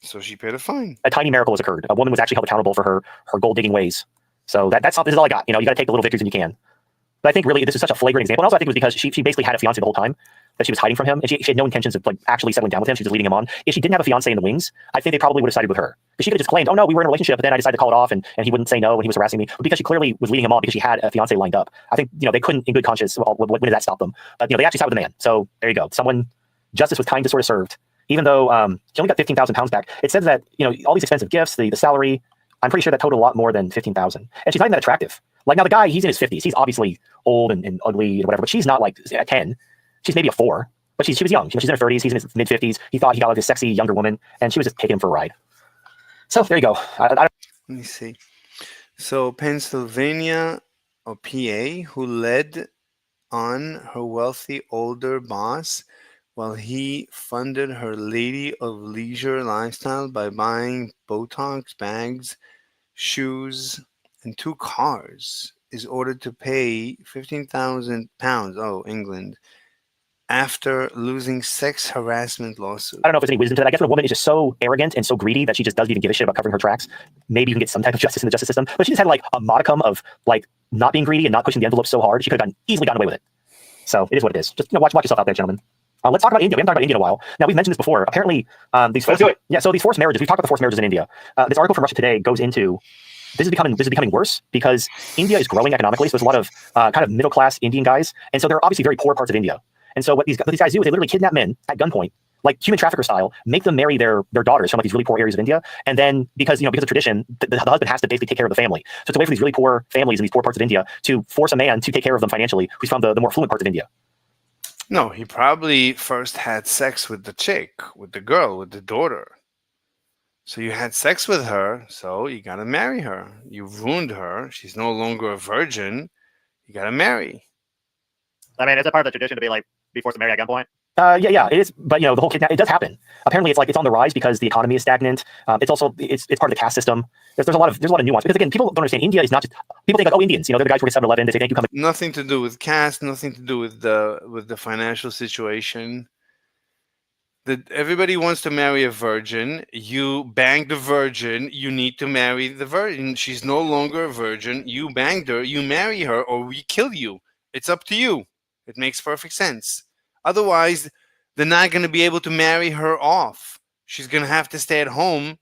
so she paid a fine. A tiny miracle has occurred. A woman was actually held accountable for her gold digging ways. So this is all I got. You got to take the little victories when you can. But I think really this is such a flagrant example. And also I think it was because she basically had a fiance the whole time that she was hiding from him, and she had no intentions of actually settling down with him. She was just leading him on. If she didn't have a fiance in the wings, I think they probably would have sided with her. Because she could have just claimed, oh no, we were in a relationship, but then I decided to call it off, and he wouldn't say no, and he was harassing me. But because she clearly was leading him on because she had a fiance lined up, I think they couldn't in good conscience. Well, when did that stop them? But they actually sided with the man. So there you go. Justice was kind of sort of served. Even though she only got £15,000 back, it says that all these expensive gifts, the salary, I'm pretty sure that totaled a lot more than $15,000. And she's not even that attractive. Like, now the guy, he's in his 50s. He's obviously old and ugly and whatever, but she's not like a 10. She's maybe a 4. But she was young. She's in her 30s. He's in his mid-50s. He thought he got like this sexy younger woman, and she was just taking him for a ride. So there you go. Let me see. So Pennsylvania, or PA, who led on her wealthy older boss while he funded her lady of leisure lifestyle by buying Botox bags, shoes, and 2 cars, is ordered to pay £15,000. Oh, England. After losing sex harassment lawsuit. I don't know if there's any wisdom to that. I guess when a woman is just so arrogant and so greedy that she just doesn't even give a shit about covering her tracks, maybe you can get some type of justice in the justice system. But she just had like a modicum of not being greedy and not pushing the envelope so hard. She could have easily gotten away with it. So it is what it is. Just watch yourself out there, gentlemen. Let's talk about India. We haven't talked about India in a while. Now, we've mentioned this before. Apparently, these forced marriages. We've talked about the forced marriages in India. This article from Russia Today goes into this is becoming worse because India is growing economically. So there's a lot of kind of middle class Indian guys, and so they're obviously very poor parts of India. And so what these guys do is they literally kidnap men at gunpoint, like human trafficker style, make them marry their daughters from these really poor areas of India, and then because of tradition, the husband has to basically take care of the family. So it's a way for these really poor families in these poor parts of India to force a man to take care of them financially, who's from the more affluent parts of India. No, he probably first had sex with the chick, with the girl, with the daughter. So you had sex with her, so you gotta marry her. You ruined her. She's no longer a virgin. You gotta marry. I mean, is it part of the tradition to be forced to marry at gunpoint? Yeah, it is. But the whole kidnap, it does happen. Apparently, it's on the rise because the economy is stagnant. It's also it's part of the caste system. There's a lot of nuance because again, people don't understand. India is not just people think like, oh, Indians. They're the guys who work at 7-Eleven. They say thank you coming. Nothing to do with caste. Nothing to do with the financial situation. That everybody wants to marry a virgin. You bang the virgin. You need to marry the virgin. She's no longer a virgin. You banged her. You marry her, or we kill you. It's up to you. It makes perfect sense. Otherwise, they're not going to be able to marry her off. She's going to have to stay at home,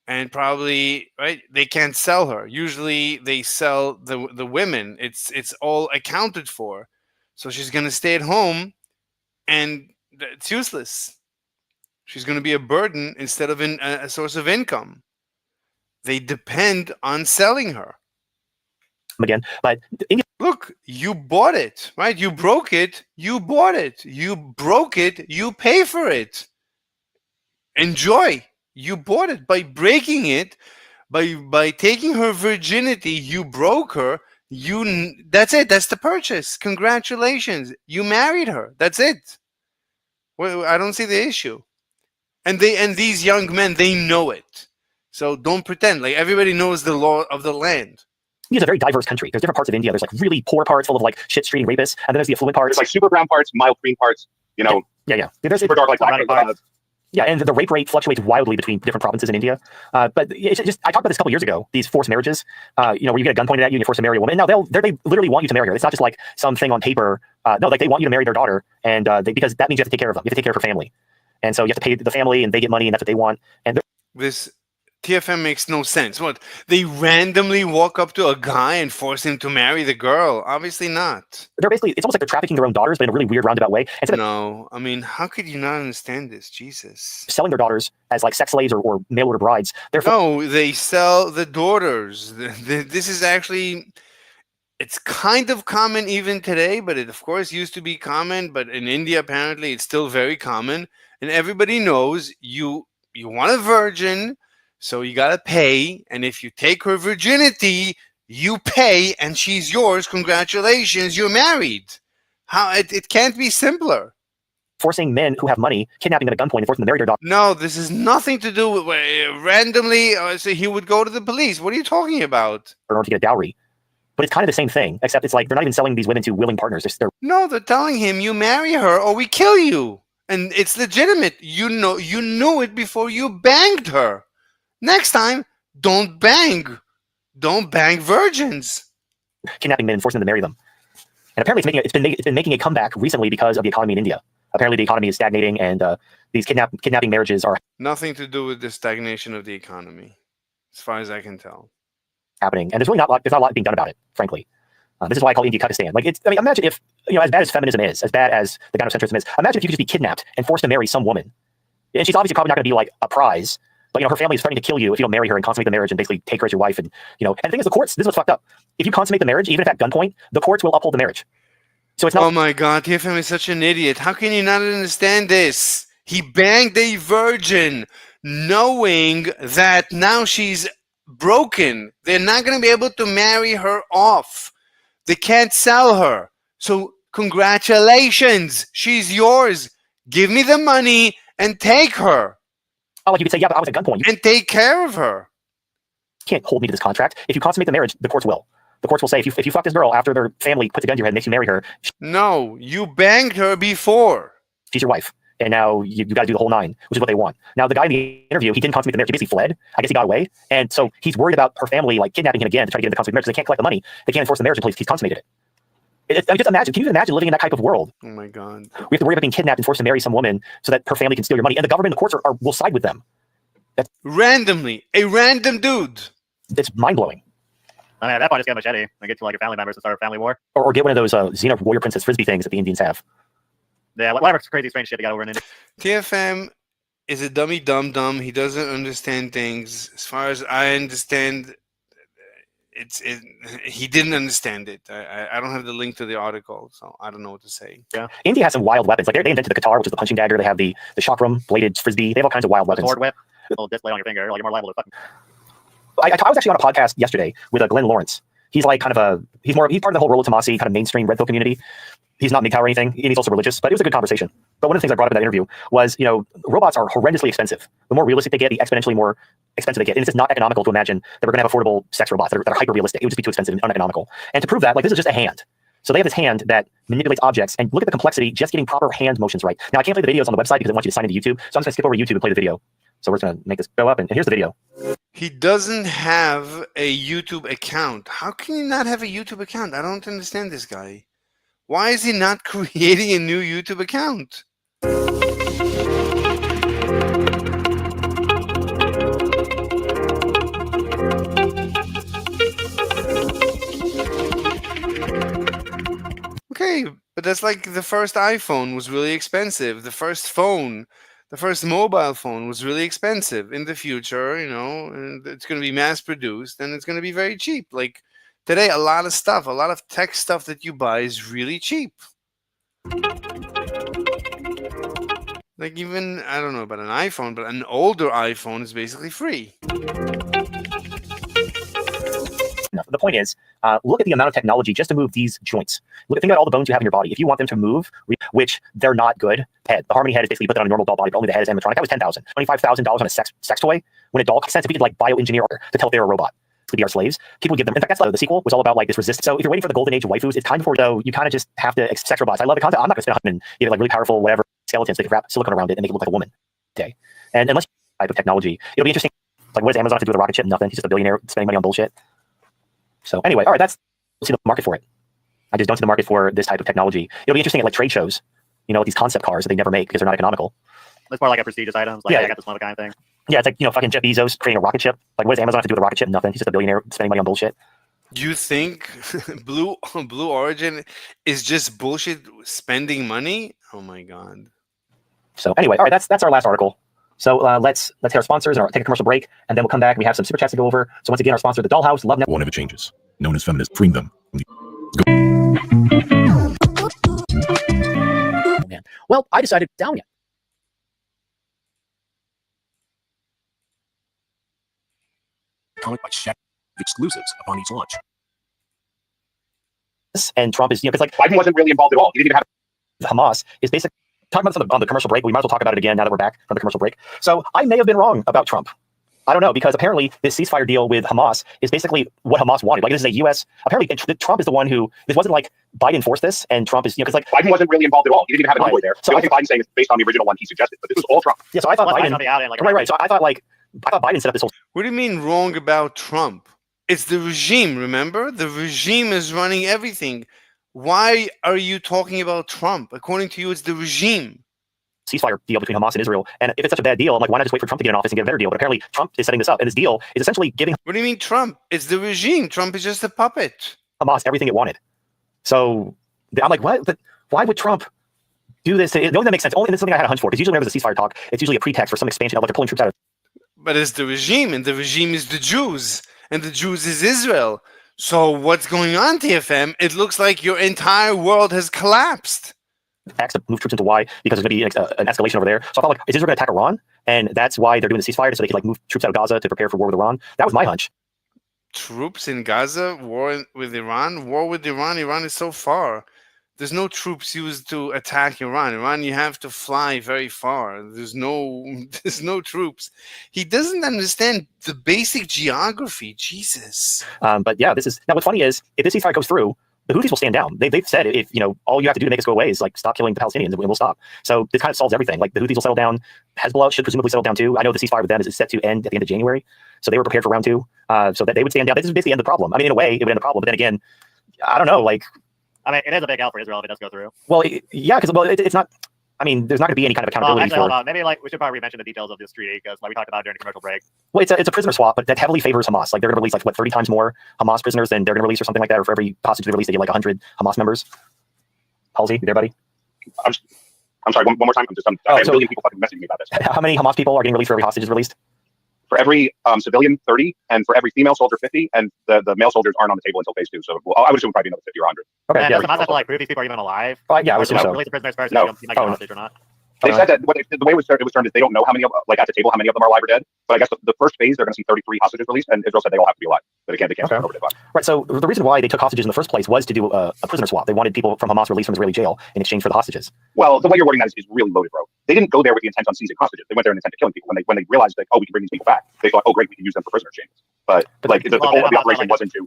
and probably, right, they can't sell her. Usually they sell the women. It's all accounted for. So she's going to stay at home, and it's useless. She's going to be a burden instead of a source of income. They depend on selling her. Again, but look, you bought it, right? You broke it, you bought it. You broke it, you pay for it. Enjoy. You bought it by breaking it, by taking her virginity. You broke her. That's it. That's the purchase. Congratulations. You married her. That's it. Well, I don't see the issue. And these young men, they know it. So don't pretend. Like, everybody knows the law of the land. India's a very diverse country. There's different parts of India. There's really poor parts full of shit street rapists, and then there's the affluent parts. There's super brown parts, mild green parts. Yeah. There's super dark black parts. Yeah, and the rape rate fluctuates wildly between different provinces in India. But it's just I talked about this a couple years ago. These forced marriages, where you get a gun pointed at you and you're forced to marry a woman. Now they literally want you to marry her. It's not just like something on paper. No, they want you to marry their daughter, and because that means you have to take care of them. You have to take care of her family, and so you have to pay the family, and they get money, and that's what they want. And this TFM makes no sense. What? They randomly walk up to a guy and force him to marry the girl? Obviously not. They're basically, it's almost like they're trafficking their own daughters, but in a really weird roundabout way. Instead of No, I mean, how could you not understand this? Jesus. selling their daughters as like sex slaves or mail order brides, they're No, they sell the daughters. This is actually, it's kind of common even today, but it of course used to be common. But in India, apparently, it's still very common, and everybody knows you want a virgin, so you gotta pay. And if you take her virginity, you pay, and she's yours. Congratulations, you're married. How it can't be simpler. forcing men who have money, kidnapping them at gunpoint and forcing them to marry their daughters No, this has nothing to do with randomly. So he would go to the police. What are you talking about? in order to get a dowry. But it's kind of the same thing, except it's like they're not even selling these women to willing partners. They're No, they're telling him you marry her or we kill you, and it's legitimate. You know, you knew it before you banged her. Next time, don't bang virgins. kidnapping men and forcing them to marry them. And apparently it's been making a comeback recently because of the economy in India. Apparently the economy is stagnating, and these kidnapping marriages are Nothing to do with the stagnation of the economy, as far as I can tell. happening, and there's not a lot being done about it, frankly. This is why I call India Kyrgyzstan. Like, I mean, imagine if, as bad as feminism is, as bad as the gynocentrism is, imagine if you could just be kidnapped and forced to marry some woman. And she's obviously probably not going to be like a prize, but her family is threatening to kill you if you don't marry her and consummate the marriage and basically take her as your wife. And and the thing is, the courts, this is what's fucked up. If you consummate the marriage, even if at gunpoint, the courts will uphold the marriage. So it's not. Oh my God, TFM is such an idiot. How can you not understand this? He banged a virgin, knowing that now she's broken. They're not going to be able to marry her off. They can't sell her. So congratulations, she's yours. Give me the money and take her. Oh, like you could say, yeah, but I was at gunpoint. And take care of her. You can't hold me to this contract. If you consummate the marriage, the courts will. The courts will say, if you fuck this girl after their family puts a gun to your head and makes you marry her, No, you banged her before. she's your wife. And now you got to do the whole nine, which is what they want. Now, the guy in the interview, he didn't consummate the marriage. He basically fled. I guess he got away. And so he's worried about her family like kidnapping him again to try to get him to consummate the marriage. They can't collect the money. They can't enforce the marriage until he's consummated it. I mean, just imagine. Can you even imagine living in that type of world? Oh my God. We have to worry about being kidnapped and forced to marry some woman so that her family can steal your money. And the government and the courts will side with them. Randomly, a random dude. It's mind-blowing. I mean, at that point, just get a machete and get to like your family members to start a family war. Or get one of those Xena Warrior Princess Frisbee things that the Indians have. Yeah, whatever crazy strange shit they got over in India. TFM is a dummy dum-dum. He doesn't understand things. As far as I understand, he didn't understand it. I don't have the link to the article, so I don't know what to say. Yeah. India has some wild weapons. Like they invented the Qatar, which is the punching dagger. They have the chakram, bladed Frisbee. They have all kinds of wild weapons. Sword whip, a little display on your finger. Like you're more liable to fucking. I was actually on a podcast yesterday with Glenn Lawrence. He's like he's part of the whole Rolo Tomasi kind of mainstream red pill community. He's not MGTOW or anything, and he's also religious, but it was a good conversation. But one of the things I brought up in that interview was, robots are horrendously expensive. The more realistic they get, the exponentially more expensive they get. And it's just not economical to imagine that we're going to have affordable sex robots that are hyper realistic. It would just be too expensive and uneconomical. And to prove that, like, this is just a hand. So they have this hand that manipulates objects, and look at the complexity just getting proper hand motions right. Now, I can't play the videos on the website because I want you to sign into YouTube. So I'm just going to skip over YouTube and play the video. So we're just going to make this go up, and here's the video. He doesn't have a YouTube account. How can you not have a YouTube account? I don't understand this guy. Why is he not creating a new YouTube account? Okay, but that's like the first iPhone was really expensive. The first mobile phone was really expensive. In the future, it's going to be mass produced and it's going to be very cheap. Like today, a lot of tech stuff that you buy is really cheap. Like even, I don't know about an iPhone, but an older iPhone is basically free. No, the point is, look at the amount of technology just to move these joints. Think about all the bones you have in your body. If you want them to move, which they're not good, head. The Harmony head is basically put on a normal doll body, but only the head is animatronic. That was $10,000. $25,000 on a sex toy. When a doll makes sense, if we could like bioengineer to tell if they're a robot. To be our slaves, people would give them. In fact, that's the sequel was all about like this resistance. So if you're waiting for the golden age of waifus, it's time before though. You kind of just have to sex robots. I love the concept. I'm not going to spend $100 and give like really powerful whatever skeletons. They could wrap silicone around it and make it look like a woman. Okay, and unless you type of technology, it'll be interesting. Like what does Amazon have to do with a rocket ship? Nothing. He's just a billionaire spending money on bullshit. So anyway, all right, that's see the market for it. I just don't see the market for this type of technology. It'll be interesting at like trade shows, with these concept cars that they never make because they're not economical. It's more like a prestigious items. Like, Yeah. hey, I got this one of a kind thing. Yeah, it's like, fucking Jeff Bezos creating a rocket ship. Like, what does Amazon have to do with a rocket ship? Nothing. He's just a billionaire spending money on bullshit. You think Blue Origin is just bullshit spending money? Oh my god. So anyway, all right, that's our last article. So let's hit our sponsors and take a commercial break, and then we'll come back and we have some super chats to go over. So once again, our sponsor, the Dollhouse, Love Network. One never changes. Known as feminists, freeing them. Oh, man. Well, I decided down yet. Comic by Shaq exclusives upon each launch. And Trump is, because like Biden wasn't really involved at all. He didn't even have. Hamas is basically talking about this on the commercial break. We might as well talk about it again now that we're back from the commercial break. So I may have been wrong about Trump. I don't know, because apparently this ceasefire deal with Hamas is basically what Hamas wanted. Like, this is a U.S. Apparently, Trump is the one who, this wasn't like Biden forced this, and Trump is, because like Biden wasn't really involved at all. He didn't even have an envoy there. So I think Biden's saying it's based on the original one he suggested, but this was all Trump. Yeah, so I thought Biden. Right. So I thought Biden set up this whole. What do you mean wrong about Trump? It's the regime, remember? The regime is running everything. Why are you talking about Trump? According to you, it's the regime. Ceasefire deal between Hamas and Israel. And if it's such a bad deal, I'm like, why not just wait for Trump to get in office and get a better deal? But apparently Trump is setting this up, and this deal is essentially giving. What do you mean Trump? It's the regime. Trump is just a puppet. Hamas everything it wanted. So I'm like, what? But why would Trump do this? The only thing that makes sense. Only, and this is something I had a hunch for, because usually whenever there's a ceasefire talk, it's usually a pretext for some expansion of like they're pulling troops out of. But it's the regime, and the regime is the Jews, and the Jews is Israel. So what's going on, TFM? It looks like your entire world has collapsed. Acts to move troops into Y because there's going to be an escalation over there. So I thought, like, is Israel going to attack Iran? And that's why they're doing the ceasefire, so they can like move troops out of Gaza to prepare for war with Iran. That was my hunch. Troops in Gaza, war with Iran. War with Iran. Iran is so far. There's no troops used to attack Iran. Iran, you have to fly very far. There's no troops. He doesn't understand the basic geography. Jesus. But yeah, this is now. What's funny is if this ceasefire goes through, the Houthis will stand down. They've said if all you have to do to make us go away is like stop killing the Palestinians, and we'll stop. So this kind of solves everything. Like the Houthis will settle down. Hezbollah should presumably settle down too. I know the ceasefire with them is set to end at the end of January, so they were prepared for round two. So that they would stand down. This is basically the end of the problem. I mean, in a way, it would end the problem. But then again, I don't know. Like, I mean, it is a big L for Israel if it does go through. Well, yeah, because it's not. I mean, there's not going to be any kind of accountability. Actually, hold on. Maybe we should probably mention the details of this treaty because we talked about it during the commercial break. Well, it's a prisoner swap, but that heavily favors Hamas. Like they're going to release 30 times more Hamas prisoners than they're going to release or something like that. Or for every hostage they release, they get 100 Hamas members. Halsey, you there, buddy? I'm sorry. One more time. I have a million people fucking messaging me about this. How many Hamas people are getting released for every hostage is released? For every civilian, 30, and for every female soldier, 50, and the male soldiers aren't on the table until phase 2. So I would assume probably another 50 or 100. Okay. And does Hamas have to prove these people are even alive? Yeah, I would assume so. Release the prisoners first. No. And you might get hostage or not. They said that the way it was turned is they don't know how many of at the table how many of them are alive or dead. But I guess the first phase they're going to see 33 hostages released, and Israel said they all have to be alive, but they can't turn over to. Right. So the reason why they took hostages in the first place was to do a prisoner swap. They wanted people from Hamas released from Israeli jail in exchange for the hostages. Well, the way you're wording that is really loaded, bro. They didn't go there with the intent on seizing hostages. They went there with the intent of killing people. When they realized that we can bring these people back, they thought, oh great, we can use them for prisoner exchanges. But the goal of the operation wasn't to.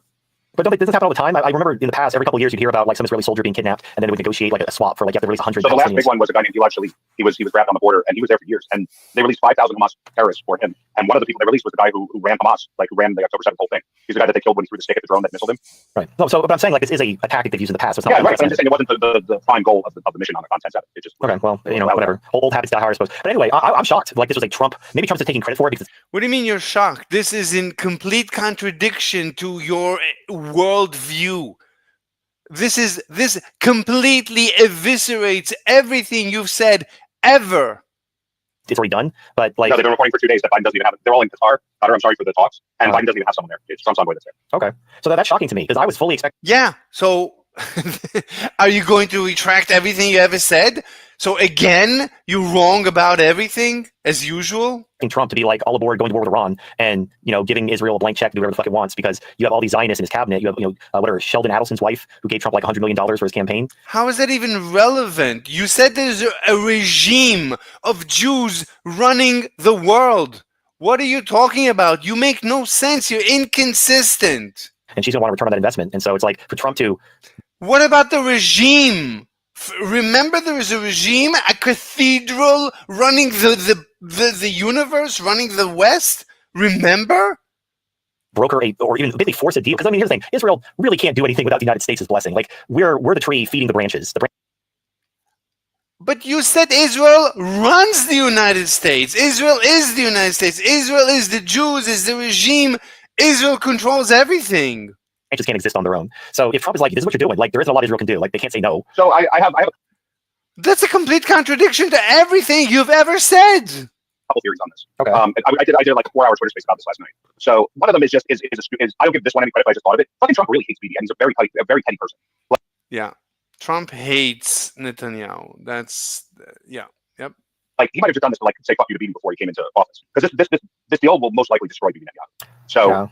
But don't, does this happen all the time? I remember in the past, every couple of years, you'd hear about some Israeli soldier being kidnapped, and then they would negotiate a swap for you have to release 100. So the last big one was a guy named Gilad Shalit. He was grabbed on the border, and he was there for years. And they released 5,000 Hamas terrorists for him. And one of the people they released was the guy who ran Hamas, who ran the October 7th whole thing. He's the guy that they killed when he threw the stick at the drone that missiled him. Right. No, so but I'm saying this is a tactic they've used in the past. So it's not right. But I'm just saying it wasn't the prime goal of the mission on the content of it. It just okay. Well, whatever. Old habits die hard, I suppose. But anyway, I'm shocked. This was Trump. Maybe Trump's taking credit for it because. What do you mean you're shocked? This is in complete contradiction to your worldview. This completely eviscerates everything you've said ever. It's already done, but no, they've been reporting for 2 days that Biden doesn't even have it. They're all in Qatar. I'm sorry for the talks, and Biden doesn't even have someone there. It's Trump's envoy that's there. Okay, so that's shocking to me because I was fully expecting. Yeah. So, are you going to retract everything you ever said? So again, you're wrong about everything as usual. Trump to be all aboard going to war with Iran and giving Israel a blank check to do whatever the fuck it wants because you have all these Zionists in his cabinet. You have Sheldon Adelson's wife who gave Trump $100 million for his campaign. How is that even relevant? You said there's a regime of Jews running the world. What are you talking about? You make no sense. You're inconsistent. And she's gonna want to return on that investment. And so it's for Trump to. What about the regime? Remember, there is a regime, a cathedral running the universe, running the West. Remember? Broker or even basically force a deal. Because here's the thing: Israel really can't do anything without the United States' blessing. We're the tree feeding the branches. But you said Israel runs the United States. Israel is the United States. Israel is the Jews, is the regime. Israel controls everything. Just can't exist on their own. So if Trump is like, this is what you're doing, like there isn't a lot Israel can do. Like they can't say no. So I have a That's a complete contradiction to everything you've ever said. couple theories on this. Okay. I did like a 4-hour Twitter space about this last night. So one of them is just is I don't give this one any credit. I just thought of it. Fucking Trump really hates BD, and he's a very petty person. Yeah, Trump hates Netanyahu. That's yeah, yep. Like he might have just done this to like say fuck you to BD before he came into office, because this deal will most likely destroy BD Netanyahu. So. Yeah.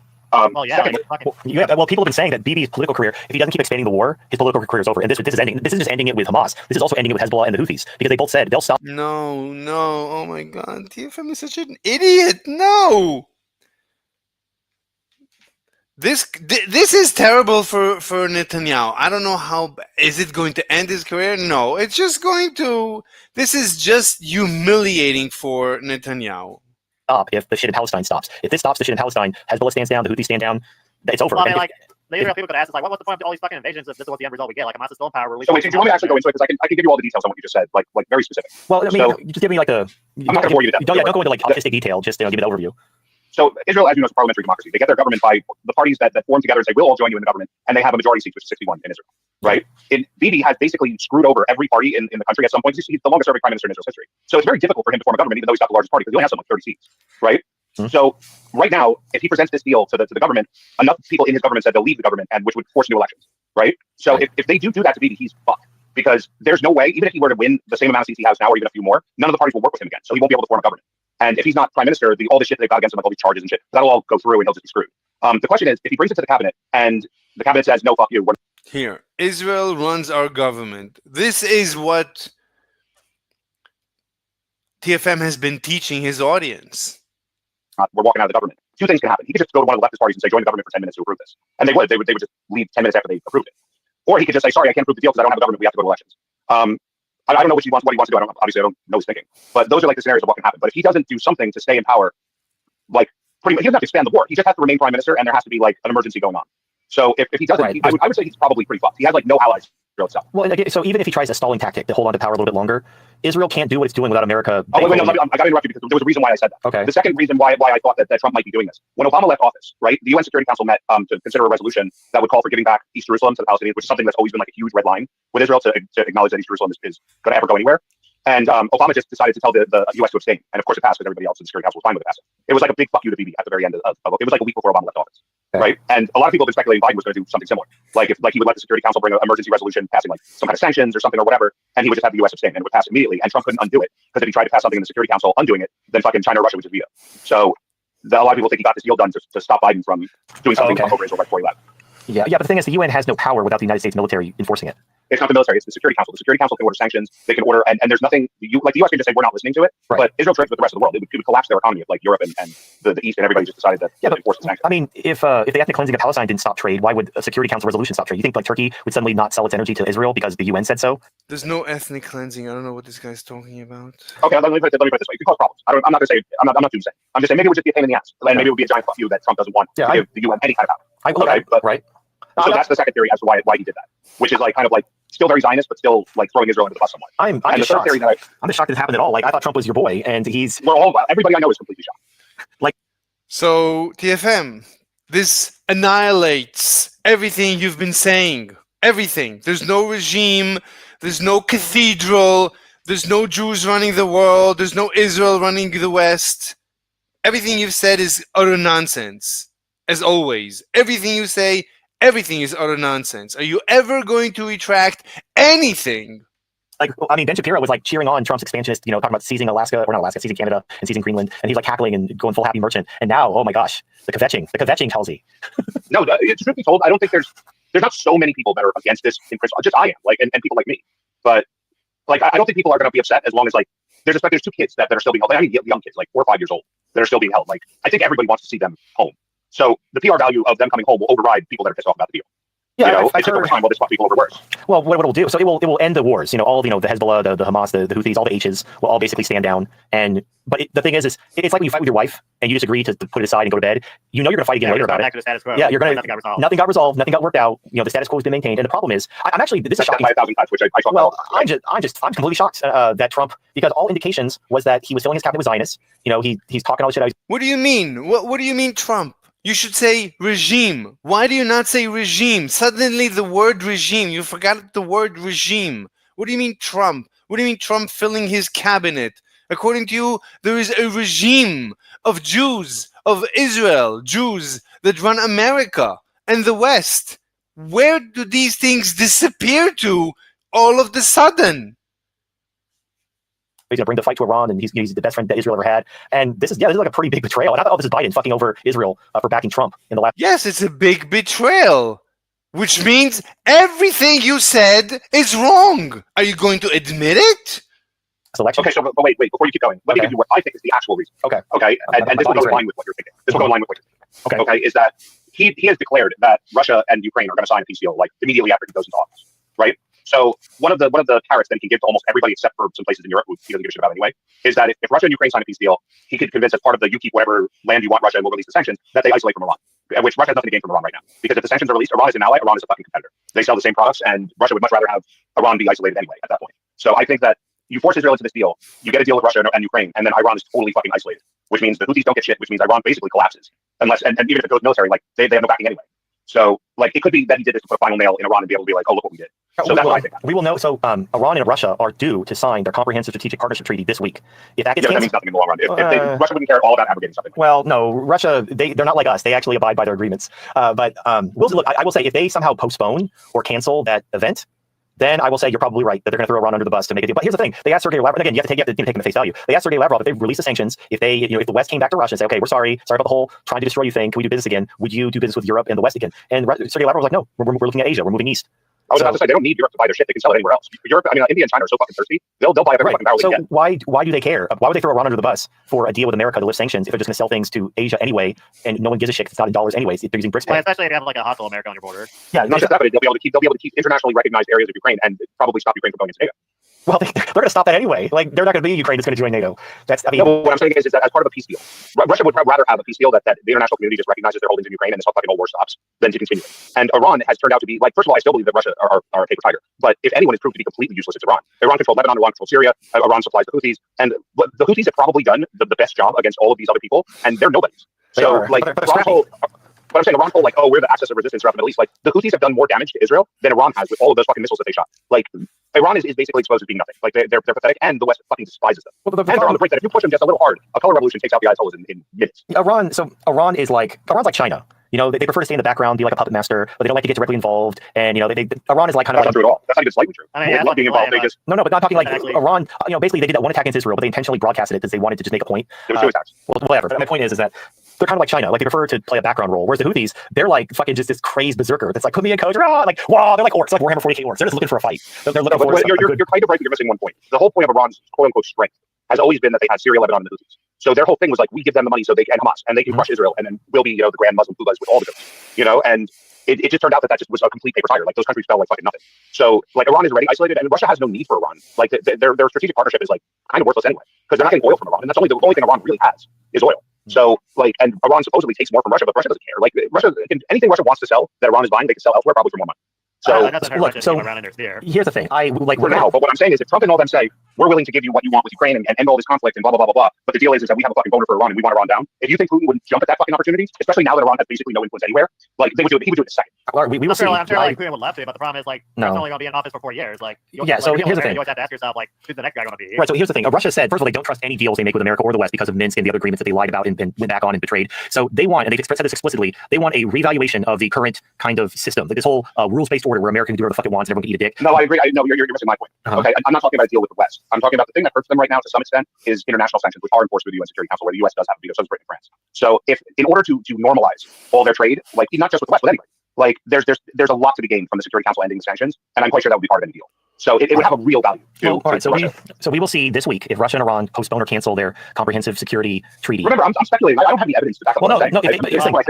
Well, yeah. Second, Well, people have been saying that Bibi's political career, if he doesn't keep expanding the war, his political career is over. And this is ending. This is just ending it with Hamas. This is also ending it with Hezbollah and the Houthis, because they both said they'll stop. No. Oh my God, TFM is such an idiot. No. This is terrible for Netanyahu. I don't know how is it going to end his career? No, it's just going to. This is just humiliating for Netanyahu. Stop if the shit in Palestine stops. If this stops the shit in Palestine, Hezbollah stands down, the Houthis stand down, it's over. Well, I mean, like, the Israel people could ask, it's like, what's the point of all these fucking invasions if this is what the end result we get? Like, Hamas is still in power. So wait, do you want me to actually go into it? Because I can give you all the details on what you just said, like very specific. Well, I mean, So- you just give me like the. I'm not going to bore you to death. Don't go into like autistic detail. Just give me the overview. So Israel, as you know, is a parliamentary democracy. They get their government by the parties that form together and say, we'll all join you in the government, and they have a majority seat, which is 61 in Israel, right? And Bibi has basically screwed over every party in the country at some point. He's the longest serving prime minister in Israel's history. So it's very difficult for him to form a government, even though he's got the largest party, because he only has something like 30 seats, right? Mm-hmm. So right now, if he presents this deal to the government, enough people in his government said they'll leave the government, and which would force new elections, right? So if they do that to Bibi, he's fucked. Because there's no way, even if he were to win the same amount of seats he has now, or even a few more, none of the parties will work with him again. So he won't be able to form a government. And if he's not prime minister, all the shit they've got against him, like all these charges and shit, that'll all go through and he'll just be screwed. The question is, if he brings it to the cabinet and the cabinet says, no, fuck you. Here, Israel runs our government. This is what TFM has been teaching his audience. We're walking out of the government. Two things can happen. He could just go to one of the leftist parties and say, join the government for 10 minutes to approve this. And they would just leave 10 minutes after they approved it. Or he could just say, sorry, I can't approve the deal because I don't have a government. We have to go to elections. I don't know what he wants to do. Obviously, I don't know his thinking. But those are like the scenarios of what can happen. But if he doesn't do something to stay in power, like pretty much, he doesn't have to expand the war. He just has to remain prime minister, and there has to be like an emergency going on. So if he doesn't, I would say he's probably pretty fucked. He has like no allies. Itself. Well, so even if he tries a stalling tactic to hold on to power a little bit longer, Israel can't do what it's doing without America. Oh, wait, no, I got to interrupt you because there was a reason why I said that. Okay. The second reason why I thought that Trump might be doing this, when Obama left office, right, the UN Security Council met to consider a resolution that would call for giving back East Jerusalem to the Palestinians, which is something that's always been like a huge red line with Israel to acknowledge that East Jerusalem is going to ever go anywhere. And Obama just decided to tell the U.S. to abstain. And of course it passed because everybody else in the Security Council was fine with it passing. It was like a big fuck you to Bibi at the very end of it was like a week before Obama left office. Right. And a lot of people have been speculating Biden was going to do something similar. Like if he would let the Security Council bring an emergency resolution passing like some kind of sanctions or something or whatever, and he would just have the U.S. abstain and it would pass immediately. And Trump couldn't undo it because if he tried to pass something in the Security Council undoing it, then fucking China or Russia would just veto. So a lot of people think he got this deal done to stop Biden from doing something over Israel right before he left. Yeah, but the thing is, the UN has no power without the United States military enforcing it. It's not the military; it's the Security Council. The Security Council can order sanctions. They can order, and there's nothing. Like the U.S. can just say we're not listening to it. Right. But Israel trades with the rest of the world. It would collapse their economy if like Europe and the East and everybody just decided that they enforce the sanctions. I mean, if the ethnic cleansing of Palestine didn't stop trade, why would a Security Council resolution stop trade? You think like Turkey would suddenly not sell its energy to Israel because the UN said so? There's no ethnic cleansing. I don't know what this guy's talking about. Okay, let me put it this way. It could cause problems. I'm not going to say. I'm not doomsaying. I'm just saying maybe it would just be a pain in the ass, and maybe it would be a giant fuck you that Trump doesn't want to give the UN any kind of power. Right. So that's the second theory as to why he did that, which is like kind of like still very Zionist, but still like throwing Israel into the bus somewhat. I'm just shocked. I'm just shocked it happened at all. Like I thought Trump was your boy, and he's. Well, everybody I know is completely shocked. Like, so TFM, this annihilates everything you've been saying. Everything. There's no regime. There's no cathedral. There's no Jews running the world. There's no Israel running the West. Everything you've said is utter nonsense. As always, everything you say, everything is utter nonsense. Are you ever going to retract anything? Like, I mean, Ben Shapiro was like cheering on Trump's expansionist, talking about seizing seizing Canada and seizing Greenland, and he's like cackling and going full happy merchant. And now, oh my gosh, the kvetching tells he. No, it's truth be told, I don't think there's not so many people that are against this in principle. Just I am, like, and people like me. But like, I don't think people are going to be upset as long as like there's two kids that are still being held. I mean, young kids, like 4 or 5 years old, that are still being held. Like, I think everybody wants to see them home. So the PR value of them coming home will override people that are pissed off about the deal. Yeah, You know, I've it's just over heard. time will this fuck people over worse. Well, what it'll do? So it will end the wars. All the Hezbollah, the Hamas, the Houthis, all the H's will all basically stand down. And but the thing is it's like when you fight with your wife and you just agree to put it aside and go to bed. You're gonna fight again later about back it. to the status quo. Yeah, you're gonna. Nothing got resolved. Nothing got resolved. Nothing got worked out. The status quo has been maintained. And the problem is, I'm actually this is shocking. By 1,000 cuts, which I talked Well, about. I'm completely shocked that Trump, because all indications was that he was filling his cabinet with Zionists. He's talking all this shit. What do you mean? What do you mean, Trump? You should say regime. Why do you not say regime? Suddenly the word regime. You forgot the word regime. What do you mean Trump? What do you mean Trump filling his cabinet? According to you, there is a regime of Jews, of Israel, Jews that run America and the West. Where do these things disappear to all of the sudden? He's going to bring the fight to Iran, and he's the best friend that Israel ever had. And this is like a pretty big betrayal. And I thought, this is Biden fucking over Israel for backing Trump in the last. Yes, it's a big betrayal, which means everything you said is wrong. Are you going to admit it? Election. Okay, so but wait, before you keep going, let me give you what I think is the actual reason. Okay. And this will go in line with what you're thinking. This will go in line with what you're thinking. Okay. Is that he has declared that Russia and Ukraine are going to sign a peace deal like immediately after he goes into office, right? So one of the carrots that he can give to almost everybody except for some places in Europe who he doesn't give a shit about anyway is that if Russia and Ukraine sign a peace deal, he could convince as part of the you keep whatever land you want Russia and we'll release the sanctions that they isolate from Iran, which Russia has nothing to gain from Iran right now because if the sanctions are released, Iran is an ally, Iran is a fucking competitor. They sell the same products and Russia would much rather have Iran be isolated anyway at that point. So I think that you force Israel into this deal, you get a deal with Russia and Ukraine, and then Iran is totally fucking isolated, which means the Houthis don't get shit, which means Iran basically collapses unless and even if it goes military, like they have no backing anyway. So like it could be that he did this to put a final nail in Iran and be able to be like, oh look what we did. So that's what I think. We will know. So Iran and Russia are due to sign their comprehensive strategic partnership treaty this week. If that gets that means nothing in the long run. If Russia wouldn't care at all about abrogating something. Well, no, Russia they're not like us. They actually abide by their agreements. But look, I will say if they somehow postpone or cancel that event, then I will say you're probably right that they're going to throw Iran under the bus to make a deal. But here's the thing: they asked Sergei Lavrov, and again, you have to take them at face value. They asked Sergei Lavrov if they release the sanctions, if the West came back to Russia and say, okay, we're sorry about the whole trying to destroy you thing. Can we do business again? Would you do business with Europe and the West again? And Sergei Lavrov was like, no, we're looking at Asia. We're moving east. I was about to say they don't need Europe to buy their shit. They can sell it anywhere else. Europe, India and China are so fucking thirsty. They'll buy every fucking barrel they So get. why do they care? Why would they throw Iran under the bus for a deal with America to lift sanctions if they're just going to sell things to Asia anyway, and no one gives a shit because it's not in dollars anyways? They're using BRICS. Well, especially if you have like a hostile America on your border. Yeah, not just that, but they'll be able to keep internationally recognized areas of Ukraine and probably stop Ukraine from going into NATO. Well, they're going to stop that anyway. Like they're not going to be Ukraine that's going to join NATO. No, what I'm saying is that as part of a peace deal, Russia would rather have a peace deal that the international community just recognizes their holdings in Ukraine and this whole fucking whole war stops than to continue. And Iran has turned out to be like, first of all, I still believe that Russia are a paper tiger. But if anyone is proved to be completely useless, it's Iran. Iran controlled Lebanon, Iran controlled Syria, Iran supplies the Houthis, and the Houthis have probably done the best job against all of these other people, and they're nobodies. So like, but I'm saying Iran's whole like, oh, we're the axis of resistance throughout the Middle East. Like the Houthis have done more damage to Israel than Iran has with all of those fucking missiles that they shot. Like Iran is basically exposed as being nothing. Like they're pathetic, and the West fucking despises them. Well, and they're on the brink that if you push them just a little hard, a color revolution takes out the Ayatollahs in minutes. Iran's like China. They prefer to stay in the background, be like a puppet master, but they don't like to get directly involved. And Iran is like kind of. That's not true at all. That's not even slightly true. They love being involved. They just no, but not talking like Iran. Basically they did that one attack against Israel, but they intentionally broadcasted it because they wanted to just make a point. There was two attacks. Well, whatever. But my point is that they're kind of like China. Like they prefer to play a background role, whereas the Houthis, they're like fucking just this crazed berserker that's like put me in coach, like wow, they're like orcs, like Warhammer 40k orcs. They're just looking for a fight. They're looking for. You're kind of right, but you're missing one point. The whole point of Iran's quote unquote strength has always been that they had Syria, Lebanon, and the Houthis. So their whole thing was like, we give them the money so they can Hamas and they can crush Israel, and then we'll be the grand Muslim pullahs with all the goods, and it just turned out that just was a complete paper tiger. Like those countries felt like fucking nothing. So like Iran is already isolated, and Russia has no need for Iran. Like their strategic partnership is like kind of worthless anyway because they're not getting oil from Iran, and that's the only thing Iran really has is oil. So like, and Iran supposedly takes more from Russia, but Russia doesn't care. Like Russia, anything Russia wants to sell that Iran is buying, they can sell elsewhere probably for more money. So here's the thing. For now, but what I'm saying is if Trump and all them say, we're willing to give you what you want with Ukraine and end all this conflict and blah, blah, blah, blah, blah. But the deal is that we have a fucking boner for Iran and we want Iran down. If you think Putin would jump at that fucking opportunity, especially now that Iran has basically no influence anywhere, like he would do it in a second. We will see. I'm sure Putin would love to, but the problem is like Trump's only going to be in office for 4 years. Like, so here's the thing. You always have to ask yourself, like, who's the next guy going to be? Right. So here's the thing. Russia said, first of all, they don't trust any deals they make with America or the West because of Minsk and the other agreements that they lied about and went back on and betrayed. So they want, and they've said this explicitly, they want a revaluation of the current kind of system, like this whole rules-based order where America can do whatever the fuck it wants and everyone can eat a dick. No, I agree. No, you're missing my point. Okay, I'm not talking about a deal with the West. I'm talking about the thing that hurts them right now to some extent is international sanctions, which are enforced through the UN Security Council, where the US does have a veto, so does Britain and France. So if in order to normalize all their trade, like not just with the West, but anyway, like there's a lot to be gained from the Security Council ending the sanctions, and I'm quite sure that would be part of any deal. So it would have a real value to, Well, all right, to Russia. so we will see this week if Russia and Iran postpone or cancel their comprehensive security treaty. Remember, I'm speculating. I don't have any evidence to back up Well, what I'm no, saying.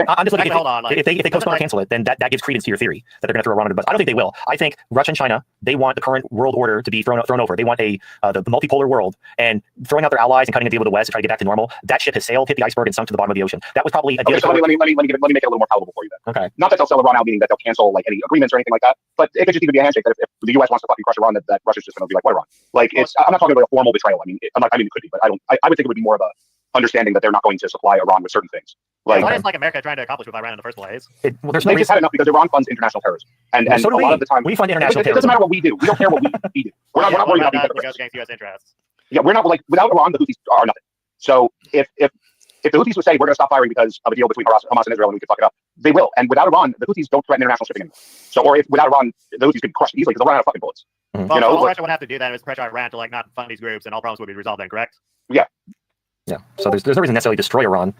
I'm just looking. Hold on, If they postpone or cancel it, then that gives credence to your theory that they're going to throw Iran under the bus. I don't think they will. I think Russia and China, they want the current world order to be thrown over. They want the multipolar world, and throwing out their allies and cutting a deal with the West to try to get back to normal. That ship has sailed, hit the iceberg, and sunk to the bottom of the ocean. That was probably a deal. Okay, so let me make it a little more palatable for you then. Okay. Not that they'll sell Iran out, meaning that they'll cancel like any agreements or anything like that, but it could just even be a handshake that if the U.S. wants to fucking crush Iran, that Russia's just going to be like, what Iran? Like, I'm not talking about a formal betrayal. I mean, it could be, but I would think it would be more of a understanding that they're not going to supply Iran with certain things. Like, what is like America trying to accomplish with Iran in the first place? There's no they just had enough because Iran funds international terrorism, and so a lot of the time we fund international terrorism. It doesn't matter what we do. We don't care what we do. We're not worried about being goes against U.S. interests. Yeah, we're not like without Iran, the Houthis are nothing. So if the Houthis would say we're going to stop firing because of a deal between Hamas and Israel and we can fuck it up, they will. And without Iran, the Houthis don't threaten international shipping anymore. So, or if without Iran, the Houthis could crush easily because they'll run out of fucking bullets. Mm-hmm. Well, you know, all Russia would have to do then is pressure Iran to like not fund these groups, and all problems would be resolved then, correct? Yeah. Yeah. So there's no reason necessarily to destroy Iran.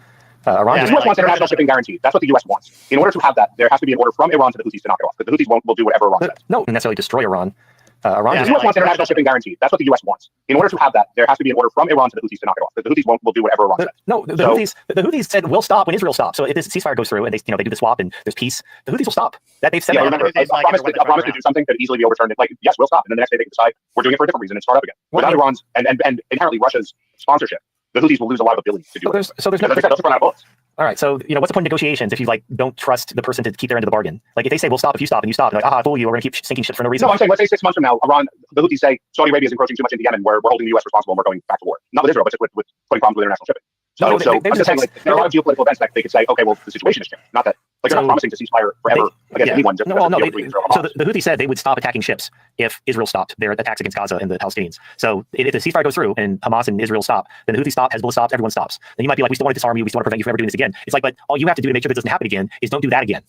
Iran the U.S. wants international shipping guaranteed. That's what the U.S. wants. In order to have that, there has to be an order from Iran to the Houthis to knock it off. Because the Houthis will do whatever Iran says. No, necessarily destroy Iran. The U.S. wants international shipping guaranteed. That's what the U.S. wants. In order to have that, there has to be an order from Iran to the Houthis to knock it off. Because the Houthis will do whatever Iran says. No, the Houthis said we'll stop when Israel stops. So if this ceasefire goes through and they do the swap and there's peace, the Houthis will stop. That they've said. Yeah, remember, a promise to do something could easily be overturned. Like, yes, we'll stop, and then the next day they can decide we're doing it for a different reason and start up again. Without Iran's and inherently Russia's sponsorship, the Houthis will lose a lot of ability to do it. So there's no. They'll just run out of bullets. All right, so what's the point of negotiations if you like don't trust the person to keep their end of the bargain? Like if they say we'll stop if you stop and you stop, and like fool you, we're gonna keep sinking ships for no reason. No, I'm saying let's say 6 months from now, Iran, the Houthis say Saudi Arabia is encroaching too much into Yemen, we're holding the U.S. responsible and we're going back to war. Not with Israel, but just with putting problems with international shipping. So I'm just saying like, there are a lot of geopolitical events that they could say, okay, well the situation has changed. Not that like they're not promising to ceasefire forever against anyone. Just so the Houthis said they would stop attacking ships if Israel stopped their attacks against Gaza and the Palestinians. So if the ceasefire goes through and Hamas and Israel stop, then the Houthis stop, Hezbollah stops, everyone stops. Then you might be like, we still want to disarm you, we still want to prevent you from ever doing this again. It's like, but all you have to do to make sure this doesn't happen again is don't do that again.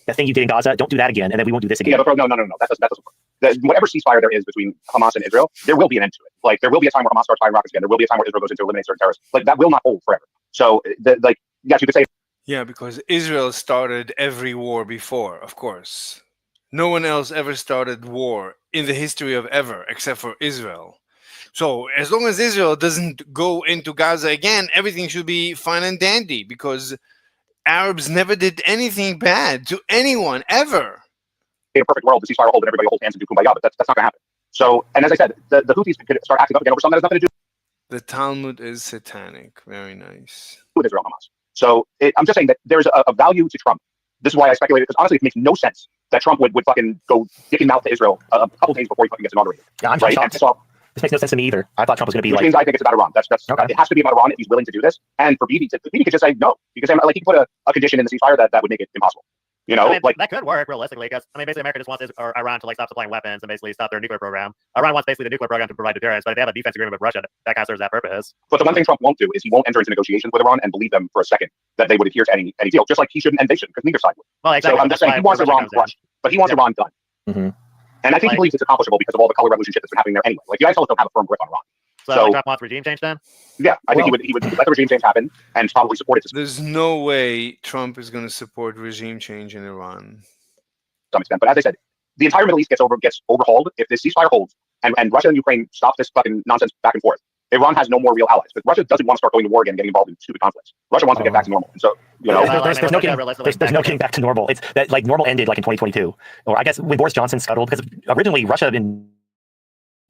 That thing you did in Gaza, don't do that again, and then we won't do this again. Yeah, but bro, no. That doesn't work. Whatever ceasefire there is between Hamas and Israel, there will be an end to it. Like there will be a time where Hamas starts firing rockets again. There will be a time where Israel goes in to eliminate certain terrorists. Like that will not hold forever. So yes, you could say. Yeah, because Israel started every war before, of course. No one else ever started war in the history of ever, except for Israel. So as long as Israel doesn't go into Gaza again, everything should be fine and dandy because Arabs never did anything bad to anyone ever. In a perfect world, the ceasefire will hold and everybody will hold hands and do kumbaya, but that's not going to happen. So, and as I said, the Houthis could start acting up again over something that has nothing to do. The Talmud is satanic. Very nice. With Israel and Hamas. So I'm just saying that there's a value to Trump. This is why I speculated, because honestly, it makes no sense that Trump would fucking go dicking mouth to Israel a couple days before he fucking gets inaugurated. Yeah, I'm right? shocked. This makes no sense to me either. I thought Trump was going to be which means I think it's about Iran. That's okay. It has to be about Iran if he's willing to do this. And for Bibi could just say no. He could say like he could put a condition in the ceasefire that would make it impossible. You know, like that could work realistically because basically America just wants Iran to like stop supplying weapons and basically stop their nuclear program. Iran wants basically the nuclear program to provide deterrence, but if they have a defense agreement with Russia, that kind of serves that purpose. But the one thing Trump won't do is he won't enter into negotiations with Iran and believe them for a second that they would adhere to any deal, just like he shouldn't and they shouldn't, because neither side would. Well, exactly. So I'm just saying he wants Iran crushed, but he wants Iran done. Mm-hmm. And I think he believes it's accomplishable because of all the color revolution shit that's been happening there anyway. Like the Ayatollahs don't have a firm grip on Iran. So Trump wants regime change then? Yeah, I think he would let the regime change happen and probably support it. There's no way Trump is going to support regime change in Iran. Some extent, but as I said, the entire Middle East gets overhauled if this ceasefire holds and Russia and Ukraine stop this fucking nonsense back and forth. Iran has no more real allies because Russia doesn't want to start going to war again and getting involved in stupid conflicts. Russia wants to get back to normal, and so there's no getting back to normal. It's that like normal ended like in 2022, or I guess when Boris Johnson scuttled because originally Russia and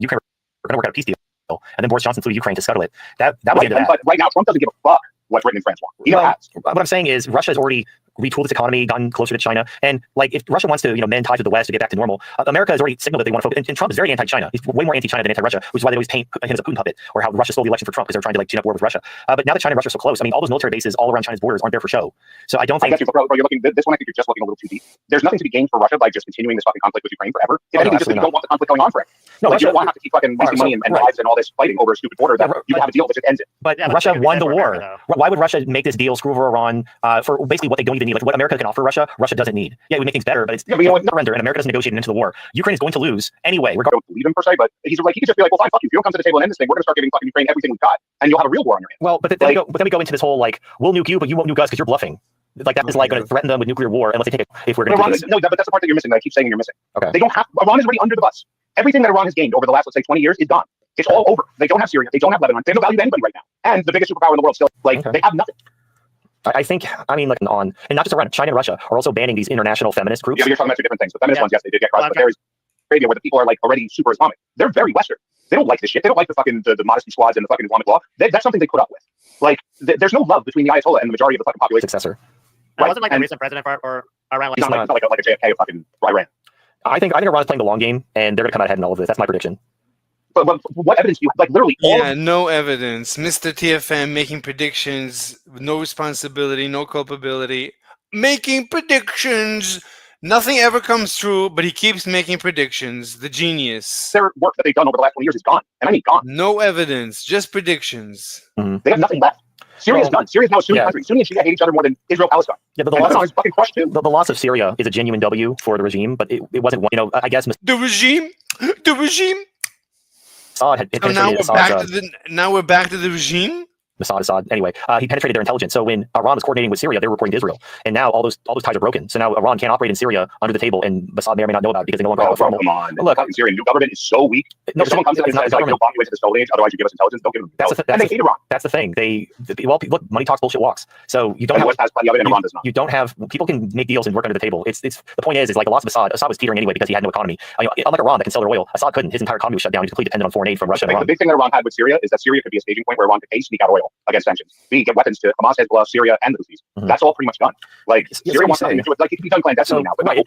Ukraine were going to work out a peace deal, and then Boris Johnson flew to Ukraine to scuttle it. That was right, but right now Trump doesn't give a fuck what Britain and France want. He never has. What I'm saying is Russia has already retooled its economy, gotten closer to China, and like if Russia wants to mend ties with the West to get back to normal, America has already signaled that they want to focus. And Trump is very anti-China. He's way more anti-China than anti-Russia, which is why they always paint him as a Putin puppet, or how Russia stole the election for Trump because they're trying to like gin up war with Russia. But now that China and Russia are so close, I mean, all those military bases all around China's borders aren't there for show. So I don't think. Bro, you're looking. This one I think you're just looking a little too deep. There's nothing to be gained for Russia by just continuing this fucking conflict with Ukraine forever. If anything, just that you don't want the conflict going on forever. No, like, you don't want to have to keep fucking wasting money and lives and all this fighting over a stupid border that you have a deal that just ends it. But Russia won the war. Why would Russia make this deal, screw over Iran for basically what they don't even need? Like what America can offer Russia, Russia doesn't need. Yeah, it would make things better, but it's surrender, and America doesn't negotiate into the war. Ukraine is going to lose anyway. I don't believe him per se, but he's like he could just be like, well, fine, fuck you. If you don't come to the table and end this thing, we're gonna start giving fucking Ukraine everything we've got, and you'll have a real war on your hands. Well, but then we go into this whole like, we'll nuke you, but you won't nuke us because you're bluffing. Like that is like going to threaten them with nuclear war unless they take it. If we're going to no, but that's the part that you're missing. That I keep saying you're missing. Okay. They don't have. Iran is already under the bus. Everything that Iran has gained over the last, let's say, 20 years is gone. It's all over. They don't have Syria. They don't have Lebanon. They have no value to anybody right now. And the biggest superpower in the world still, they have nothing. I think, I mean, like and not just Iran, China and Russia are also banning these international feminist groups. Yeah, but you're talking about two different things. The feminist ones, yes, they did get crushed, but there's Arabia where the people are like already super Islamic. They're very Western. They don't like this shit. They don't like the fucking the modesty squads and the fucking Islamic law. That's something they put up with. Like, there's no love between the Ayatollah and the majority of the fucking population. Successor. Right. Wasn't like the recent president for Iran. Like, it's not like a JFK of fucking Iran. I think Iran's playing the long game, and they're going to come out ahead in all of this. That's my prediction. But what evidence do you have? Like, literally no evidence. Mr. TFM making predictions with no responsibility, no culpability. Making predictions. Nothing ever comes true, but he keeps making predictions. The genius. Their work that they've done over the last 20 years is gone. And I mean gone. No evidence, just predictions. Mm-hmm. They have nothing left. Syria is done. Syria is now a Sunni country. Sunni and Shia hate each other more than Israel Palestine. Yeah, but the loss of Syria is a genuine W for the regime, but it wasn't, I guess. The regime? Assad had so now we're back to the regime? Assad. Anyway, he penetrated their intelligence. So when Iran was coordinating with Syria, they were reporting to Israel, and now all those ties are broken. So now Iran can't operate in Syria under the table, and Assad may or may not know about it because they no longer have a formal. Come on, look, the Syrian new government is so weak. No, if someone comes in and says, like, you'll bomb you into the Stone Age, otherwise you give us intelligence, don't give them intelligence. And they hate Iran. That's the thing. Look, money talks, bullshit walks. So you don't have. West has plenty of it, and Iran does not. You don't have people can make deals and work under the table. It's the point is like the loss of Assad was teetering anyway because he had no economy. Unlike Iran that can sell their oil, Assad couldn't. His entire economy was shut down. He was completely dependent on foreign aid from Russia and Iran. The big thing that Iran had with Syria is that Syria could be a staging point where Iran could A, sneak out oil against sanctions, B, get weapons to Hamas, Hezbollah, Syria, and the Houthis. Mm-hmm. That's all pretty much done. Like, Syria wants nothing to do with, like, it can be done clandestinely now. But right,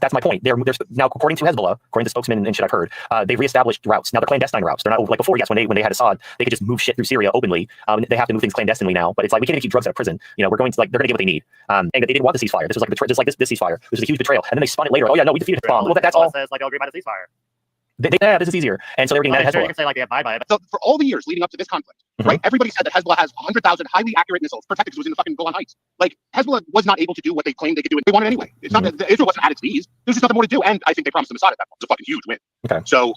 that's my point. They're now, according to Hezbollah, according to spokesmen and shit I've heard, they've reestablished routes. Now they're clandestine routes. They're not like before. Yes, when they had Assad, they could just move shit through Syria openly. They have to move things clandestinely now. But it's like we can't even keep drugs out of prison. We're going to they're going to get what they need. And they didn't want the ceasefire. This was like just like this ceasefire. This was a huge betrayal. And then they spun it later. Oh yeah, no, we defeated Hezbollah. Well, that's all. Says like, I'll agree about a ceasefire. This is easier. And so they were getting mad at Hezbollah. You can say like they abide by it. So for all the years leading up to this conflict, right? Everybody said that Hezbollah has 100,000 highly accurate missiles protected because it was in the fucking Golan Heights. Like, Hezbollah was not able to do what they claimed they could do. They wanted anyway. It's not that Israel wasn't at its knees. There's just nothing more to do. And I think they promised them Assad at that point. It's a fucking huge win. Okay. So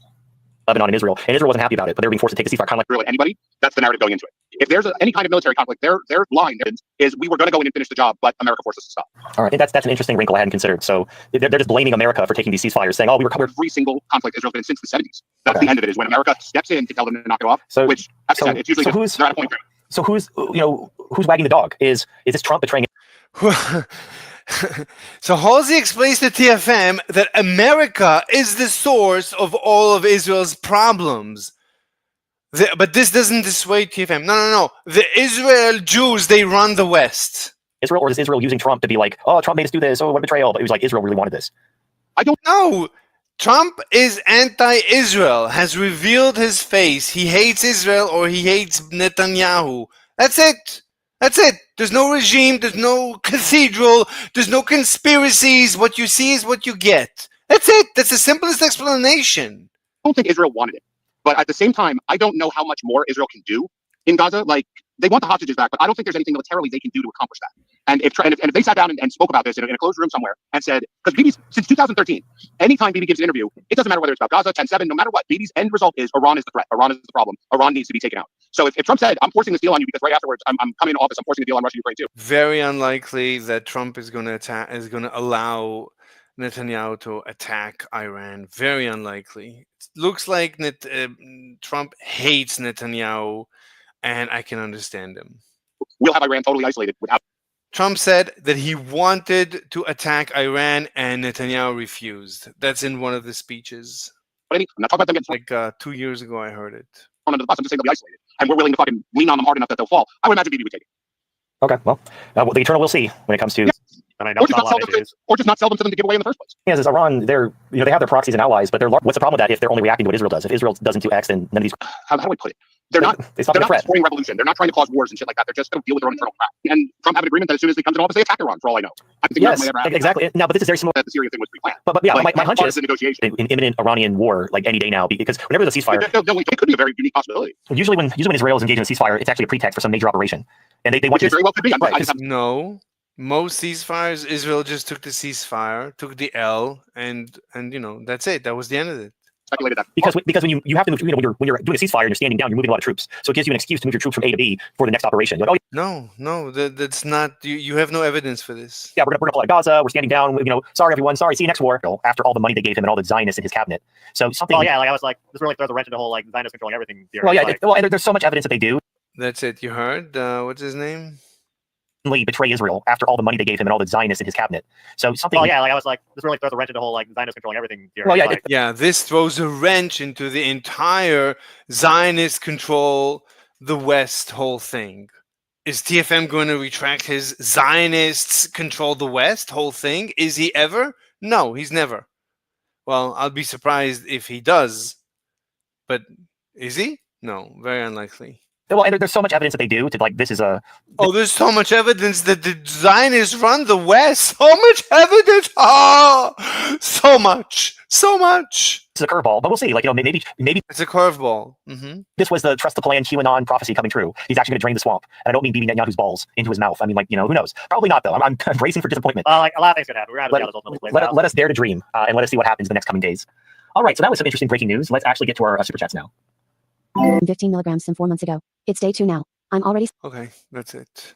Lebanon and Israel wasn't happy about it, but they were being forced to take a ceasefire, kind of like really anybody. That's the narrative going into it. If there's any kind of military conflict, their line is we were going to go in and finish the job, but America forced us to stop. All right, that's an interesting wrinkle I hadn't considered. So they're just blaming America for taking these ceasefires, saying, "Oh, we were covered." Every single conflict Israel's been in since the 70s. That's the end of it. Is when America steps in to tell them to knock it off. So, which, as I said, it's usually they're at a point. So who's wagging the dog? Is this Trump betraying? So Halsey explains to TFM that America is the source of all of Israel's problems. But this doesn't dissuade TFM. No. The Israel Jews, they run the West. Israel, or is Israel using Trump to be like, oh, Trump made us do this, oh, what a betrayal. But it was like Israel really wanted this. I don't know. Trump is anti-Israel, has revealed his face. He hates Israel or he hates Netanyahu. That's it. There's no regime. There's no cathedral. There's no conspiracies. What you see is what you get. That's it. That's the simplest explanation. I don't think Israel wanted it. But at the same time, I don't know how much more Israel can do in Gaza. Like, they want the hostages back, but I don't think there's anything militarily they can do to accomplish that. And if they sat down and spoke about this in a closed room somewhere and said, because Bibi's, since 2013, anytime Bibi gives an interview, it doesn't matter whether it's about Gaza, 10-7, no matter what, Bibi's end result is Iran is the threat. Iran is the problem. Iran needs to be taken out. So if Trump said, I'm forcing this deal on you because right afterwards I'm coming into office, I'm forcing a deal on Russia, Ukraine too. Very unlikely that Trump is going to allow Netanyahu to attack Iran. Very unlikely. It looks like Trump hates Netanyahu, and I can understand him. We'll have Iran totally isolated without. Trump said that he wanted to attack Iran, and Netanyahu refused. That's in one of the speeches. I'm not talking about them getting like 2 years ago. I heard it. Under the bus, I'm just saying they'll be isolated, and we're willing to fucking lean on them hard enough that they'll fall. I would imagine Bibi would take it. Okay, well, the eternal we'll see when it comes to. Yeah. Or just not sell them to them to give away in the first place. Yeah, as Iran, they have their proxies and allies, but what's the problem with that if they're only reacting to what Israel does? If Israel doesn't do X, then none of these. How do we put it? They're not destroying revolution. They're not trying to cause wars and shit like that. They're just going to deal with their own internal crap. And Trump have an agreement that as soon as he comes in office, they attack Iran. For all I know, yes, exactly. No, but this is very similar. That the Syria thing was pre-planned. But yeah, my hunch is an imminent Iranian war, like any day now, because whenever the ceasefire, it could be a very unique possibility. Usually when Israel is engaged in a ceasefire, it's actually a pretext for some major operation, and they want to. Very well could be. No. Most ceasefires, Israel just took the ceasefire, took the L, and that's it. That was the end of it. speculated that. Because when you have to move, when you're doing a ceasefire and you're standing down, you're moving a lot of troops. So it gives you an excuse to move your troops from A to B for the next operation. Like, oh No, that's not. You have no evidence for this. yeah, we're gonna pull out of Gaza. We're standing down. Sorry everyone. Sorry. See you next war. After all the money they gave him and all the Zionists in his cabinet. So something. Well, yeah, like I was like, this really throws a wrench into the whole like Zionist controlling everything theory. Well, yeah. Like, Well, and there's so much evidence that they do. That's it. You heard? What's his name? Betray Israel after all the money they gave him and all the Zionists in his cabinet. So something. well, yeah, like I was like, this really throws a wrench into the whole like Zionist controlling everything theory. Well, yeah, Like, Yeah, this throws a wrench into the entire Zionist control the West whole thing. Is TFM going to retract his Zionists control the West whole thing? Is he ever? No, he's never. Well, I'll be surprised if he does. But is he? No, very unlikely. Well, and there's so much evidence that they do to like this is a. Oh, there's so much evidence that the Zionists run the West. So much evidence. Oh, so much. It's a curveball, but we'll see. Like maybe It's a curveball. this was the trust the plan QAnon prophecy coming true. He's actually going to drain the swamp, and I don't mean Bibi Netanyahu's balls into his mouth. I mean, like who knows? Probably not though. I'm bracing for disappointment. like a lot of things could happen. We're gonna have to see how this ultimately plays out. Let us dare to dream, and let us see what happens in the next coming days. All right, so that was some interesting breaking news. Let's actually get to our super chats now. 15 milligrams from 4 months ago. It's day 2 now. I'm already. Okay, that's it.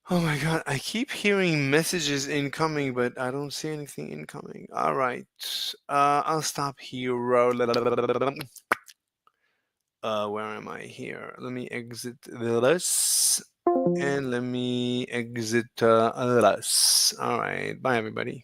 Oh my god, I keep hearing messages incoming, but I don't see anything incoming. All right, I'll stop here. Where am I here? Let me exit this, and let me exit this. All right, bye everybody.